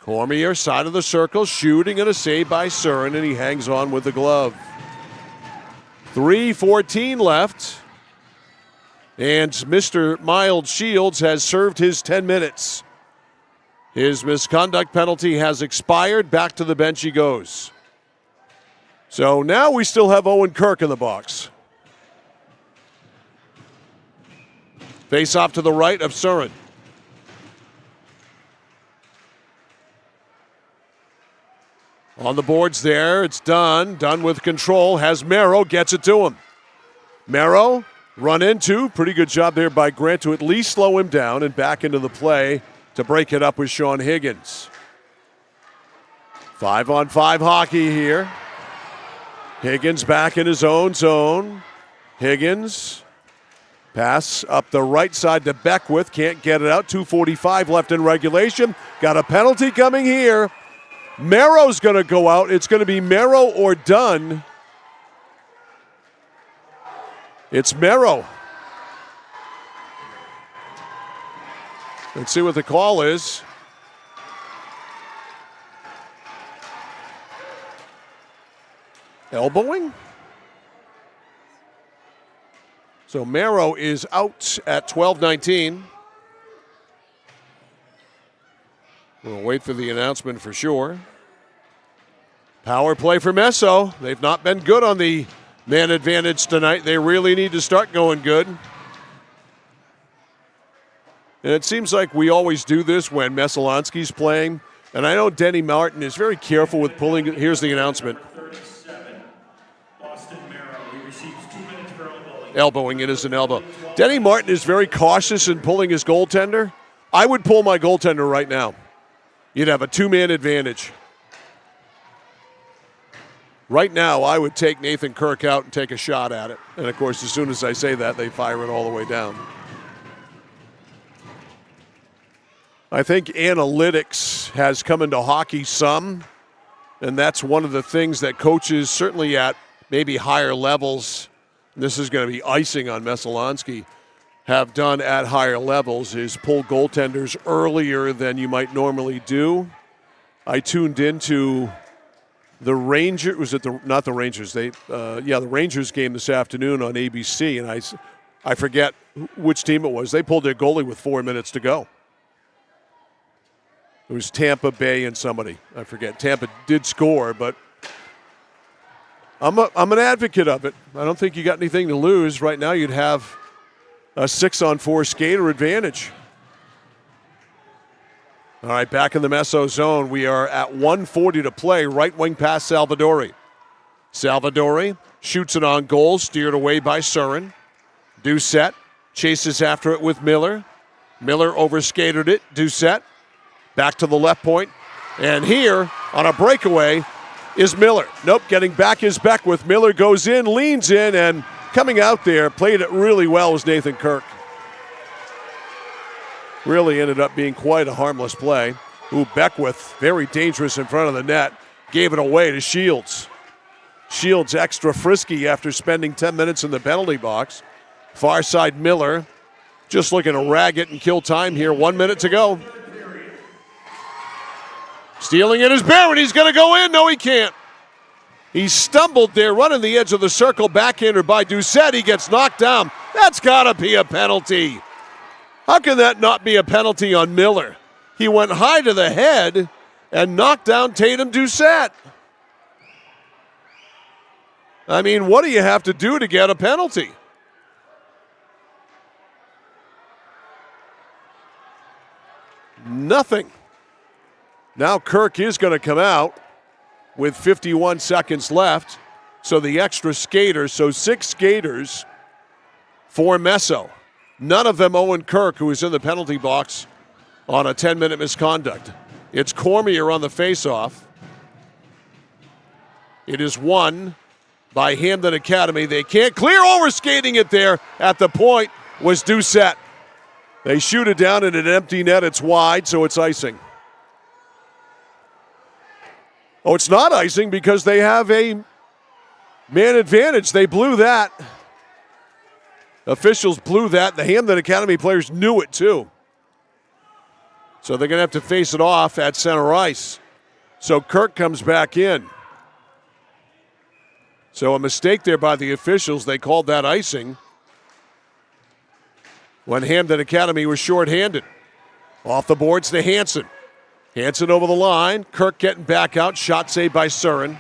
Cormier, side of the circle, shooting and a save by Surin, and he hangs on with the glove. 3:14 left. And Mr. Mild Shields has served his 10 minutes. His misconduct penalty has expired. Back to the bench he goes. So now we still have Owen Kirk in the box. Face off to the right of Surin. On the boards there, it's Dunn. Dunn with control, has Merrow, gets it to him. Merrow, run into, pretty good job there by Grant to at least slow him down and back into the play to break it up with Sean Higgins. 5-on-5 hockey here. Higgins back in his own zone. Higgins, pass up the right side to Beckwith, can't get it out. 2:45 left in regulation. Got a penalty coming here. Merrow's going to go out. It's going to be Merrow or Dunn. It's Merrow. Let's see what the call is. Elbowing? So Merrow is out at 12:19. We'll wait for the announcement for sure. Power play for Messo. They've not been good on the man advantage tonight. They really need to start going good. And it seems like we always do this when Messalonskee's playing. And I know Denny Martin is very careful with pulling. Here's the announcement. Elbowing, it is an elbow. Denny Martin is very cautious in pulling his goaltender. I would pull my goaltender right now. You'd have a two-man advantage. Right now, I would take Nathan Kirk out and take a shot at it. And, of course, as soon as I say that, they fire it all the way down. I think analytics has come into hockey some, and that's one of the things that coaches, certainly at maybe higher levels, and this is going to be icing on Messalonskee, have done at higher levels, is pull goaltenders earlier than you might normally do. I tuned into the Rangers, was it not the Rangers? The Rangers game this afternoon on ABC, and I forget which team it was. They pulled their goalie with 4 minutes to go. It was Tampa Bay and somebody. I forget. Tampa did score, but I'm an advocate of it. I don't think you got anything to lose. Right now you'd have a 6-on-4 skater advantage. All right, back in the Messo zone. We are at 1:40 to play. Right wing pass Salvadori. Salvadori shoots it on goal, steered away by Surin. Doucette chases after it with Miller. Miller overskated it. Doucette back to the left point. And here, on a breakaway, is Miller. Nope, getting back is Beckwith. Miller goes in, leans in, and coming out there, played it really well, was Nathan Kirk. Really ended up being quite a harmless play. Ooh, Beckwith, very dangerous in front of the net. Gave it away to Shields. Shields extra frisky after spending 10 minutes in the penalty box. Far side Miller, just looking to rag it and kill time here. 1 minute to go. Stealing it is Barron. He's going to go in. No, he can't. He stumbled there, running the edge of the circle, backhander by Doucette. He gets knocked down. That's got to be a penalty. How can that not be a penalty on Miller? He went high to the head and knocked down Tatum Doucette. I mean, what do you have to do to get a penalty? Nothing. Now Kirk is going to come out. with 51 seconds left. So the extra skater, so 6 skaters for Messo. None of them Owen Kirk, who is in the penalty box on a 10-minute misconduct. It's Cormier on the faceoff. It is won by Hampden Academy. They can't clear, overskating it there at the point was Doucette. They shoot it down in an empty net. It's wide, so it's icing. Oh, it's not icing because they have a man advantage. They blew that. Officials blew that. The Hampden Academy players knew it too. So they're going to have to face it off at center ice. So Kirk comes back in. So a mistake there by the officials. They called that icing when Hampden Academy was shorthanded. Off the boards to Hansen. Hansen over the line. Kirk getting back out. Shot saved by Surin.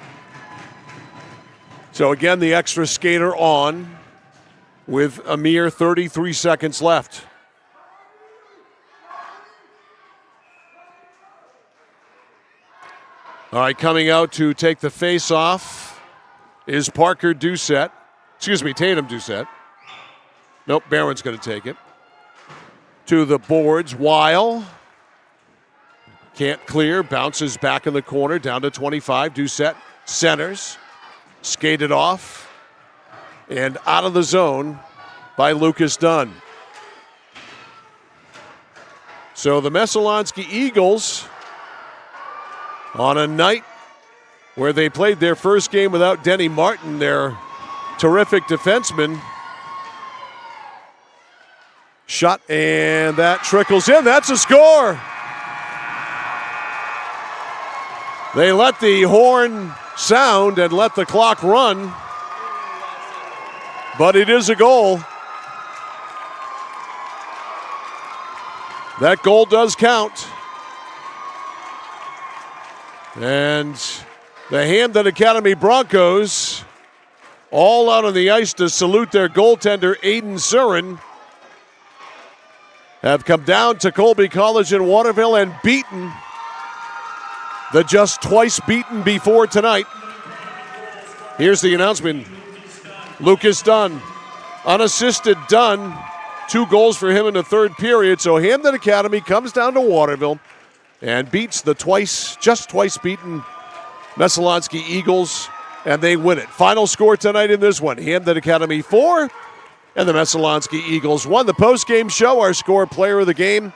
So again, the extra skater on with a mere 33 seconds left. All right, coming out to take the face-off is Parker Doucette. Excuse me, Tatum Doucette. Nope, Barron's going to take it. To the boards, Weil. Can't clear, bounces back in the corner, down to 25. Doucette centers, skated off, and out of the zone by Lucas Dunn. So the Messalonskee Eagles, on a night where they played their first game without Denny Martin, their terrific defenseman. Shot, and that trickles in. That's a score. They let the horn sound and let the clock run, but it is a goal. That goal does count. And the Hampden Academy Broncos all out on the ice to salute their goaltender, Aiden Surin, have come down to Colby College in Waterville and beaten the just twice beaten before tonight. Here's the announcement. Lucas Dunn, unassisted Dunn, 2 goals for him in the third period. So Hampden Academy comes down to Waterville and beats the just twice beaten Messalonskee Eagles, and they win it. Final score tonight in this one, Hampden Academy 4 and the Messalonskee Eagles 1. The post-game show, our score, player of the game,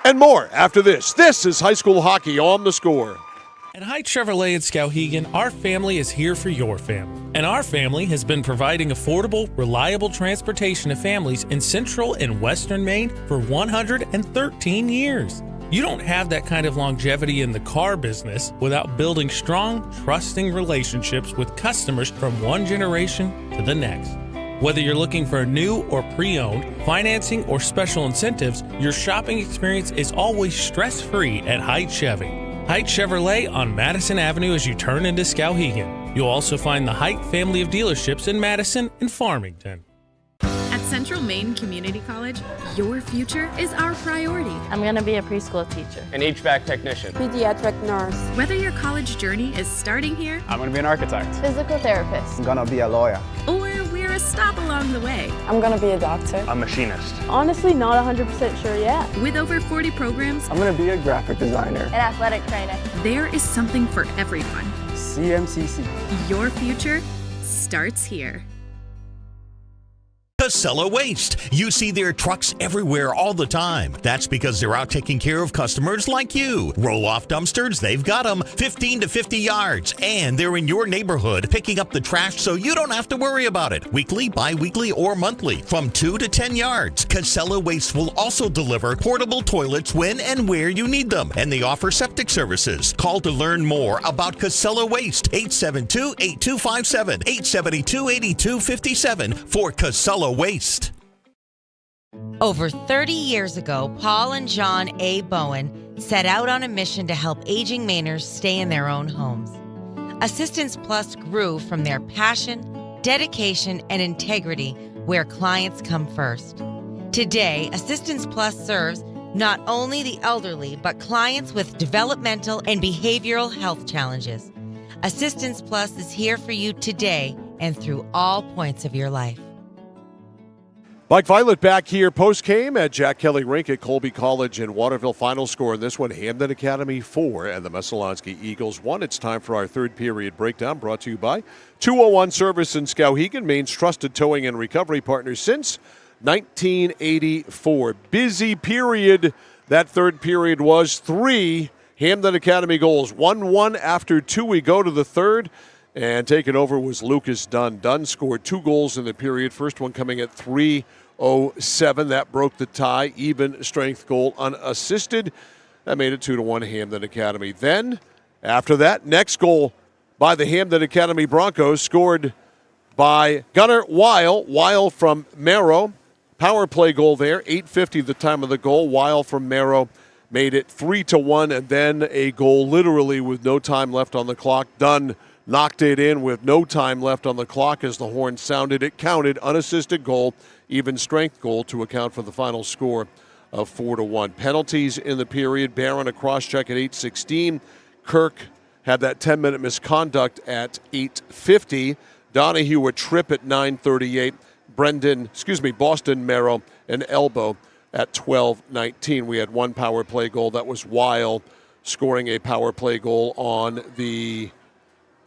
and more after this. This is high school hockey on The Score. At Hite Chevrolet in Skowhegan, our family is here for your family. And our family has been providing affordable, reliable transportation to families in central and western Maine for 113 years. You don't have that kind of longevity in the car business without building strong, trusting relationships with customers from one generation to the next. Whether you're looking for a new or pre-owned, financing, or special incentives, your shopping experience is always stress-free at Hite Chevy. Hite Chevrolet on Madison Avenue as you turn into Skowhegan. You'll also find the Hite family of dealerships in Madison and Farmington. At Central Maine Community College, your future is our priority. I'm going to be a preschool teacher. An HVAC technician. Pediatric nurse. Whether your college journey is starting here, I'm going to be an architect. Physical therapist. I'm going to be a lawyer. or we're a stop along the way. I'm going to be a doctor. A machinist. Honestly, not 100% sure yet. With over 40 programs, I'm going to be a graphic designer. An athletic trainer. There is something for everyone. CMCC. Your future starts here. Casella Waste. You see their trucks everywhere all the time. That's because they're out taking care of customers like you. Roll-off dumpsters, they've got them 15 to 50 yards. And they're in your neighborhood picking up the trash so you don't have to worry about it. Weekly, bi-weekly, or monthly from 2 to 10 yards. Casella Waste will also deliver portable toilets when and where you need them. And they offer septic services. Call to learn more about Casella Waste. 872-8257, 872-8257 for Casella Waste. Over 30 years ago, Paul and John A. Bowen set out on a mission to help aging Mainers stay in their own homes. Assistance Plus grew from their passion, dedication, and integrity where clients come first. Today, Assistance Plus serves not only the elderly, but clients with developmental and behavioral health challenges. Assistance Plus is here for you today and through all points of your life. Mike Violet back here post-game at Jack Kelly Rink at Colby College in Waterville. Final score in this one, Hampden Academy 4 and the Messalonskee Eagles 1. It's time for our third period breakdown, brought to you by 201 Service in Skowhegan, Maine's trusted towing and recovery partner since 1984. Busy period. That third period was 3 Hampden Academy goals. 1-1 after 2. We go to the third. And taking over was Lucas Dunn. Dunn scored 2 goals in the period. First one coming at 3:07. That broke the tie. Even strength goal unassisted. That made it 2-1 Hampden Academy. Then, after that, next goal by the Hampden Academy Broncos scored by Gunnar Weil. Weil from Merrow. Power play goal there. 8:50 the time of the goal. Weil from Merrow made it 3-1. And then a goal literally with no time left on the clock. Dunn knocked it in with no time left on the clock as the horn sounded. It counted, unassisted goal, even strength goal to account for the final score of 4-1. Penalties in the period. Barron a cross-check at 8:16. Kirk had that 10-minute misconduct at 8:50. Donahue a trip at 9:38. Boston Merrow an elbow at 12:19. We had one power play goal. That was Weil scoring a power play goal on the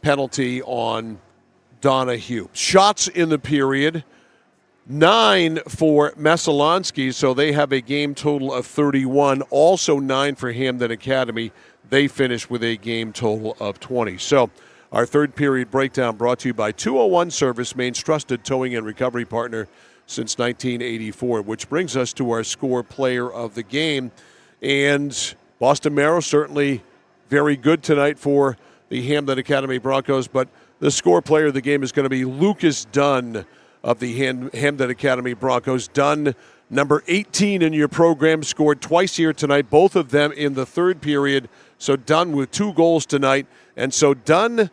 penalty on Donahue. Shots in the period, 9 for Messalonskee, so they have a game total of 31. Also 9 for Hampden Academy. They finish with a game total of 20. So our third period breakdown brought to you by 201 Service, Maine's trusted towing and recovery partner since 1984, which brings us to our score player of the game. And Boston Merrow certainly very good tonight for the Hampden Academy Broncos, but the score player of the game is going to be Lucas Dunn of the Hampden Academy Broncos. Dunn, number 18 in your program, scored twice here tonight, both of them in the third period. So Dunn with 2 goals tonight. And so Dunn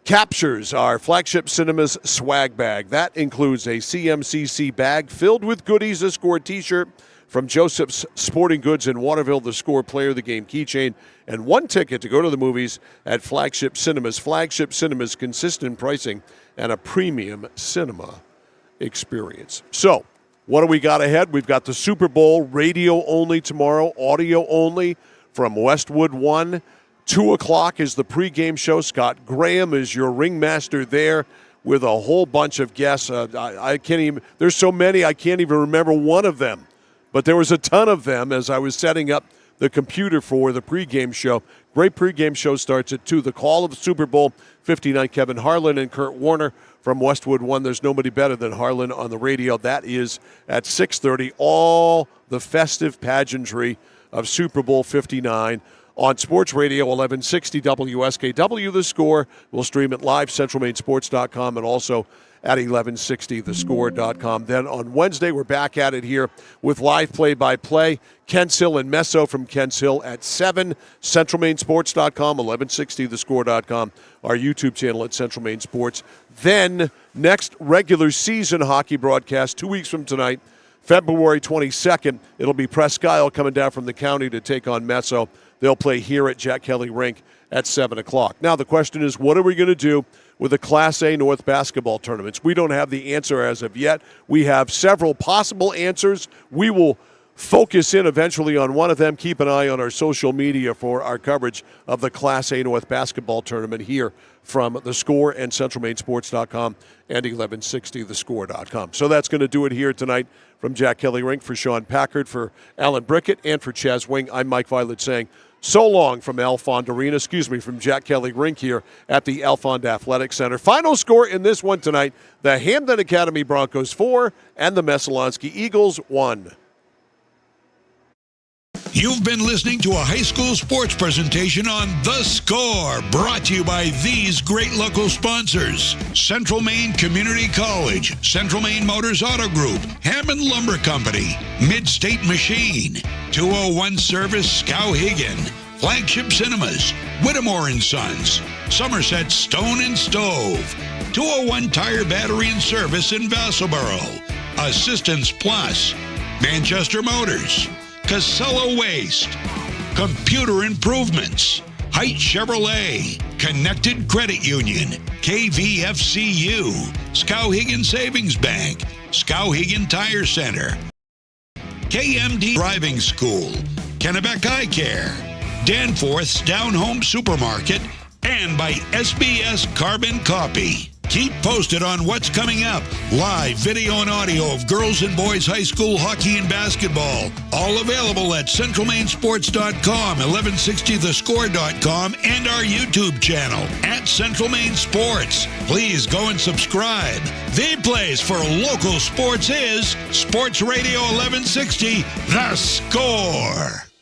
captures our Flagship Cinemas swag bag. That includes a CMCC bag filled with goodies, a Score t-shirt from Joseph's Sporting Goods in Waterville, the Score Player of the Game keychain, and 1 ticket to go to the movies at Flagship Cinemas. Flagship Cinemas, consistent pricing and a premium cinema experience. So, what do we got ahead? We've got the Super Bowl, radio only tomorrow, audio only from Westwood 1. 2 o'clock is the pregame show. Scott Graham is your ringmaster there with a whole bunch of guests. I can't even, there's so many, I can't even remember one of them. But there was a ton of them as I was setting up the computer for the pregame show. Great pregame show starts at 2. The call of the Super Bowl 59, Kevin Harlan and Kurt Warner from Westwood 1. There's nobody better than Harlan on the radio. That is at 6:30. All the festive pageantry of Super Bowl 59 on Sports Radio 1160 WSKW. The Score. We'll stream it live, centralmainsports.com, and also at 1160thescore.com. Then on Wednesday, we're back at it here with live play-by-play. Kents Hill and Meso from Kents Hill at 7. centralmainsports.com, 1160thescore.com, our YouTube channel at Central Maine Sports. Then next regular season hockey broadcast 2 weeks from tonight, February 22nd. It'll be Presque Isle coming down from the county to take on Meso. They'll play here at Jack Kelly Rink at 7 o'clock. Now the question is, what are we going to do with the Class A North basketball tournaments? We don't have the answer as of yet. We have several possible answers. We will focus in eventually on one of them. Keep an eye on our social media for our coverage of the Class A North basketball tournament here from The Score and centralmainsports.com and 1160thescore.com. So that's going to do it here tonight from Jack Kelly Rink. For Sean Packard, for Alan Brickett, and for Chaz Wing, I'm Mike Violet saying so long from Alfond Arena, from Jack Kelly Rink here at the Alfond Athletic Center. Final score in this one tonight, the Hampden Academy Broncos 4 and the Messalonskee Eagles 1. You've been listening to a high school sports presentation on The Score, brought to you by these great local sponsors: Central Maine Community College, Central Maine Motors Auto Group, Hammond Lumber Company, Mid-State Machine, 201 Service Skowhegan, Flagship Cinemas, Whittemore & Sons, Somerset Stone and Stove, 201 Tire Battery and Service in Vassalboro, Assistance Plus, Manchester Motors, Casella Waste, Computer Improvements, Height Chevrolet, Connected Credit Union, KVFCU, Skowhegan Savings Bank, Skowhegan Tire Center, KMD Driving School, Kennebec Eye Care, Danforth's Down Home Supermarket, and by SBS Carbon Copy. Keep posted on what's coming up. Live video and audio of girls and boys high school hockey and basketball. All available at centralmainsports.com, 1160thescore.com, and our YouTube channel at Central Maine Sports. Please go and subscribe. The place for local sports is Sports Radio 1160, The Score.